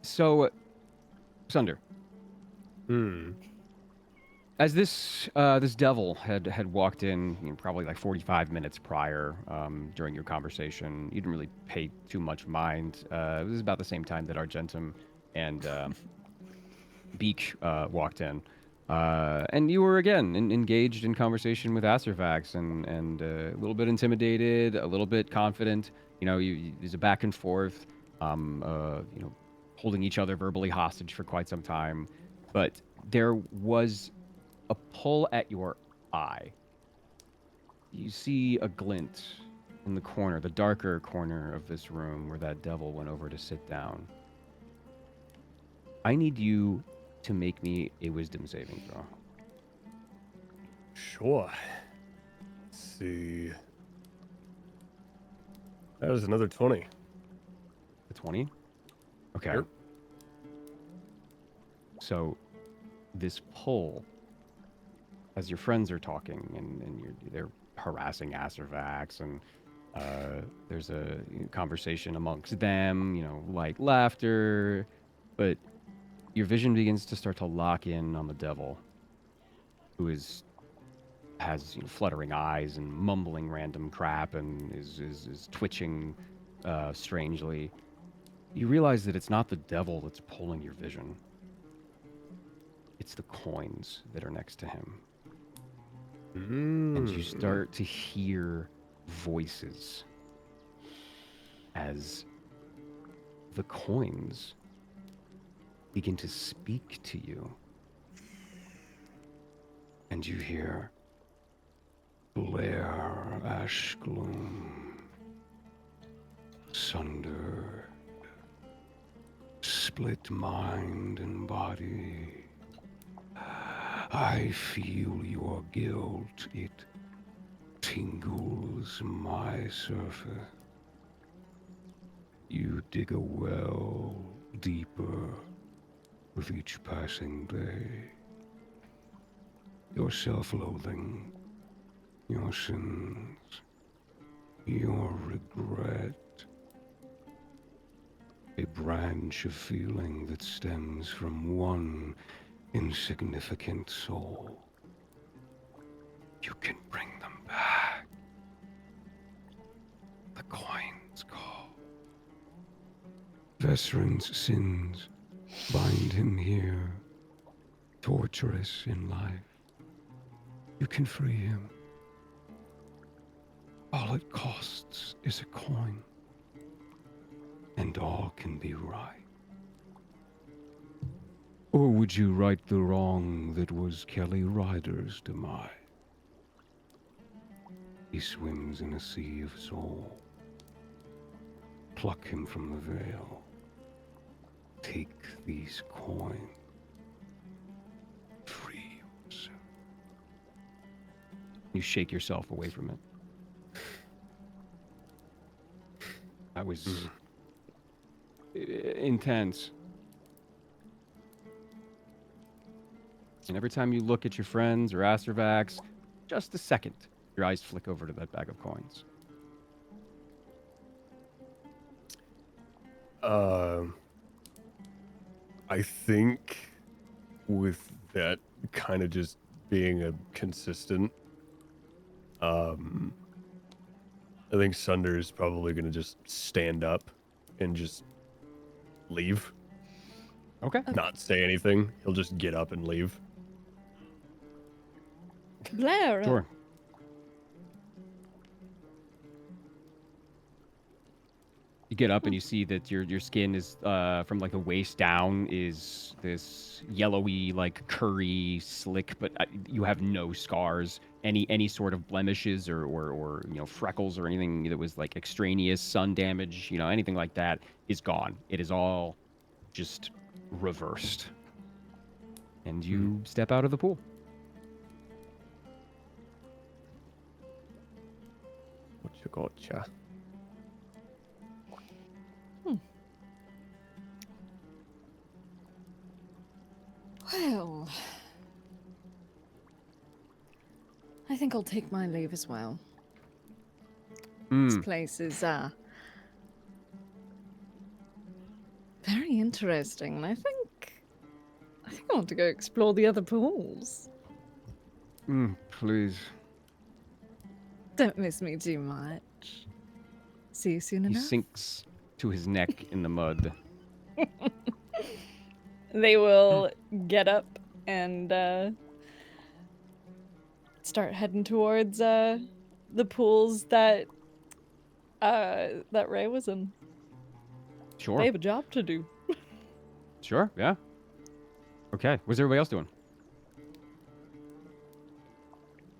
So, Sunder, as this devil had walked in, probably like 45 minutes prior, during your conversation, you didn't really pay too much mind. It was about the same time that Argentum and Beak walked in, and you were again engaged in conversation with Acervax, and a little bit intimidated, a little bit confident. There's a back and forth, holding each other verbally hostage for quite some time, but there was a pull at your eye. You see a glint in the corner, the darker corner of this room where that devil went over to sit down. I need you to make me a wisdom saving throw. Sure. Let's see. That was another 20. A 20? Okay. Yep. So, this pull, as your friends are talking and they're harassing Acervax, and there's a conversation amongst them, light laughter, but your vision begins to start to lock in on the devil, who has fluttering eyes and mumbling random crap and is twitching strangely. You realize that it's not the devil that's pulling your vision. It's the coins that are next to him. And you start to hear voices as the coins begin to speak to you. And you hear, Blair Ashgloom, sundered, split mind and body. I feel your guilt, it tingles my surface. You dig a well deeper with each passing day. Your self-loathing, your sins, your regret. A branch of feeling that stems from one insignificant soul. You can bring them back. The coins call. Vesrin's sins bind him here, torturous in life. You can free him. All it costs is a coin, and all can be right. Or would you right the wrong that was Kelly Ryder's demise? He swims in a sea of soul. Pluck him from the veil. Take these coins. Free yourself. You shake yourself away from it. That was intense. And every time you look at your friends or Astervax, just a second, your eyes flick over to that bag of coins. I think with that kind of just being a consistent, I think Sunder is probably going to just stand up and just leave. Okay. Not say anything. He'll just get up and leave. Blair. Sure. You get up and you see that your skin is from like the waist down is this yellowy like curry slick, but you have no scars, any sort of blemishes or freckles or anything that was like extraneous sun damage, anything like that is gone. It is all just reversed. And you step out of the pool. What you gotcha? Well, I think I'll take my leave as well. This place is very interesting, and I think I want to go explore the other pools. Please. Don't miss me too much. See you soon He enough. sinks to his neck in the mud. They will get up and start heading towards the pools that Ray was in. Sure. They have a job to do. Sure, yeah. Okay, what's everybody else doing?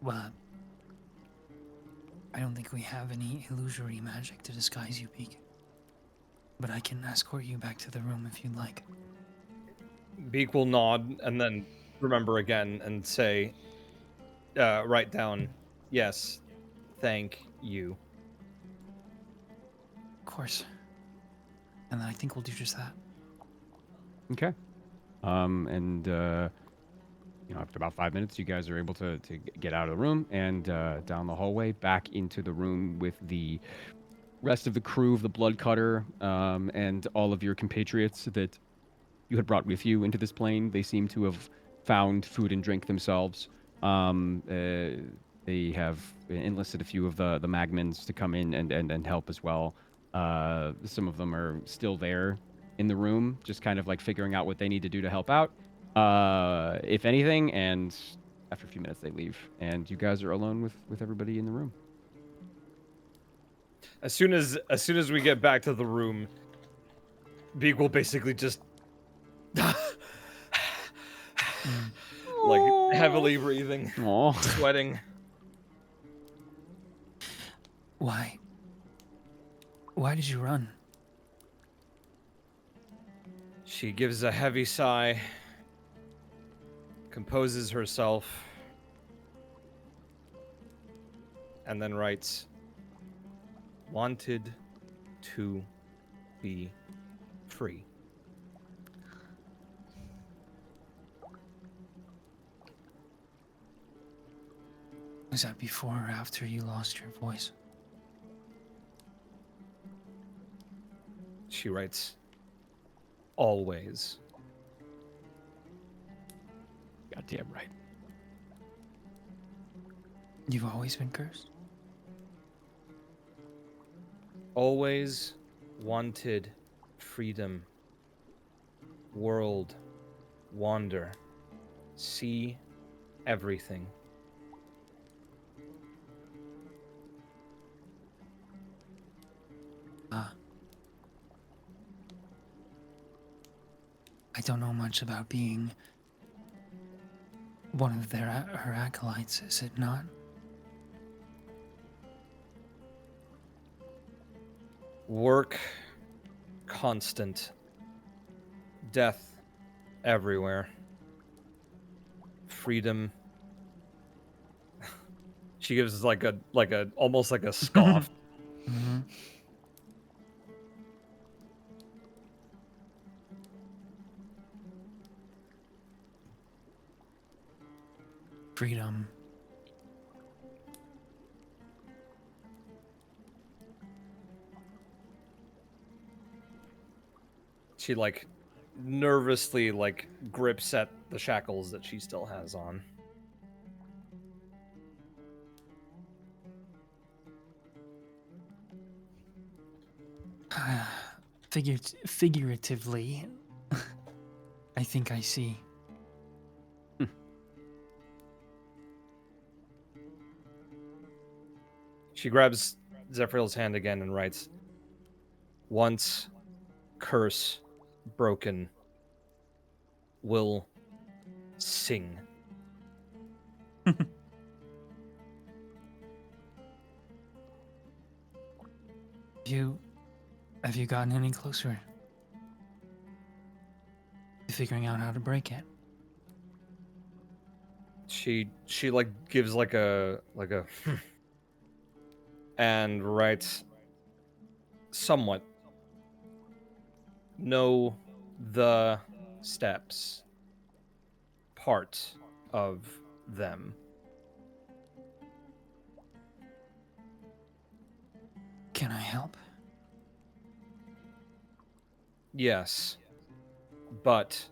Well, I don't think we have any illusory magic to disguise you, Beak. But I can escort you back to the room if you'd like. Beak will nod and then remember again and say, write down, yes, thank you. Of course. And I think we'll do just that. Okay. After about 5 minutes, you guys are able to get out of the room and down the hallway back into the room with the rest of the crew of the Blood Cutter and all of your compatriots that you had brought with you into this plane. They seem to have found food and drink themselves. They have enlisted a few of the Magmans to come in and help as well. Some of them are still there in the room, just kind of like figuring out what they need to do to help out, if anything. And after a few minutes, they leave, and you guys are alone with everybody in the room. As soon as we get back to the room, Beak will basically just like heavily breathing, Oh, sweating. Why? Why did you run? She gives a heavy sigh, composes herself, and then writes, "Wanted to be free." Was that before or after you lost your voice? She writes, "Always." goddamn right. You've always been cursed? Always wanted freedom. World. Wander. See everything. I don't know much about being one of her acolytes, is it not? Work constant. Death everywhere. Freedom. She gives like a almost like a scoff. Mm-hmm. Freedom. She like nervously like grips at the shackles that she still has on. Figuratively, I think I see. She grabs Zephyril's hand again and writes, "Once curse broken, will sing." Have you gotten any closer to figuring out how to break it? She like gives like a and writes, "Somewhat. Know the steps. Part of them." Can I help? Yes. But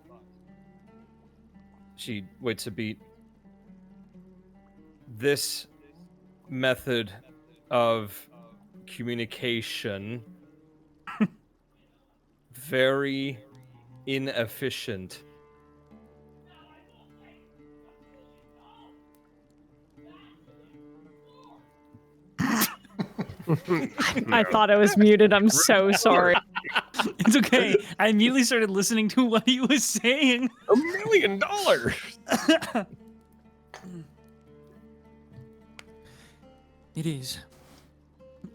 she waits a beat. This method of communication very inefficient. I thought I was muted. I'm so sorry. It's okay. I immediately started listening to what he was saying. $1 million. It is.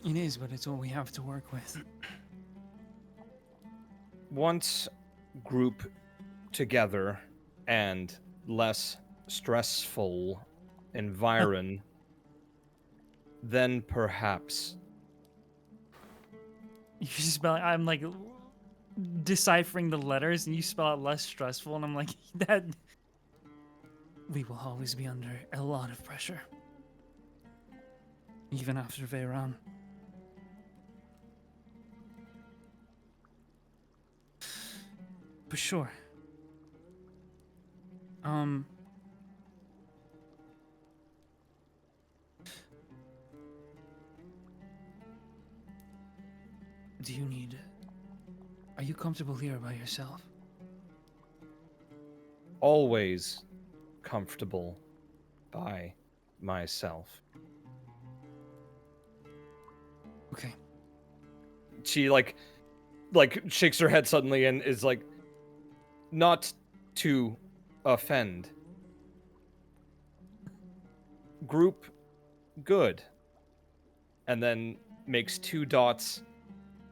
It is, but it's what we have to work with. Once group together and less stressful environ, then perhaps. You spell. I'm like deciphering the letters, and you spell it less stressful, and I'm like that. We will always be under a lot of pressure, even after Veyron. For sure. do you need? Are you comfortable here by yourself? Always comfortable by myself. Okay. She like shakes her head suddenly and is like, not to offend. Group good. And then makes 2 dots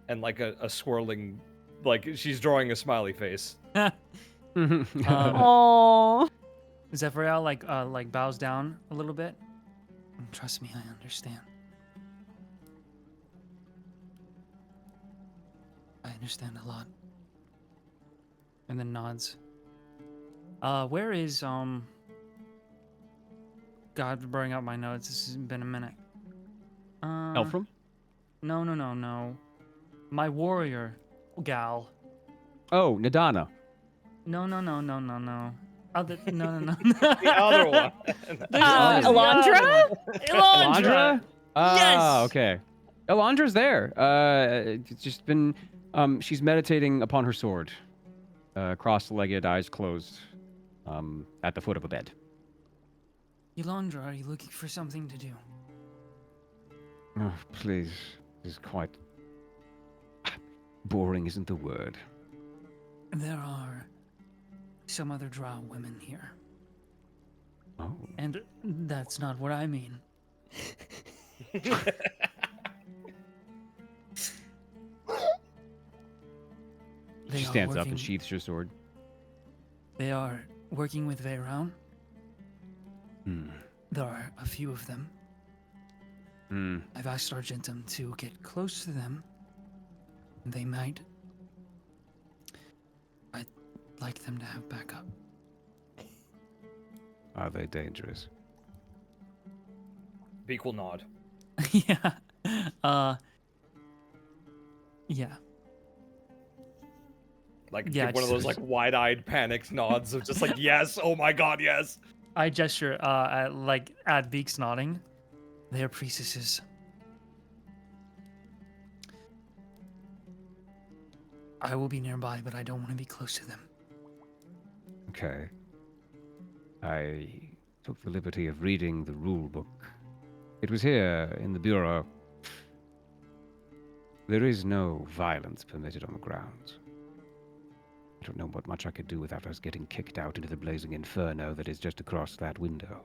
and like a swirling, like she's drawing a smiley face. Oh. Zephyriel like bows down a little bit. Trust me, I understand. I understand a lot. And then nods. Where is God, blurring out my notes. This has been a minute. Elfram? No. My warrior gal. Oh, Nadana. No. Other, no. The other one. There's the Alondra? other one. Alondra? Ah, Yes! okay. Alondra's there. It's just been, she's meditating upon her sword. Cross-legged, eyes closed, at the foot of a bed. Yolanda, are you looking for something to do? Oh, please. This is quite... Boring isn't the word. There are some other drow women here. Oh. And that's not what I mean. She stands up and sheaths her sword. They are working with Veyron. Hmm. There are a few of them. Hmm. I've asked Argentum to get close to them. They might. I'd like them to have backup. Are they dangerous? Beak will nod. Yeah. Yeah. Like Yeah, give one of those like wide-eyed panicked nods of just like, yes, oh my god, yes. I gesture at Beaks nodding. They are priestesses. I will be nearby, but I don't want to be close to them. Okay. I took the liberty of reading the rule book. It was here in the bureau. There is no violence permitted on the grounds. I don't know what much I could do without us getting kicked out into the blazing inferno that is just across that window.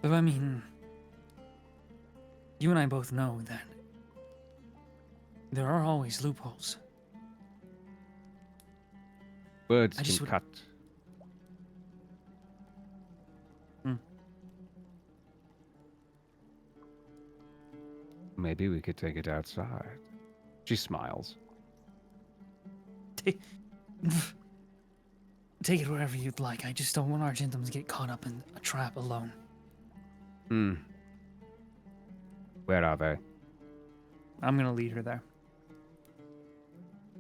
But I mean, you and I both know that there are always loopholes. Words I just can would- cut. Maybe we could take it outside. She smiles. Take it wherever you'd like. I just don't want Argentum to get caught up in a trap alone. Hmm. Where are they? I'm gonna lead her there.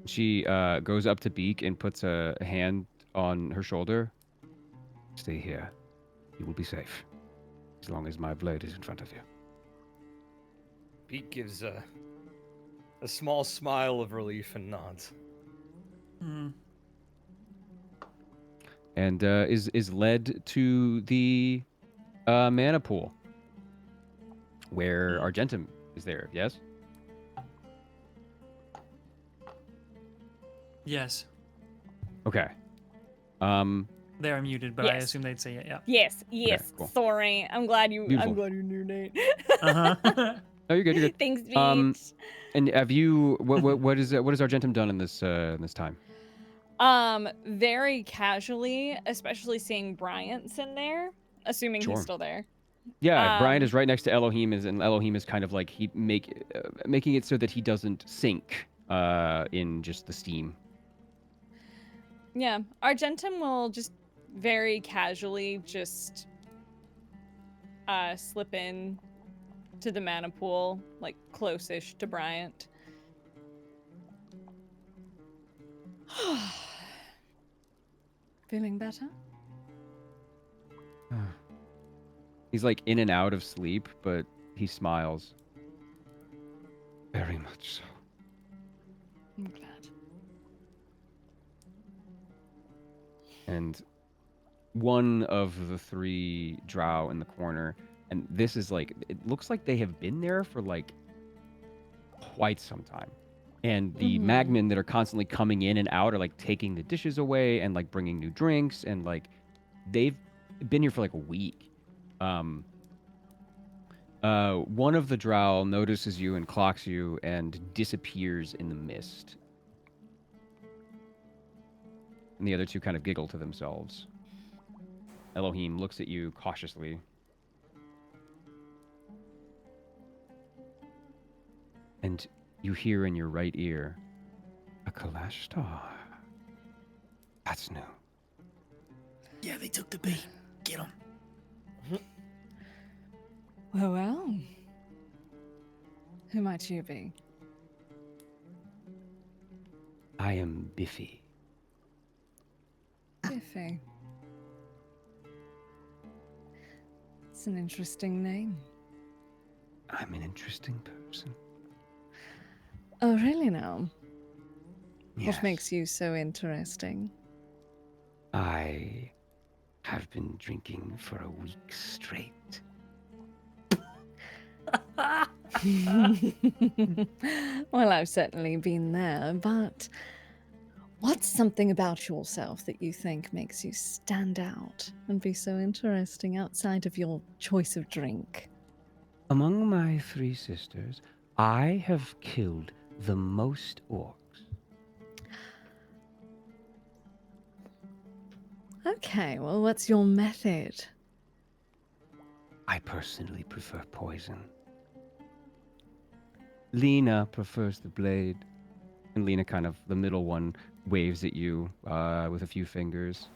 She goes up to Beak and puts a hand on her shoulder. Stay here. You will be safe. As long as my blade is in front of you. Beak gives a small smile of relief and nods. And is led to the mana pool. Where Argentum is there, yes? Yes. Okay. They are muted, but I Yes. assume they'd say yeah. Yes. cool. Sorry. I'm glad you Beautiful. knew Nate. Uh-huh. No, you're good. You're good. Thanks, Beach. And have you what has Argentum done in this time? Very casually, especially seeing Bryant's in there, assuming Sure. he's still there. Yeah, Brian Um, is right next to Elohim, and Elohim is kind of like making it so that he doesn't sink in just the steam. Yeah, Argentum will just very casually just slip in to the mana pool, like close-ish to Bryant. Feeling better? He's like in and out of sleep, but he smiles. Very much so. I'm glad. And one of the 3 drow in the corner, and this is like, it looks like they have been there for like quite some time. And the magmen that are constantly coming in and out are like taking the dishes away and like bringing new drinks, and like they've been here for like a week. One of the drow notices you and clocks you and disappears in the mist. And the other 2 kind of giggle to themselves. Elohim looks at you cautiously. And you hear in your right ear, A Kalashtar. That's new. Yeah, they took the bait. Get them. Well. Who might you be? I am Biffy. Biffy. It's an interesting name. I'm an interesting person. Oh, really now? Yes. What makes you so interesting? I have been drinking for a week straight. Well, I've certainly been there, but what's something about yourself that you think makes you stand out and be so interesting outside of your choice of drink? Among my 3 sisters, I have killed the most orcs. Okay, well, what's your method? I personally prefer poison. Lena prefers the blade. And Lena, kind of the middle one, waves at you with a few fingers.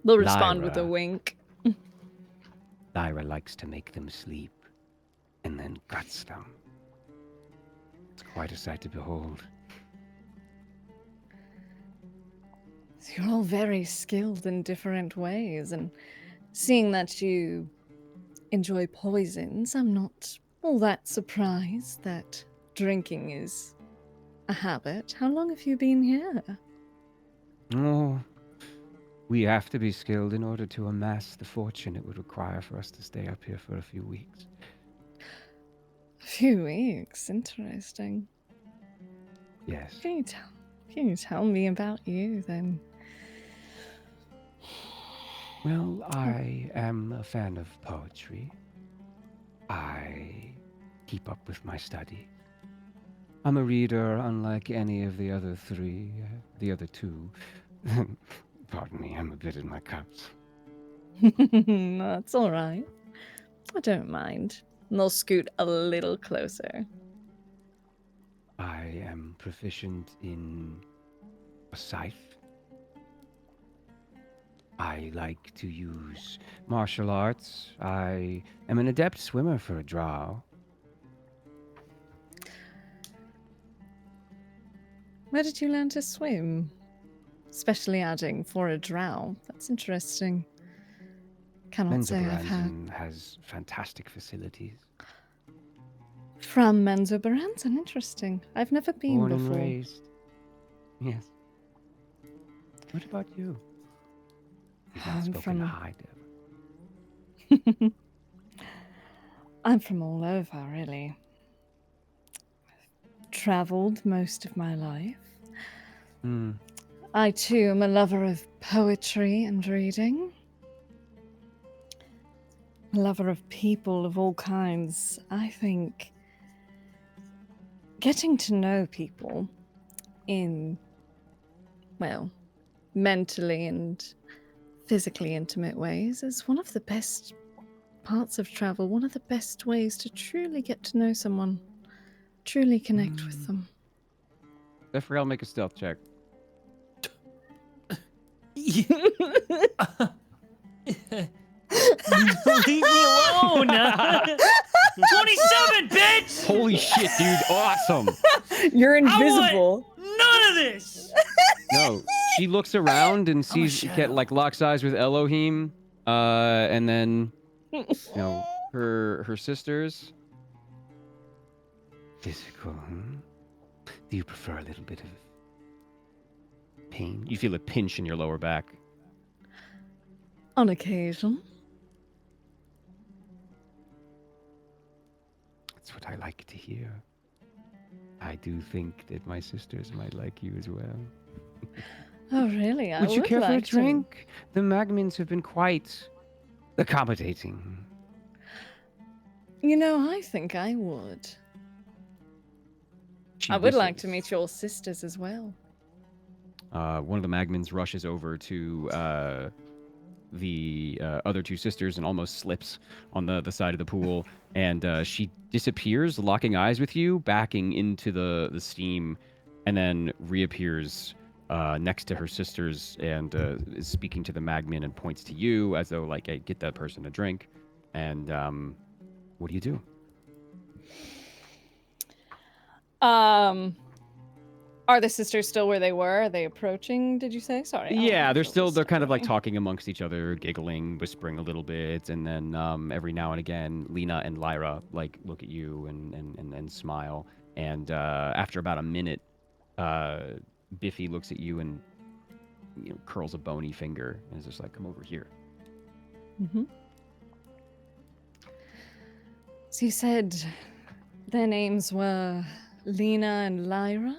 They'll respond with a Lyra. wink. Lyra likes to make them sleep and then guts them. It's quite a sight to behold. So you're all very skilled in different ways, and seeing that you enjoy poisons, I'm not all that surprised that drinking is a habit. How long have you been here? Oh, we have to be skilled in order to amass the fortune it would require for us to stay up here for a few weeks. A few weeks. Interesting. Yes. Can you tell me about you then? Well, I am a fan of poetry. I keep up with my study. I'm a reader, unlike any of the other 3, the other 2. Pardon me, I'm a bit in my cups. That's all right. I don't mind. And they'll scoot a little closer. I am proficient in a scythe. I like to use martial arts. I am an adept swimmer for a drow. Where did you learn to swim? Especially adding for a drow. That's interesting. Cannot say I've had. Menzoberranzan has fantastic facilities. From Menzoberranzan, interesting. I've never been Born before. and raised. Yes. What about you? You've not I'm spoken from- high, Dev. I'm from all over, really. I've traveled most of my life. Hmm. I too am a lover of poetry and reading. A lover of people of all kinds. I think getting to know people in, well, mentally and physically intimate ways is one of the best parts of travel, one of the best ways to truly get to know someone, truly connect with them. Ephrael, make a stealth check. Leave me alone! 27, bitch! Holy shit, dude. Awesome. You're I want invisible. none of this! No, she looks around and sees, shadow. locks eyes with Elohim, and then her sisters. Physical, Do you prefer a little bit of pain? You feel a pinch in your lower back. On occasion. That's what I like to hear. I do think that my sisters might like you as well. Oh, really? I Would you care for a like to. drink? The Magmins have been quite accommodating. I think I would. She I would like to whistles. meet your sisters as well. One of the Magmins rushes over to the other two sisters and almost slips on the side of the pool, and she disappears, locking eyes with you, backing into the steam, and then reappears next to her sisters and is speaking to the Magmin and points to you as though like, hey, get that person a drink. And what do you do? Are the sisters still where they were? Are they approaching? Did you say? Sorry. Yeah, they're still kind of like going. talking amongst each other, giggling, whispering a little bit, and then every now and again, Lena and Lyra like look at you and smile. And after about a minute, Biffy looks at you and curls a bony finger and is just like, "Come over here." Mm-hmm. So you said their names were Lena and Lyra?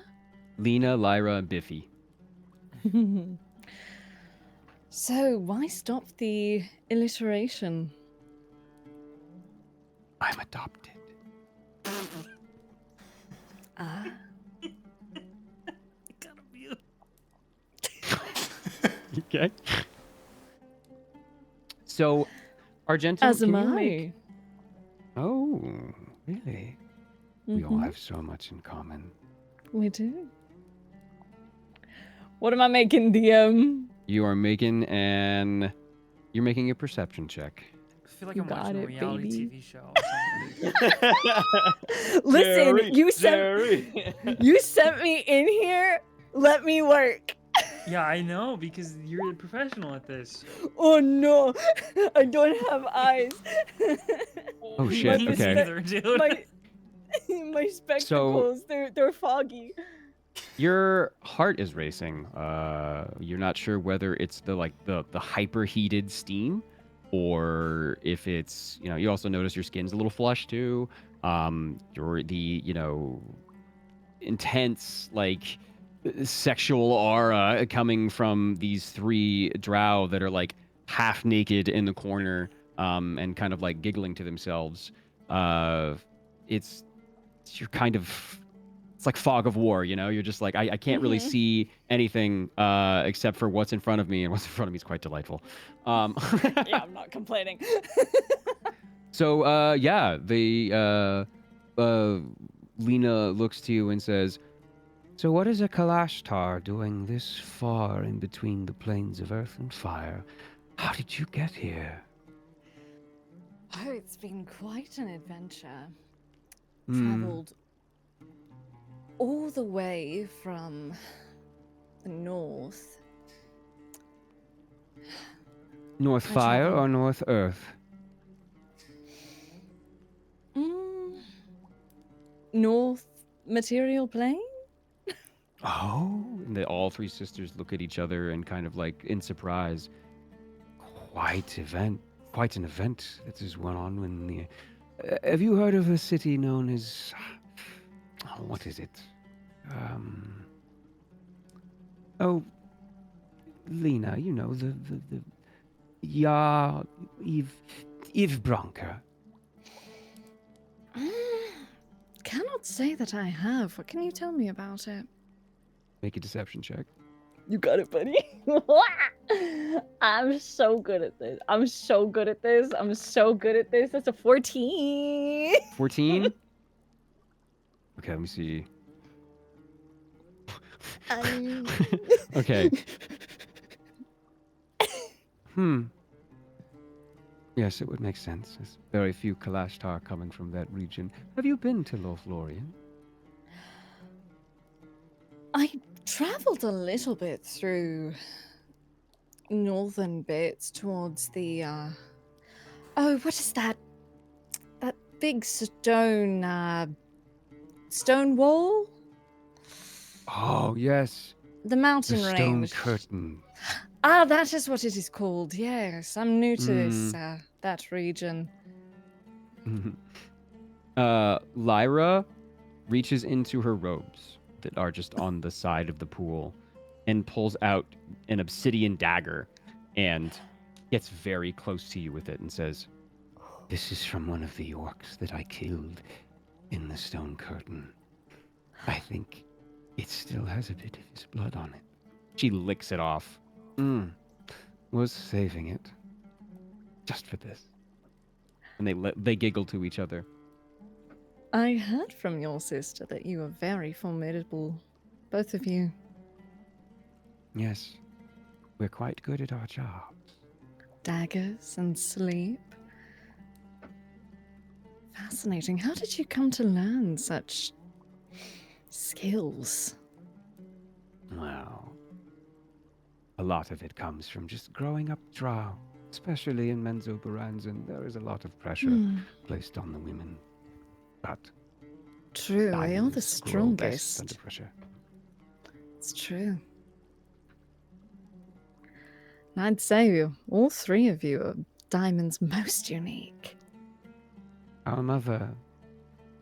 Lena, Lyra, and Biffy. So why stop the alliteration? I'm adopted. Ah. Gotta be Okay. So, Argentum, As am can you I. make... Oh, really? We all Mhm. have so much in common. We do. What am I making? The You are making You're making a perception check. I feel like You I'm got watching a it, reality baby. TV show. Or something. Listen, Jerry, you sent me in here. Let me work. Yeah, I know, because you're a professional at this. Oh no, I don't have eyes. Oh, shit, Me okay. neither, dude. My spectacles, they're foggy. Your heart is racing. You're not sure whether it's the hyper heated steam, or if it's you also notice your skin's a little flushed too. You're intense like sexual aura coming from these three drow that are like half naked in the corner, and kind of like giggling to themselves. You're kind of. It's like fog of war, You're just like, I can't really Mhm. see anything except for what's in front of me, and what's in front of me is quite delightful. Yeah, I'm not complaining. So, yeah, Lena looks to you and says, So what is a Kalashtar doing this far in between the plains of earth and fire? How did you get here? Oh, it's been quite an adventure. "Hmm, Traveled all the way from the north. North I fire traveled- or north earth? North material plane? oh," and all three sisters look at each other and kind of like in surprise. Quite an event that has went on when the... have you heard of a city known as... what is it? Oh, Lena, the Ja... Eve Bronker. Cannot say that I have. What can you tell me about it? Make a deception check. You got it, buddy. I'm so good at this. I'm so good at this. That's a 14. 14? Okay, let me see. Okay. Yes, it would make sense. There's very few Kalashtar coming from that region. Have you been to Lolthlorian? I traveled a little bit through northern bits towards the Oh, what is that? That big stone wall? Oh, yes. The The mountain stone range. curtain. Ah, that is what it is called. Yes, I'm new to this Mm. that region. Lyra reaches into her robes that are just on the side of the pool and pulls out an obsidian dagger and gets very close to you with it and says, This is from one of the orcs that I killed in the stone curtain. I think it still has a bit of his blood on it. she licks it off. Was saving it. Just for this. And they giggle to each other. I heard from your sister that you are very formidable, both of you. Yes, we're quite good at our jobs. Daggers and sleep. Fascinating. How did you come to learn such skills? Well, a lot of it comes from just growing up drow, especially in Menzoberranzan. There is a lot of pressure placed on the women. But True, they are the diamonds grow best strongest. under pressure. It's true. And I'd say all three of you are Diamond's most unique. Our mother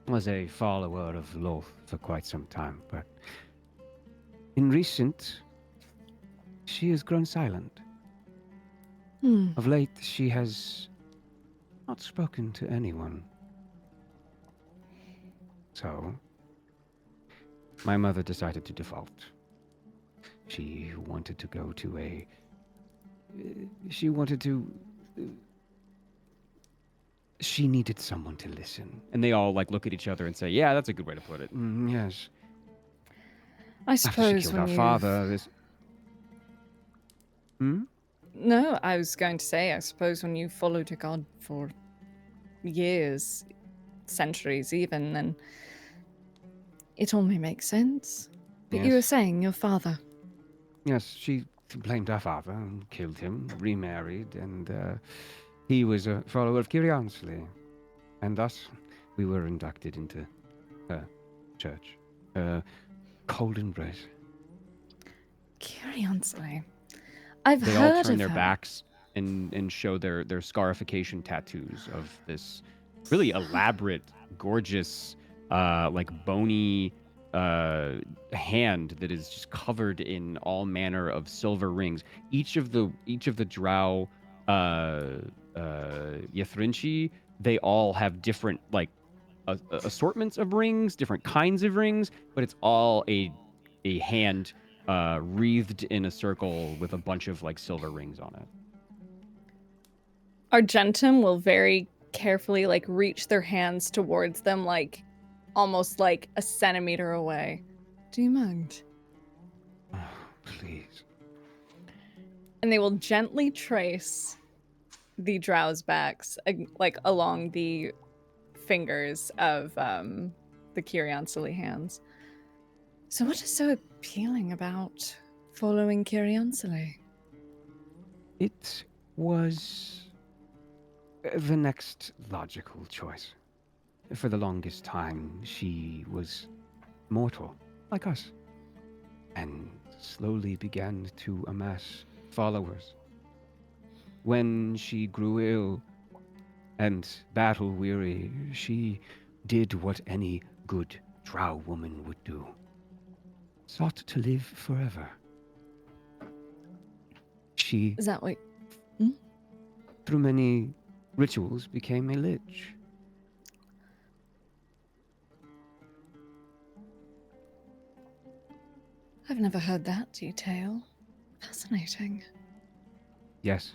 was a follower of Loth for quite some time, but in recent, she has grown silent. Of late, she has not spoken to anyone. So, my mother decided to default. She wanted to go to a... She wanted to... She needed someone to listen. And they all like look at each other and say, yeah, that's a good way to put it. Yes. I After she suppose killed when our you... father, this... No, I was going to say, I suppose when you followed a god for years, centuries even, then it only makes sense. But you were Yes. saying your father. Yes, she blamed our father and killed him, remarried, and he was a follower of Kyriansley. And thus, we were inducted into her church. Cold embrace. Curiously. I've They heard all turn of their her. backs and show their scarification tattoos of this really elaborate, gorgeous, like bony hand that is just covered in all manner of silver rings. Each of the drow Ythrinchi, they all have different like assortments of rings, different kinds of rings, but it's all a hand wreathed in a circle with a bunch of like silver rings on it. Argentum will very carefully like reach their hands towards them, like almost like a centimeter away. Do you mind? Oh, please. And they will gently trace the drow's backs like along the fingers of the Kyriansili hands. So what is so appealing about following Kyriansili? It was the next logical choice. For the longest time, she was mortal, like us, and slowly began to amass followers. When she grew ill and battle-weary, she did what any good drow woman would do. Sought to live forever. She, Is that what? through many rituals, became a lich. I've never heard that detail. Fascinating. Yes.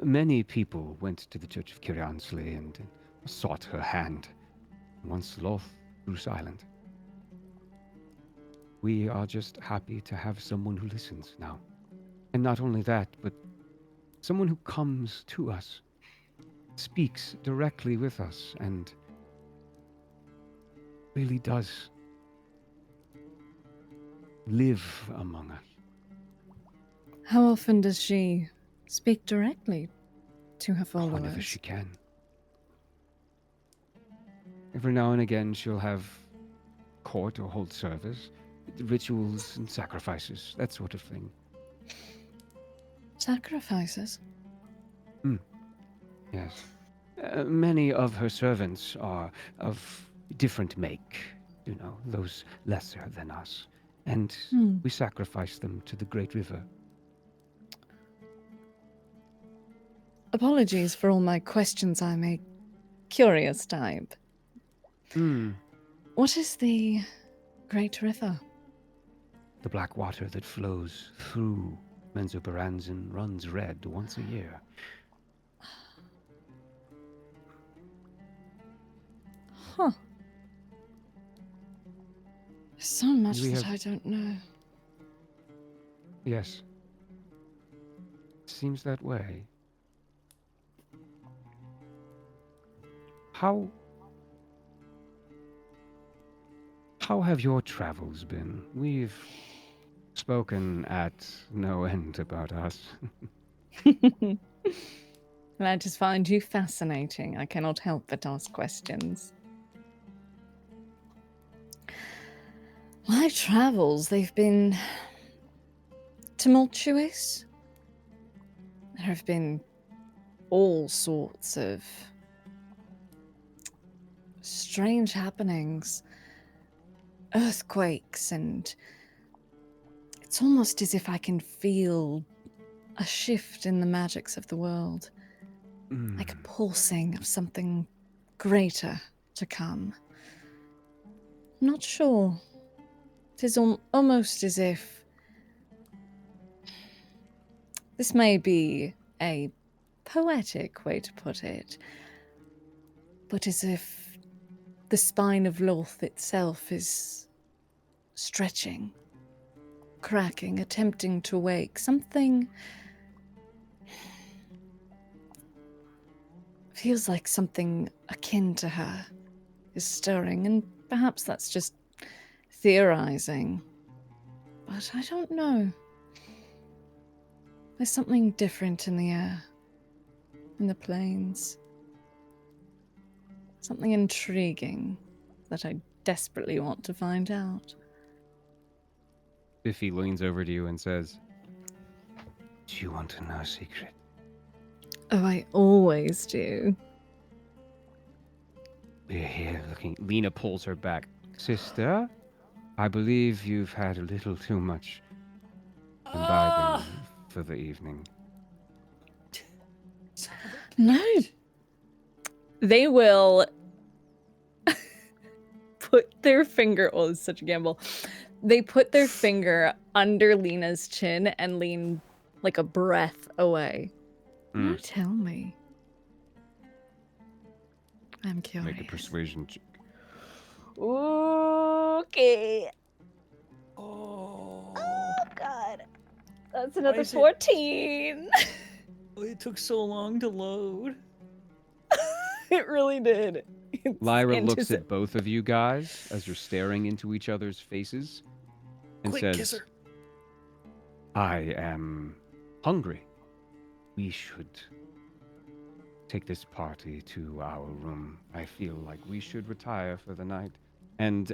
Many people went to the Church of Kyriansli and sought her hand. Once Loth grew silent. We are just happy to have someone who listens now. And not only that, but someone who comes to us, speaks directly with us, and really does live among us. How often does she speak directly to her whenever followers? she can. Every now and again, she'll have court or hold service, rituals and sacrifices, that sort of thing. Sacrifices? Yes. Many of her servants are of different make, those lesser than us. And we sacrifice them to the Great River. Apologies for all my questions. I'm a curious type. What is the Great River? The black water that flows through Menzoberranzan runs red once a year. Huh. There's so much We that have- I don't know. Yes. Seems that way. How have your travels been? We've spoken at no end about us. And I just find you fascinating. I cannot help but ask questions. My travels, they've been tumultuous. There have been all sorts of strange happenings, earthquakes, and it's almost as if I can feel a shift in the magics of the world, like a pulsing of something greater to come. I'm not sure. It is almost as if this may be a poetic way to put it, but as if the spine of Lolth itself is stretching, cracking, attempting to wake. Something feels like something akin to her is stirring, and perhaps that's just theorizing. But I don't know. There's something different in the air, in the plains. Something intriguing that I desperately want to find out. Biffy leans over to you and says, Do you want to know a secret? Oh, I always do. We're here looking. Lena pulls her back. Sister, I believe you've had a little too much imbibing for the evening. No. They will put their finger. Oh, it's such a gamble. They put their finger under Lena's chin and lean like a breath away. No, tell me. I'm curious. Make a persuasion check. Okay. Oh. God. That's Why another is it- 14. It took so long to load. It really did. It's Lyra looks antici- at both of you guys as you're staring into each other's faces and Quick, says, kiss her. I am hungry. We should take this party to our room. I feel like we should retire for the night. And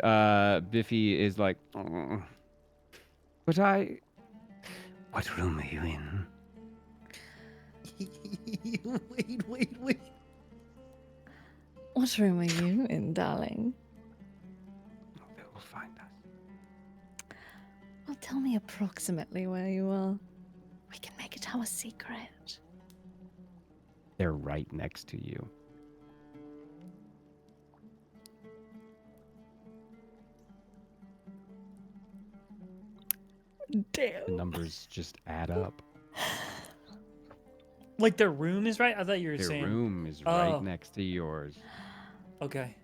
Biffy is like, "Oh." But what room are you in? Wait. What room are you in, darling? They will find us. Well, tell me approximately where you are. We can make it our secret. They're right next to you. The Damn. numbers just add up. Like their room is right? I thought you were Their saying. room is Oh. right next to yours. Okay.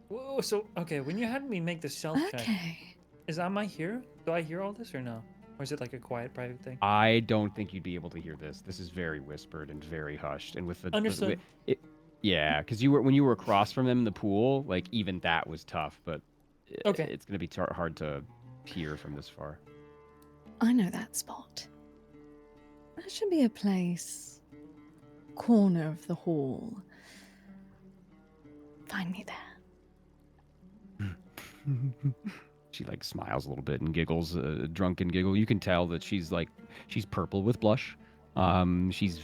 Whoa, so okay, when you had me make the stealth check, Okay. am I here? Do I hear all this or no? Or is it like a quiet private thing? I don't think you'd be able to hear this. This is very whispered and very hushed. And with the Understood. Yeah, because when you were across from them in the pool, like even that was tough. But Okay. it's gonna be hard to hear from this far. I know that spot. That should be a place corner of the hall. Find me there. She like smiles a little bit and giggles, a drunken giggle. You can tell that she's purple with blush. She's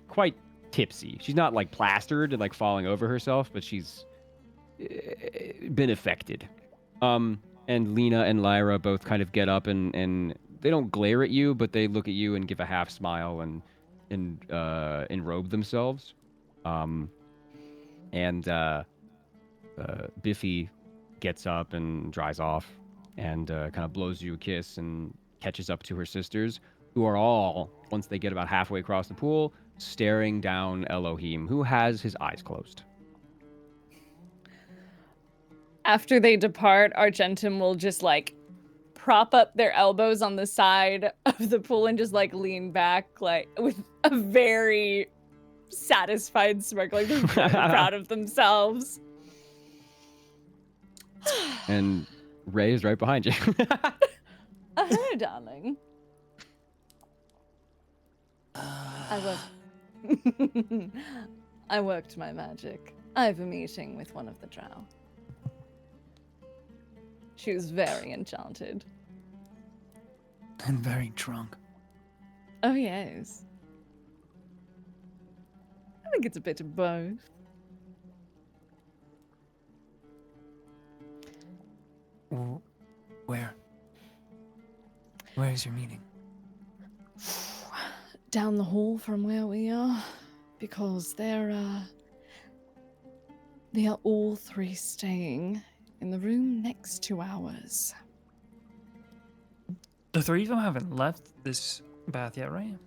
quite tipsy. She's not like plastered and like falling over herself, but she's been affected. And Lena and Lyra both kind of get up and they don't glare at you, but they look at you and give a half smile and enrobe themselves. Biffy gets up and dries off and kind of blows you a kiss and catches up to her sisters, who are all, once they get about halfway across the pool, staring down Elohim, who has his eyes closed. After they depart, Argentum will just like prop up their elbows on the side of the pool and just like lean back, like with a very satisfied smirk, like they're very proud of themselves. And Ray is right behind you. Hey, darling. I worked my magic. I have a meeting with one of the drow. She was very enchanted. And very drunk. Oh, yes. I think it's a bit of both. Where? Where is your meeting? Down the hall from where we are, because they are all three staying in the room next to ours. The three of them haven't left this bath yet, right?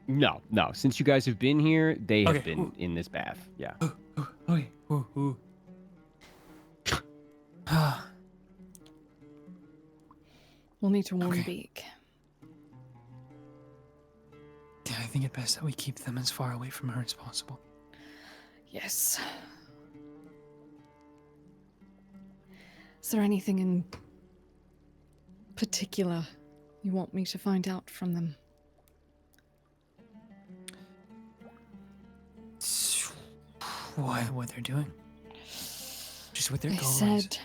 No. Since you guys have been here, they have Okay, been in this bath. Yeah. Okay. Ooh. We'll need to warn Okay. Beak. Yeah, I think it's best that we keep them as far away from her as possible. Yes. Is there anything in particular you want me to find out from them? What they're doing? Just what their They goal is. said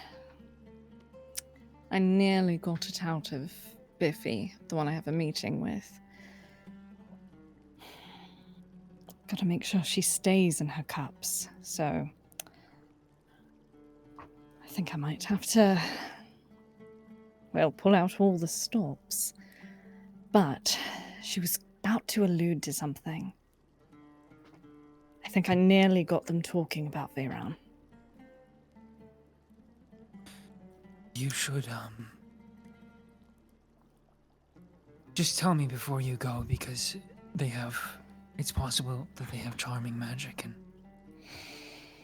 I nearly got it out of Biffy, the one I have a meeting with. Gotta make sure she stays in her cups, so I think I might have to, well, pull out all the stops. But she was about to allude to something. I think I nearly got them talking about Veyran. You should, just tell me before you go, because it's possible that they have charming magic, and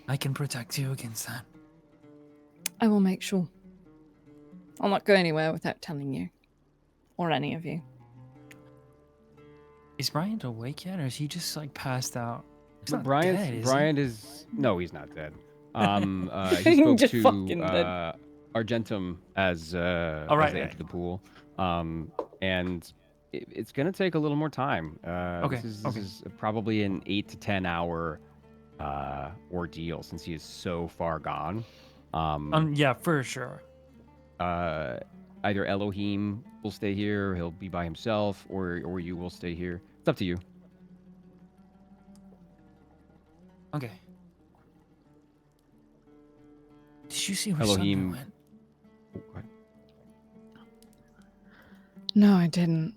I can protect you against that. I will make sure. I'll not go anywhere without telling you. Or any of you. Is Bryant awake yet, or is he just, like, passed out? He's not Bryant dead, is he? Bryant is no, he's not dead. He spoke Just to fucking dead. Argentum as they right. entered the pool, and it's gonna take a little more time. Okay, This okay. is probably an 8 to 10 hour ordeal since he is so far gone. Yeah, for sure. Either Elohim will stay here, he'll be by himself, or you will stay here. It's up to you. Okay. Did you see where Elohim- Sunder went? What? No, I didn't.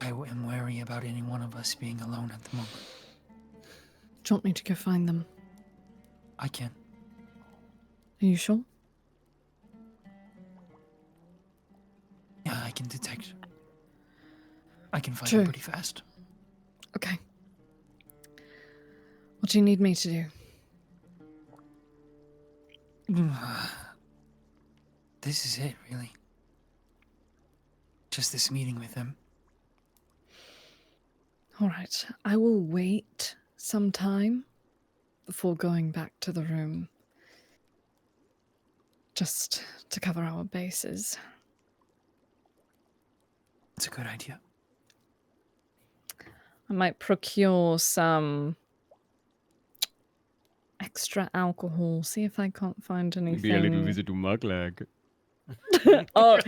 I am wary about any one of us being alone at the moment. Do you want me to go find them? I can. Are you sure? Yeah, I can detect. I can find True. it pretty fast. Okay. What do you need me to do? This is it, really. Just this meeting with them. All right. I will wait some time before going back to the room. Just to cover our bases. It's a good idea. I might procure some extra alcohol. See if I can't find anything. to Muglag. oh,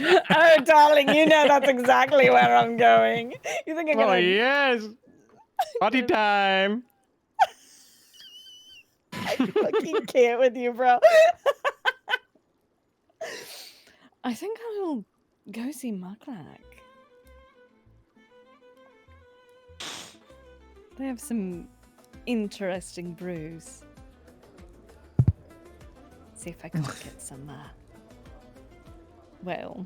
darling, you know that's exactly where I'm going. You think I'm Oh gonna? yes, party time. I fucking can't with you, bro. I think I'll go see Muklak. They have some interesting brews. See if I can get some, well,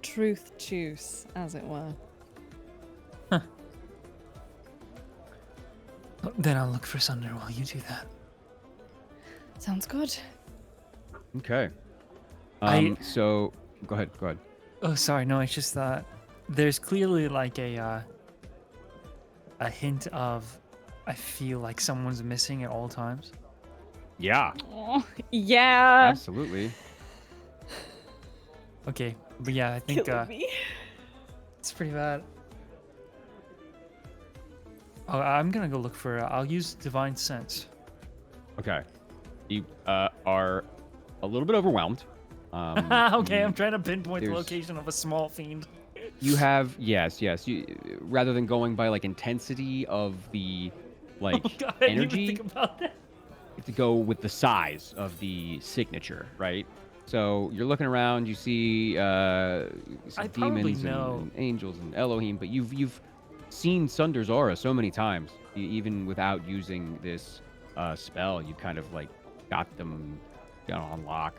truth juice, as it were. Then I'll look for Sunder while you do that. Sounds good. Okay. I- So go ahead. Go ahead. Oh, sorry. No, it's just that there's clearly like a hint of I feel like someone's missing at all times. Yeah, Oh, yeah. absolutely. Okay, but yeah, I think Killing me. it's pretty bad. Oh, I'm gonna go look for. I'll use divine sense. Okay. You are a little bit overwhelmed. Okay, I'm trying to pinpoint the there's- location of a small fiend. You have yes. You rather than going by like intensity of the like Oh God, I didn't even energy, think about that. you have to go with the size of the signature, right? So you're looking around, you see some I probably demons know. and angels and Elohim, but you've seen Sunder's aura so many times, even without using this spell. You kind of like got them on lock,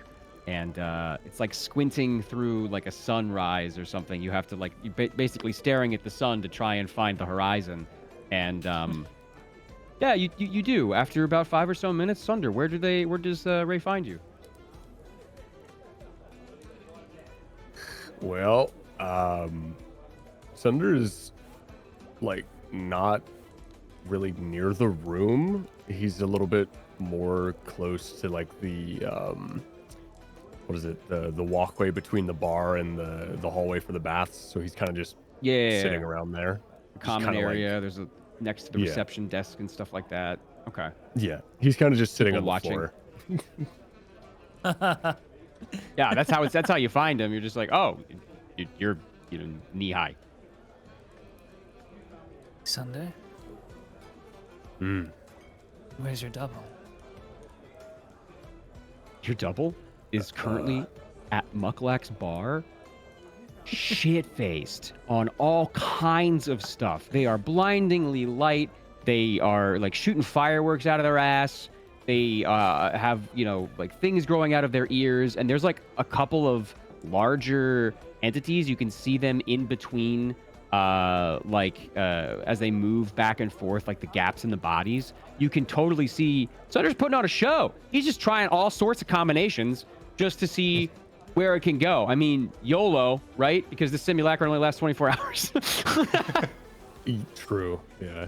and it's like squinting through like a sunrise or something. You have to like you basically staring at the sun to try and find the horizon, and yeah, you do. After about 5 or so minutes, Sunder, where does Ray find you? Well, Sunder is like not really near the room. He's a little bit more close to like the what is it? The walkway between the bar and the hallway for the baths. So he's kind of just Yeah, sitting around there. Just common kinda, like- area. There's a next to the Yeah. reception desk and stuff like that. Okay. Yeah, he's kind of just sitting People on watching. the floor. Yeah, that's how you find him. You're just like, oh, you're knee high. Sunday, Hmm. where's your double? Your double is currently at Mucklak's bar, shit-faced on all kinds of stuff. They are blindingly light. They are like shooting fireworks out of their ass. They have, like things growing out of their ears. And there's like a couple of larger entities. You can see them in between, as they move back and forth, like the gaps in the bodies. You can totally see Sunder's putting on a show. He's just trying all sorts of combinations just to see where it can go. I mean, YOLO, right? Because the simulacra only lasts 24 hours. True. Yeah.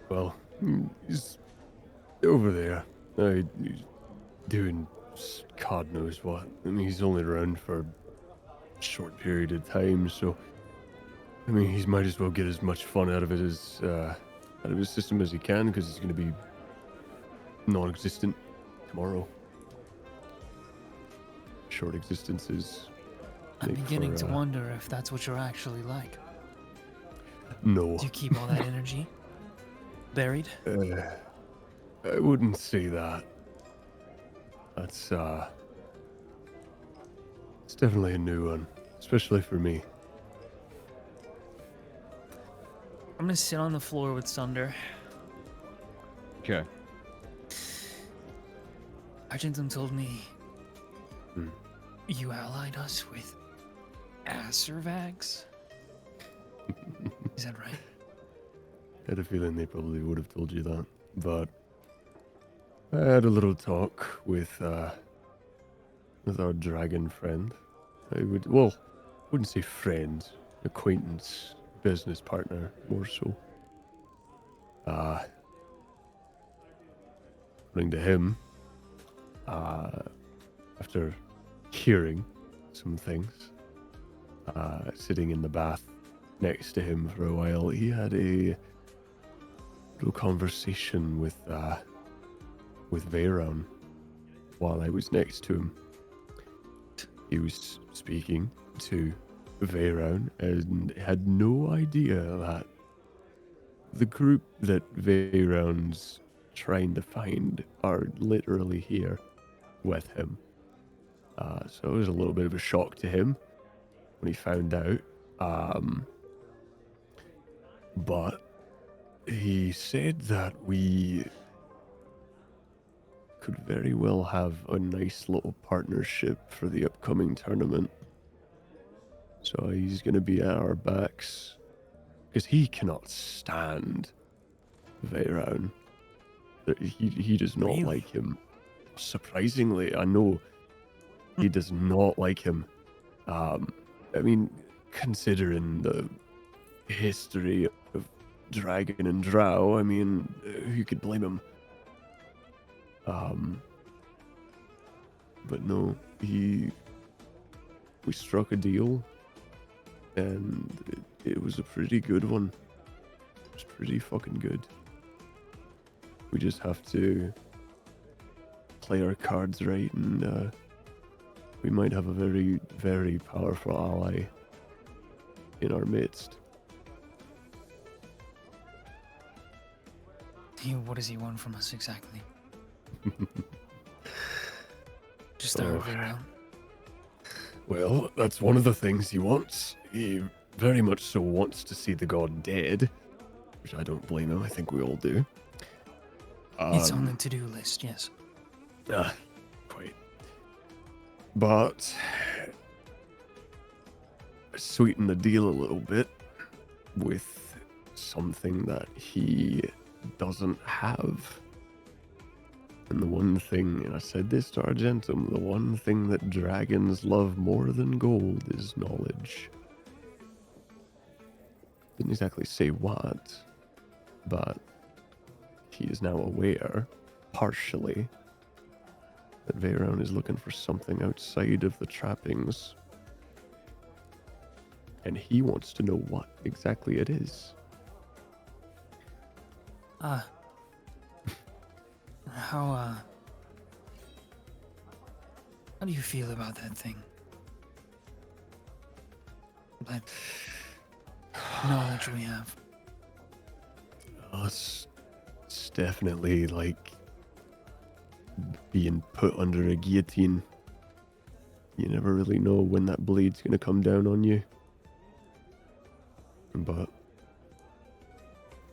Well, he's over there. He's doing God knows what. I mean, he's only around for a short period of time, so I mean, he might as well get as much fun out of it as out of his system as he can, because he's going to be non-existent tomorrow. Short existences. I'm make beginning for, to wonder if that's what you're actually like. No. Do you keep all that energy buried? I wouldn't say that. That's it's definitely a new one, especially for me. I'm gonna sit on the floor with Sunder. Okay. Argentum told me Hmm. you allied us with Acervags. Is that right? I had a feeling they probably would have told you that, but I had a little talk with our dragon friend. Wouldn't say friend, acquaintance, business partner, more so. According to him, after hearing some things, sitting in the bath next to him for a while. He had a little conversation with Veyron while I was next to him. He was speaking to Veyron and had no idea that the group that Veyron's trying to find are literally here with him. So it was a little bit of a shock to him when he found out. But he said that we could very well have a nice little partnership for the upcoming tournament. So he's going to be at our backs because he cannot stand Veyron. He does not like him. Surprisingly, I know he does not like him. I mean, considering the history of Dragon and Drow, I mean, who could blame him? But no, we struck a deal, and it was a pretty good one. It was pretty fucking good. We just have to play our cards right, and we might have a very, very powerful ally in our midst. What does he want from us exactly? Just our Veyron. Well, that's one of the things he wants. He very much so wants to see the god dead, which I don't blame him. I think we all do. It's on the to-do list, yes. Quite. But sweeten the deal a little bit with something that he doesn't have. And the one thing, and I said this to Argentum, the one thing that dragons love more than gold is knowledge. Didn't exactly say what, but he is now aware, partially, that Veyron is looking for something outside of the trappings. And he wants to know what exactly it is. How do you feel about that thing? That knowledge we have. It's definitely like being put under a guillotine. You never really know when that blade's going to come down on you. But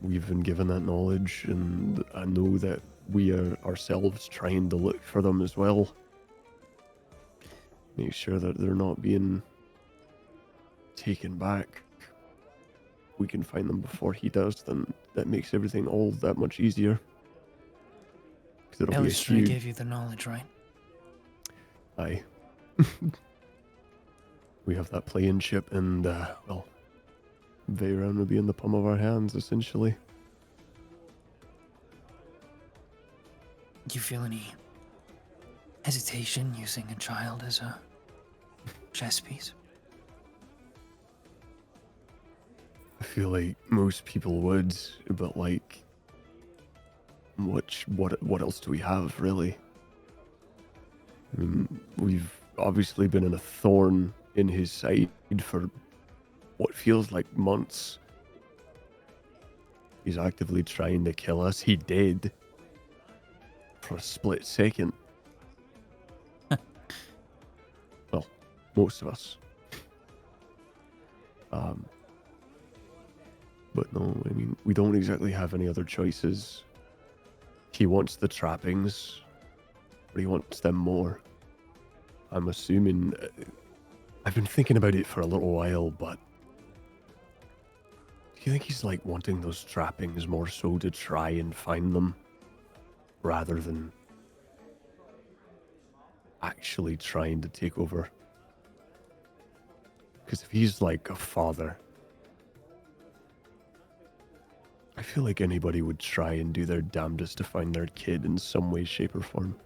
we've been given that knowledge, and I know that we are ourselves trying to look for them as well. Make sure that they're not being taken back. We can find them before he does, then that makes everything all that much easier. Elstree gave you the knowledge, right? Aye. We have that playing chip, and, well, Veyron will be in the palm of our hands, essentially. Do you feel any hesitation using a child as a chess piece? I feel like most people would, but like, what else do we have, really? I mean, we've obviously been in a thorn in his side for what feels like months. He's actively trying to kill us. He did. For a split second. Well, most of us. But no, I mean, we don't exactly have any other choices. He wants the trappings, but he wants them more. I'm assuming... I've been thinking about it for a little while, but... Do you think he's like wanting those trappings more so to try and find them? Rather than actually trying to take over. Because if he's like a father, I feel like anybody would try and do their damnedest to find their kid in some way, shape, or form.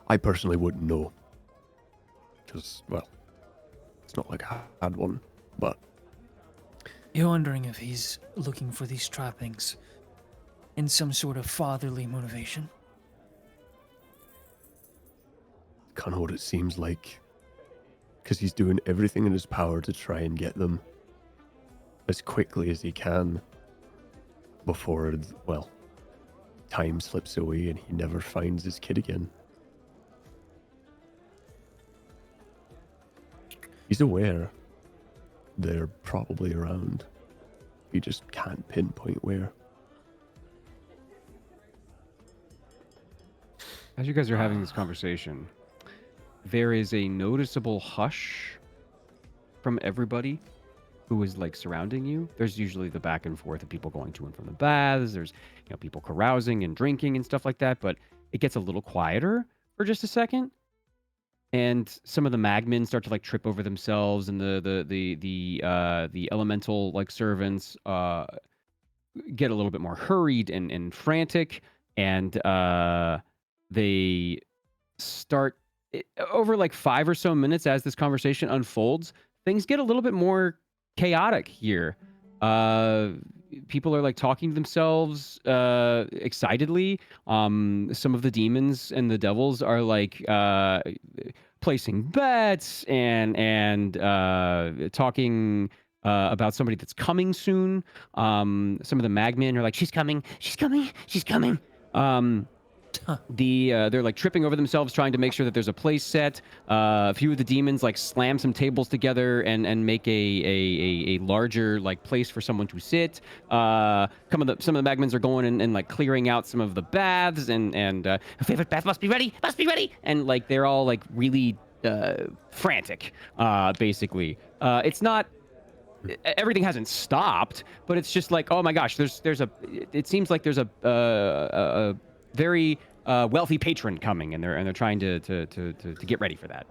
I personally wouldn't know. Because, well, it's not like I had one, but You're wondering if he's looking for these trappings in some sort of fatherly motivation? kind of what it seems like. Because he's doing everything in his power to try and get them as quickly as he can before, well, time slips away and he never finds his kid again. He's aware they're probably around. He just can't pinpoint where. As you guys are having this conversation, there is a noticeable hush from everybody who is like surrounding you. There's usually the back and forth of people going to and from the baths. There's, people carousing and drinking and stuff like that, but it gets a little quieter for just a second. And some of the magmen start to like trip over themselves, and the elemental like servants get a little bit more hurried and frantic, and they start over like 5 or so minutes as this conversation unfolds. Things get a little bit more chaotic here. People are like talking to themselves excitedly. Some of the demons and the devils are like placing bets and talking about somebody that's coming soon. Some of the magmen are like, she's coming, she's coming, she's coming. They're like tripping over themselves trying to make sure that there's a place set. A few of the demons like slam some tables together and make a larger like place for someone to sit. Some of the magmens are going and like clearing out some of the baths and her favorite bath must be ready, and like they're all like really frantic, basically. It's not everything hasn't stopped, but it's just like, oh my gosh, it seems like there's a very wealthy patron coming, and they're trying to get ready for that.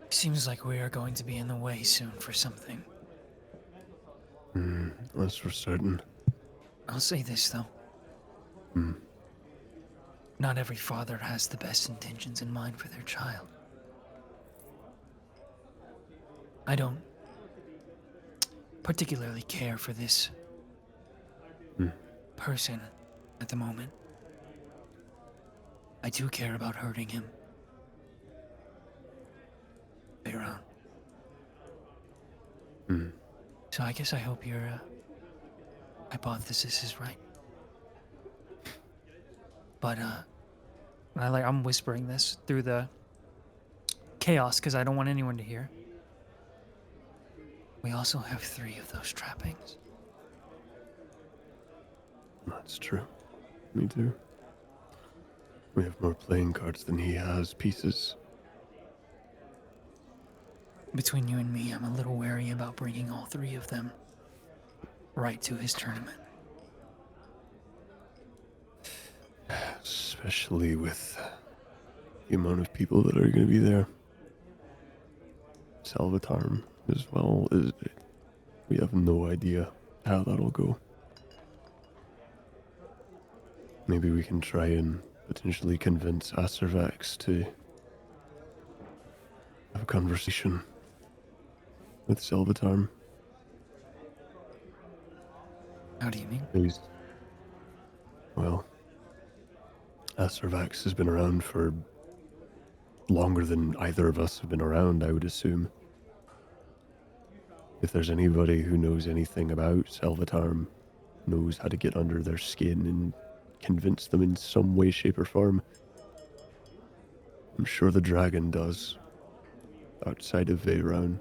Seems like we are going to be in the way soon for something. That's for certain. I'll say this though. Not every father has the best intentions in mind for their child. I don't particularly care for this person at the moment. I do care about hurting him. Later on. So I guess I hope your hypothesis is right. But I'm whispering this through the chaos because I don't want anyone to hear. We also have 3 of those trappings. That's true. Me too. We have more playing cards than he has pieces. Between you and me, I'm a little wary about bringing all 3 of them right to his tournament. Especially with the amount of people that are going to be there. Salvatarm as well. We have no idea how that'll go. Maybe we can try and potentially convince Acervax to have a conversation with Salvatarm. How do you mean? Well, Acervax has been around for longer than either of us have been around, I would assume. If there's anybody who knows anything about Salvatarm, knows how to get under their skin and convince them in some way, shape, or form, I'm sure the dragon does, outside of Veyron.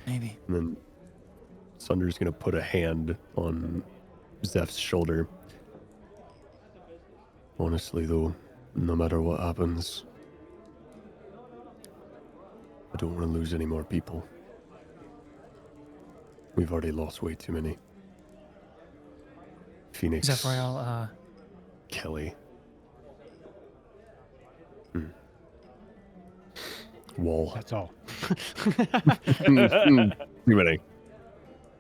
Maybe. And then Sunder's gonna put a hand on Zeph's shoulder. Honestly, though, no matter what happens, I don't want to lose any more people. We've already lost way too many. Phoenix. Zephyriel, Kelly. Wall. That's all. Too many.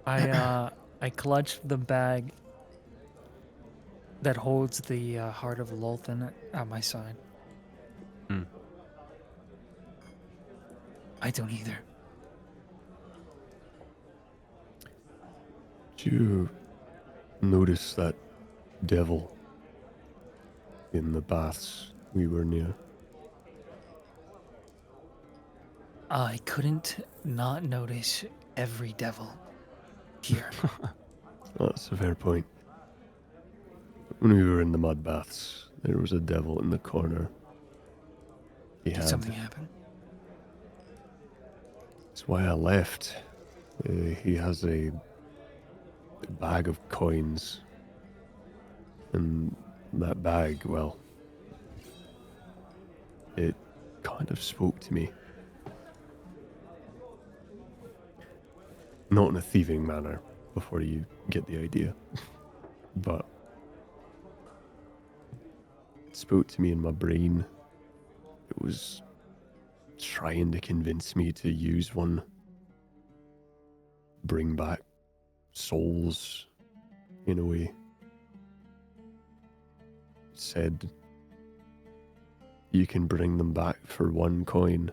I clutched the bag that holds the heart of Lolthan at my side. Hmm. I don't either. Did you notice that devil in the baths we were near? I couldn't not notice every devil here. That's a fair point. When we were in the mud baths, there was a devil in the corner. Did something happen? That's why I left. He has a bag of coins. And that bag, well, it kind of spoke to me. Not in a thieving manner, before you get the idea. But it spoke to me in my brain. It was trying to convince me to use one. Bring back souls, in a way. It said, you can bring them back for 1 coin.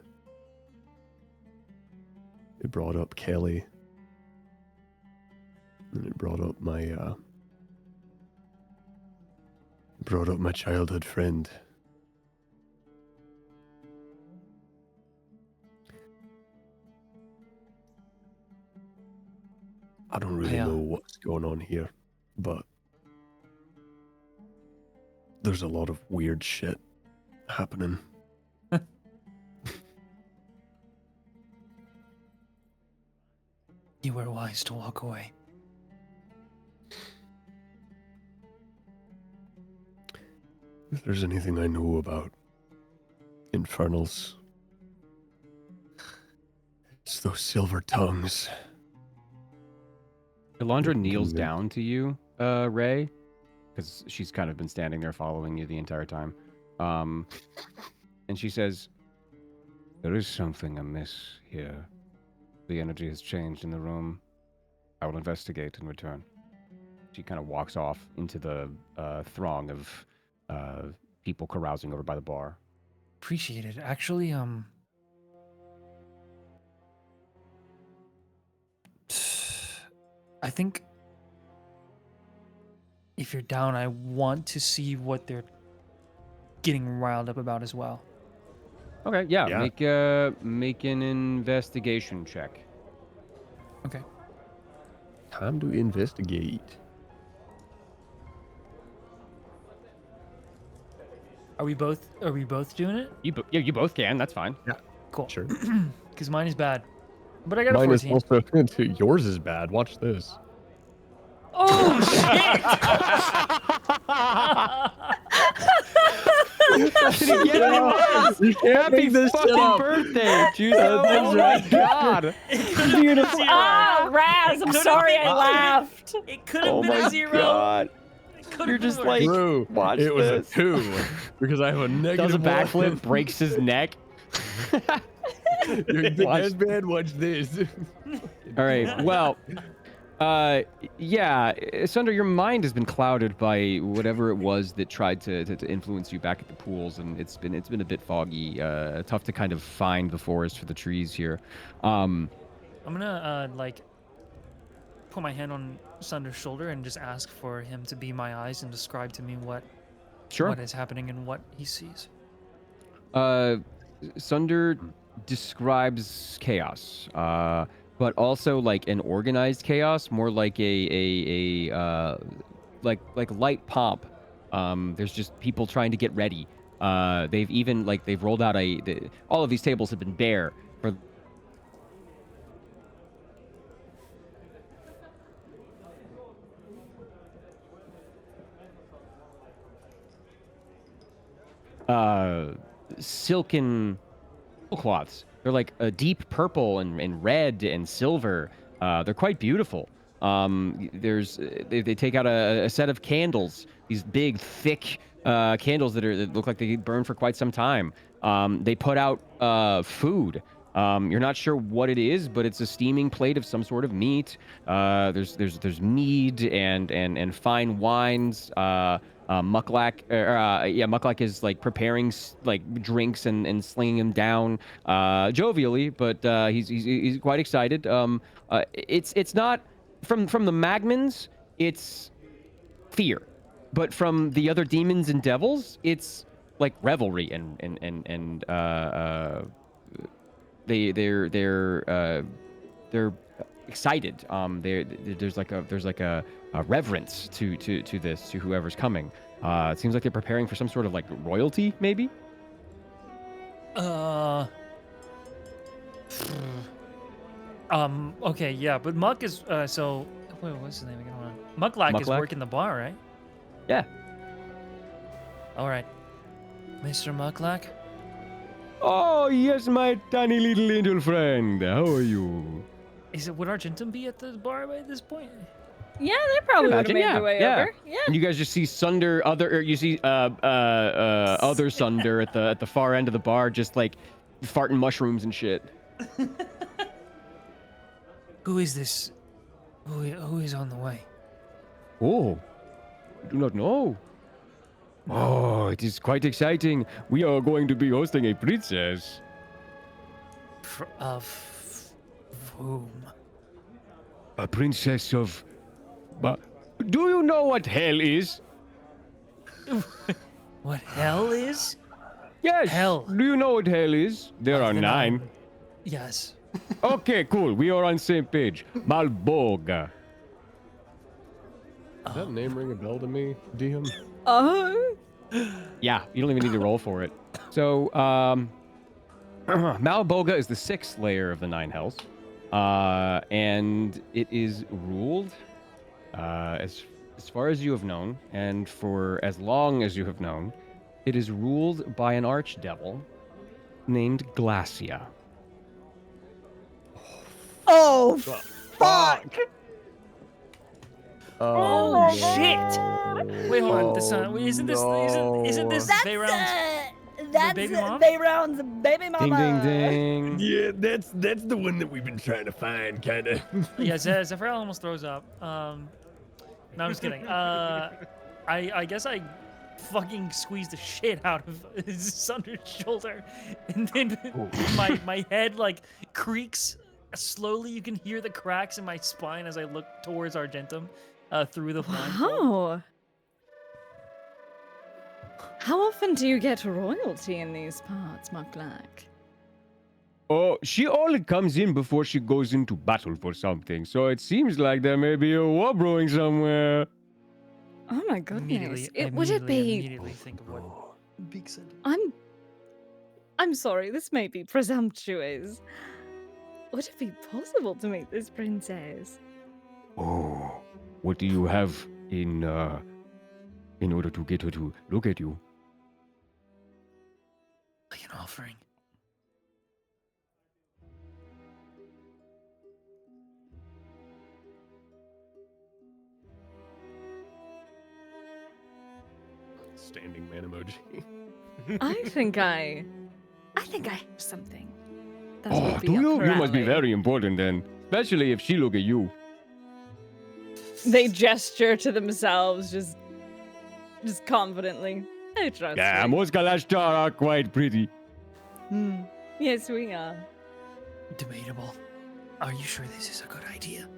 It brought up Kelly. And it brought up my childhood friend. I don't really know what's going on here, but there's a lot of weird shit happening. You were wise to walk away. If there's anything I know about infernals, it's those silver tongues. Elandra kneels down to you, Ray, because she's kind of been standing there following you the entire time. And she says, there is something amiss here. The energy has changed in the room. I will investigate and return. She kind of walks off into the throng of people carousing over by the bar. Appreciate it. Actually, I think if you're down, I want to see what they're getting riled up about as well. Okay, yeah. Make an investigation check. Okay. Time to investigate. Are we both doing it? You both can. That's fine. Yeah. Cool. Sure. Because mine is bad. But I got Mine a is 14. also yours is bad. Watch this. Oh shit! Happy fucking birthday, Jesus! Oh my god! Beautiful. Ah, Raz, I'm sorry I laughed. It could have been a 0. God. You're just like, True. watch it was this. a 2 because I have a negative. Does a backflip, 1. breaks his neck. You're the best man. Watch this. All right. Well, yeah, Sunder, your mind has been clouded by whatever it was that tried to influence you back at the pools, and it's been a bit foggy, tough to kind of find the forest for the trees here. I'm gonna like put my hand on Sunder's shoulder and just ask for him to be my eyes and describe to me what is happening and what he sees. Sunder describes chaos, but also like an organized chaos, more like a like light pomp. There's just people trying to get ready. They've even they've rolled out all of these tables have been bare for. Silken cloths. They're like a deep purple and red and silver. They're quite beautiful. They take out a set of candles. These big, thick candles that look like they burn for quite some time. They put out food. You're not sure what it is, but it's a steaming plate of some sort of meat. There's mead and fine wines. Mucklak is like preparing like drinks and slinging them down jovially, but he's quite excited. It's not from the Magmans, it's fear, but from the other demons and devils, it's like revelry and they're excited. There's like a reverence to this, to whoever's coming. It seems like they're preparing for some sort of like royalty, maybe. Okay, yeah, but Muck is so. Wait, what's his name again? Hold on. Mucklak is Mucklak? working the bar, right? Yeah. All right, Mr. Mucklak. Oh yes, my tiny little angel friend. How are you? Would Argentum be at the bar by this point? Yeah, they probably would have imagine, made yeah, their way yeah. over. Yeah. And you guys just see other Sunder at the far end of the bar, just like farting mushrooms and shit. Who is this? Who is on the way? Oh, I do not know. Oh, it is quite exciting. We are going to be hosting a princess. Of whom? A princess of... do you know what hell is? What hell is? Yes. Hell. Do you know what hell is? There Like are the 9. Yes. Okay, cool. We are on the same page. Malboga. Does that name ring a bell to me, DM? Oh. Yeah, you don't even need to roll for it. So, Malboga is the 6th layer of the 9 hells. And it is ruled, as far as you have known, and for as long as you have known, it is ruled by an archdevil named Glacia. Oh, fuck. Oh, shit! Wait, hold on. This isn't this That's baby mom? Veyron's baby Ding, mama. ding, ding. Yeah, that's the one that we've been trying to find, kind of. Yeah, Zephyr almost throws up. No, I'm just kidding. I guess I fucking squeezed the shit out of Sunder's shoulder, and then my head like creaks slowly. You can hear the cracks in my spine as I look towards Argentum through the blindfold. Wow. How often do you get royalty in these parts, Mucklak? Oh, she only comes in before she goes into battle for something, so it seems like there may be a war brewing somewhere. Oh my goodness. Would it Immediately think of what Beak said. I'm sorry, this may be presumptuous. Would it be possible to meet this princess? Oh, what do you have in order to get her to look at you? Like an offering. Standing man emoji. I think I have something. That Oh, would be do you? up You must be her alley. very important then, especially if she look at you. They gesture to themselves, just confidently. I trust Yeah, you. most Kalashtar are quite pretty. Yes, we are. Debatable. Are you sure this is a good idea?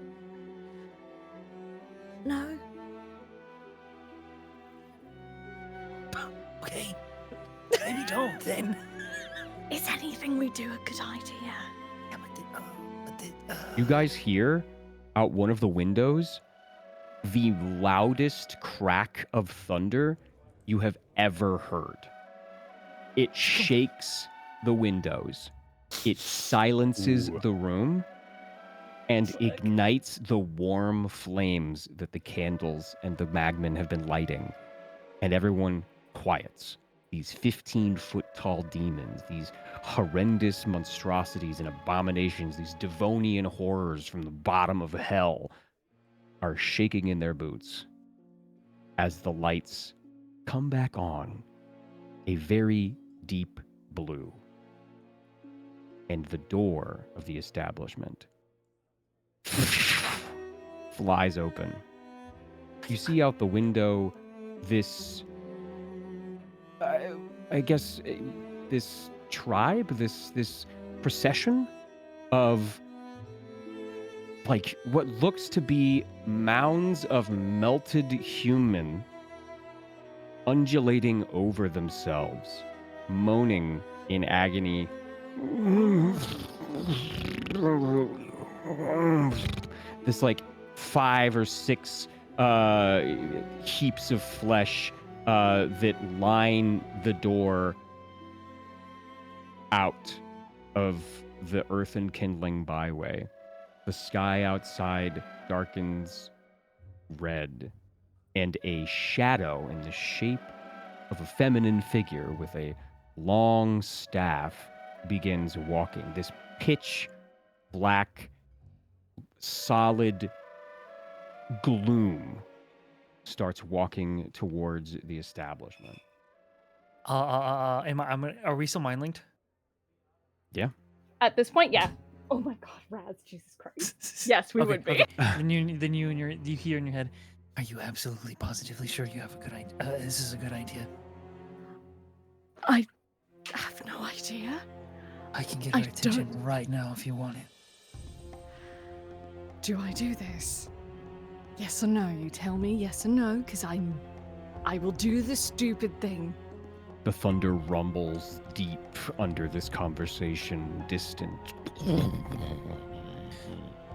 No. Okay. Maybe don't then. Is anything we do a good idea? Yeah, but You guys hear out one of the windows the loudest crack of thunder you have ever heard. It shakes the windows. It silences the room and ignites the warm flames that the candles and the magmen have been lighting. And everyone quiets. These 15-foot tall demons, these horrendous monstrosities and abominations, these Devonian horrors from the bottom of hell are shaking in their boots as the lights come back on, a very deep blue. And the door of the establishment flies open. You see out the window this, I guess, this tribe, this procession of like what looks to be mounds of melted human undulating over themselves, moaning in agony. This like 5 or 6 heaps of flesh that line the door out of the earthen kindling byway. The sky outside darkens red, and a shadow in the shape of a feminine figure with a long staff begins walking. This pitch black, solid gloom starts walking towards the establishment. Are we still mind linked? Yeah. At this point, yeah. Oh my God, Raz, Jesus Christ. Yes, we would be. Okay. Then you hear in your head, are you absolutely positively sure you have a good idea? This is a good idea. I have no idea. I can get her attention right now if you want it. Do I do this? Yes or no? You tell me yes or no, because I will do the stupid thing. The thunder rumbles deep under this conversation, distant.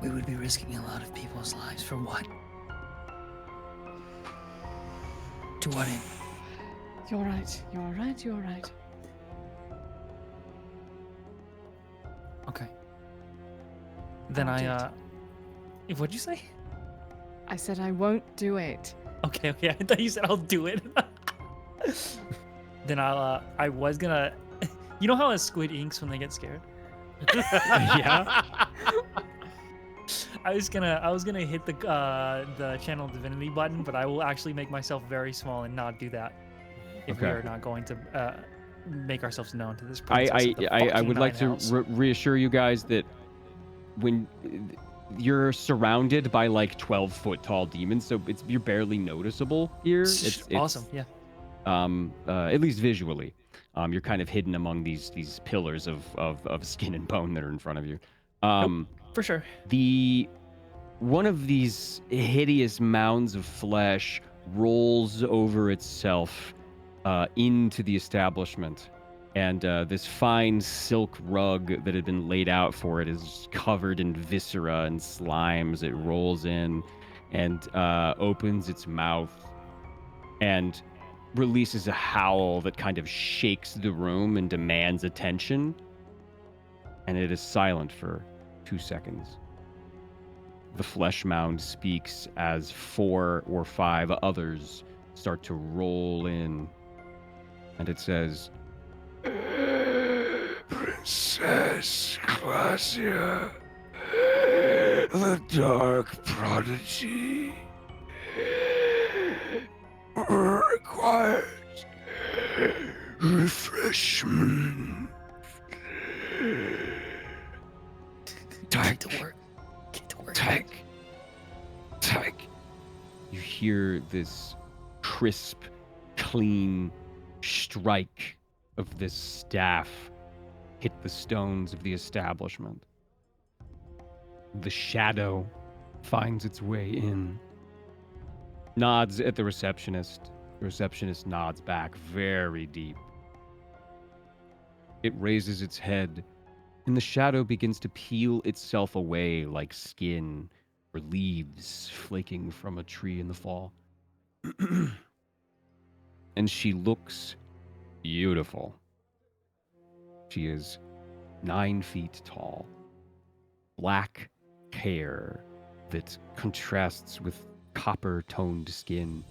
We would be risking a lot of people's lives for what? To what end? You're right. You're right. You're right. Okay. Then what'd you say? I said I won't do it. Okay. I thought you said I'll do it. Then I was gonna. You know how a squid inks when they get scared? Yeah. I was gonna hit the channel divinity button, but I will actually make myself very small and not do that if we Okay. are not going to make ourselves known to this I princess. of the I would fucking like Nine to Hells. reassure you guys that when you're surrounded by like 12-foot tall demons, so you're barely noticeable here. It's awesome. Yeah. At least visually. You're kind of hidden among these pillars of skin and bone that are in front of you. For sure. One of these hideous mounds of flesh rolls over itself into the establishment, and this fine silk rug that had been laid out for it is covered in viscera and slimes. It rolls in and opens its mouth and releases a howl that kind of shakes the room and demands attention. And it is silent for 2 seconds. The flesh mound speaks as 4 or 5 others start to roll in. And it says, Princess Glacia, the Dark Prodigy, requires refreshment. Get to work. Take. you hear this crisp, clean strike of this staff hit the stones of the establishment. The shadow finds its way in, nods at the receptionist. The receptionist nods back very deep. It raises its head, and the shadow begins to peel itself away like skin or leaves flaking from a tree in the fall. And she looks beautiful. She is 9 feet tall, black hair that contrasts with copper-toned skin.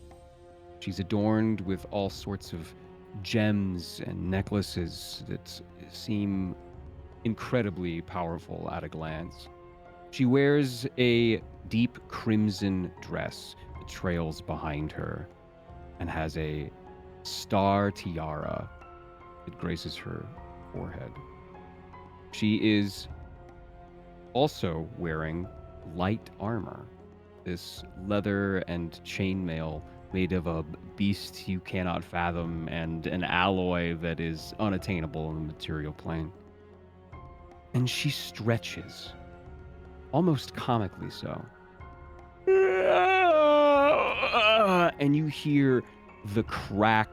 She's adorned with all sorts of gems and necklaces that seem incredibly powerful at a glance. She wears a deep crimson dress that trails behind her and has a star tiara that graces her forehead. She is also wearing light armor, this leather and chainmail made of a beast you cannot fathom and an alloy that is unattainable in the material plane. And she stretches, almost comically so. And you hear the crack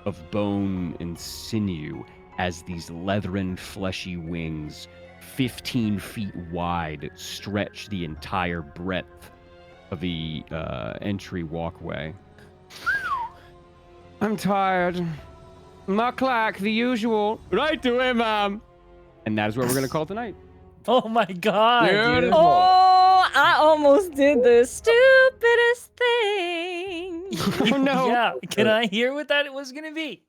of bone and sinew as these leathern, fleshy wings, 15 feet wide, stretch the entire breadth of the entry walkway. I'm tired. Mucklack, the usual. Right to him, And that is where we're going to call tonight. Oh my god. Dude. Beautiful. Oh, I almost did the stupidest thing. Oh, no. Yeah. Can I hear what that was gonna be?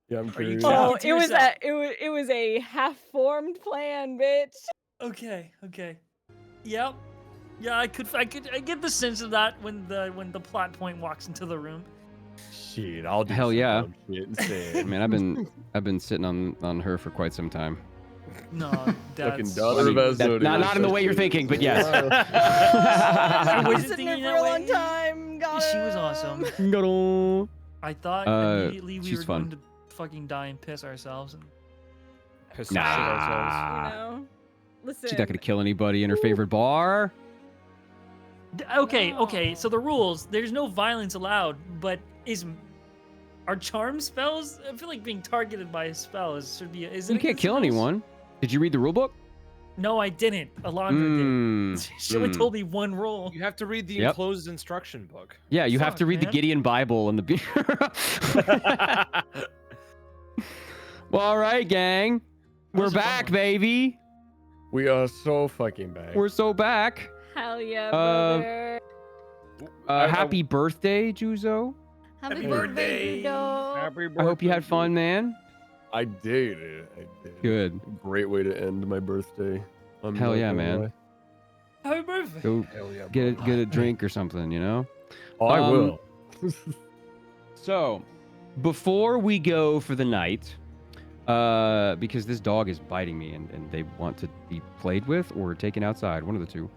Yeah, I'm Are you curious. talking Oh, to it was yourself? it was a half-formed plan, bitch. Okay. Yep. Yeah, I get the sense of that when the plot point walks into the room. Shit, I'll do Hell some yeah. dumb shit instead. Man, I've been sitting on her for quite some time. No, Fucking that's daughter of Asmodeus. Not in the way you're thinking, but yes. I I've wasn't been sitting thinking there that for a long way. time. Got She was him. awesome. I thought immediately we she's were fun. going to fucking die and piss ourselves. And Piss Nah. shit ourselves. You know, listen. She's not gonna kill anybody in her favorite bar. Okay. So the rules: there's no violence allowed. But are charm spells? I feel like being targeted by a spell should be. Is it? You can't against kill the rules? anyone. Did you read the rule book? No, I didn't. Alondra did. She only told me one rule. You have to read the Yep. enclosed instruction book. Yeah, you have Fuck, to read the man. Gideon Bible and the. Well, all right, gang. We're was a fun back, one. baby. We are so fucking back. We're so back. Hell yeah, Uh, brother. Happy birthday, Juzo. Happy happy birthday, birthday. Dodo. I hope you had fun, man. I did. I did. Good. Great way to end my birthday. I'm Hell not yeah, gonna man. lie. Happy birthday. Go Hell yeah. get a drink or something, you know? Oh, I will. So, before we go for the night, because this dog is biting me and they want to be played with or taken outside, one of the two.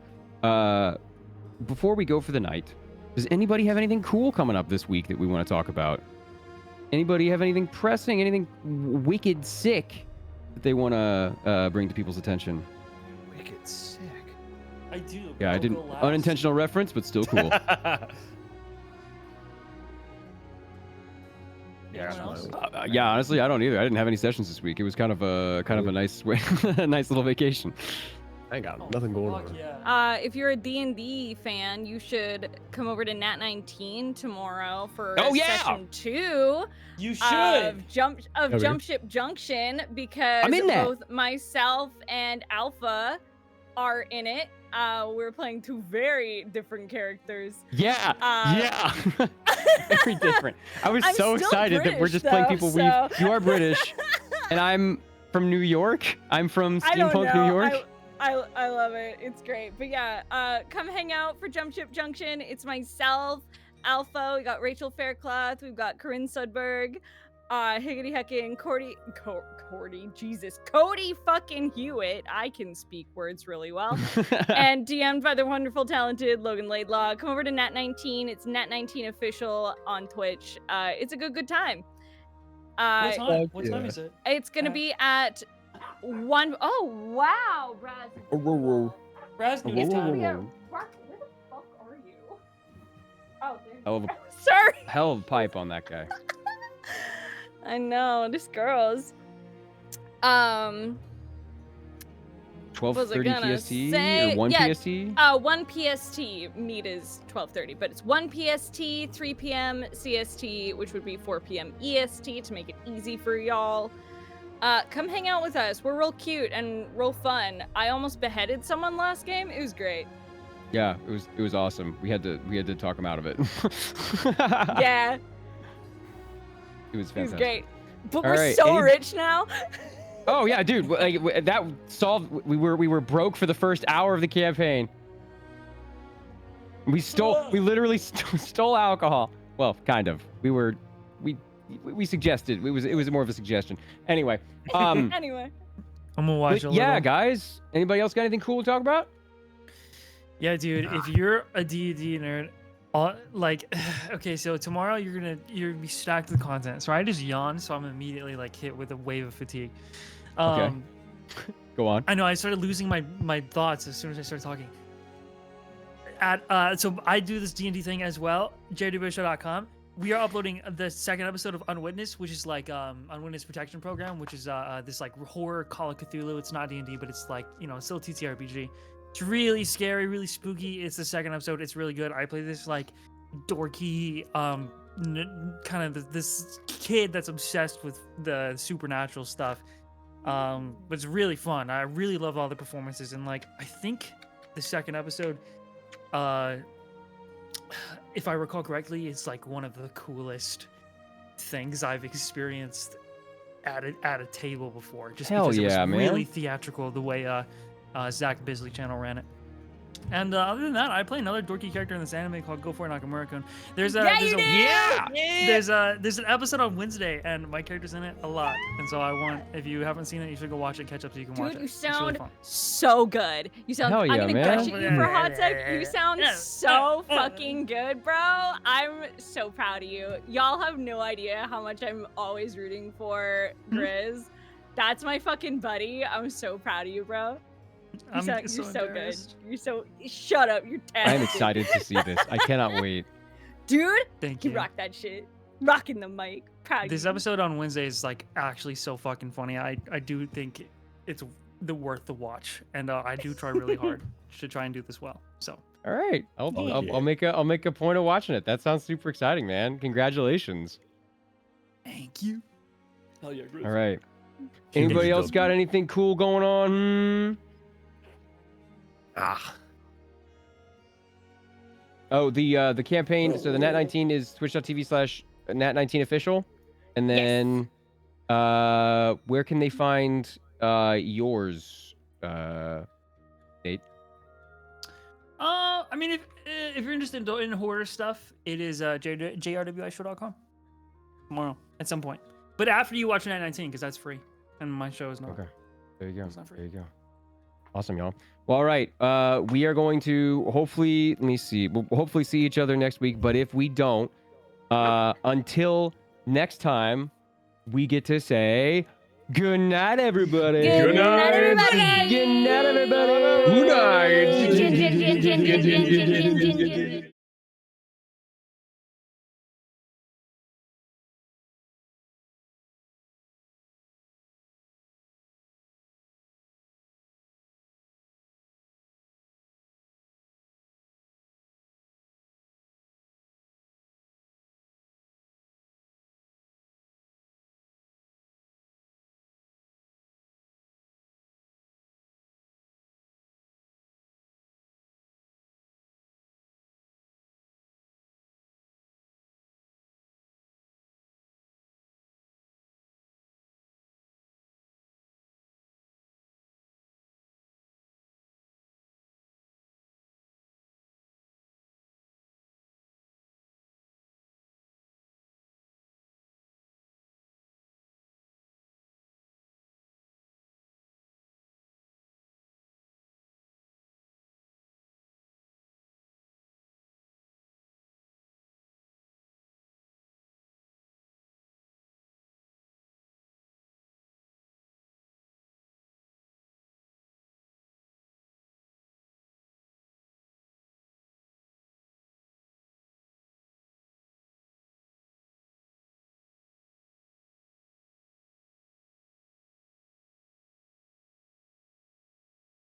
Before we go for the night, does anybody have anything cool coming up this week that we want to talk about? Anybody have anything pressing, anything wicked sick that they want to bring to people's attention? Wicked sick. I do. Yeah, I I'll didn't. go last. Unintentional reference, but still cool. Anyone else? Yeah, honestly, I don't either. I didn't have any sessions this week. It was kind of a nice way, a nice little vacation. I ain't got Oh, nothing going fuck on. yeah. If you're a D&D fan, you should come over to Nat 19 tomorrow for Oh, yeah! session 2 You should. of Jump Okay. Jump Ship Junction because I'm in that. both myself and Alpha are in it. We're playing two very different characters. Yeah, yeah. Very different. I was I'm so still excited that we're British, just playing though, people so- You are British, and I'm from New York. I'm from I don't Steampunk, know. New York. I love it. It's great. But yeah, come hang out for Jump Ship Junction. It's myself, Alpha. We got Rachel Faircloth. We've got Corinne Sudberg, Higgity Heckin, Cody fucking Hewitt. I can speak words really well. And DM'd by the wonderful, talented Logan Laidlaw. Come over to Nat 19. It's Nat 19 official on Twitch. It's a good time. What time? What yeah. time is it? It's gonna be at 1. Oh wow, Raz. Raz, Whoa, Nudie whoa, time. whoa, Yeah, whoa. Raz, where the fuck are you? Oh, Hell of a sorry. hell of a pipe on that guy. I know, this girls. 12:30 gonna PST say? or 1 Yeah, PST. 1 PST. Meet is 12:30, but it's 1 PST, 3 p.m. CST, which would be 4 p.m. EST to make it easy for y'all. Come hang out with us. We're real cute and real fun. I almost beheaded someone last game. It was great. Yeah, it was awesome. We had to talk him out of it. Yeah, It was it was fantastic. great. But All we're right, so any- rich now. Oh yeah, dude. That solved. We were broke for the first hour of the campaign. We literally stole alcohol. Well, kind of. We suggested. It was more of a suggestion. Anyway. Anyway. I'm gonna watch But a yeah, little. guys. Anybody else got anything cool to talk about? Yeah, dude. If you're a D&D nerd, like, okay, so tomorrow you're gonna be stacked with content. So I just yawned, so I'm immediately like hit with a wave of fatigue. Okay. Go on. I know I started losing my thoughts as soon as I started talking. So I do this D&D thing as well. JWShow.com. We are uploading the second episode of Unwitnessed, which is like Unwitnessed Protection Program, which is this like horror Call of Cthulhu. It's not D&D, but it's like, you know, it's still a TTRPG. It's really scary, really spooky. It's the second episode. It's really good. I play this like dorky kind of this kid that's obsessed with the supernatural stuff. But it's really fun. I really love all the performances, and like I think the second episode, if I recall correctly, it's like one of the coolest things I've experienced at a table before. Just Hell because it was yeah, really man. theatrical the way Zach Bisley channel ran it. And other than that, I play another dorky character in this anime called Go For It Nakamura-kun. There's an episode on Wednesday, and my character's in it a lot. And so I want, if you haven't seen it, you should go watch it, catch up so you can watch it. Dude, you It's really sound fun. so good. You sound. Hell I'm yeah, gonna man. gush at you for a hot sec. You sound so fucking good, bro. I'm so proud of you. Y'all have no idea how much I'm always rooting for Grizz. That's my fucking buddy. I'm so proud of you, bro. You're so good. embarrassed. You're so. Shut up. You're I am talented. excited to see this. I cannot wait. Dude. Thank You you. rock that shit. Rocking the mic. Proud of This you. episode on Wednesday is like actually so fucking funny. I do think it's worth the watch, and I do try really hard to try and do this well. So All right. I'll Yeah. make a point of watching it. That sounds super exciting, man. Congratulations. thank you. Hell yeah, Grizz. All right. Anybody else got anything cool going on? Oh, the campaign. So the Nat19 is twitch.tv/Nat19official, and then where can they find yours? Nate? I mean, if you're interested in horror stuff, it is jrwishow.com tomorrow at some point. But after you watch Night 19, because that's free, and my show is not. Okay. There you go. It's not free. There you go. Awesome, y'all. Well, all right. We are going to hopefully, let me see. We'll hopefully see each other next week. But if we don't, until next time, we get to say good night, everybody. Good night, everybody. Good night, everybody. Good night. Good night.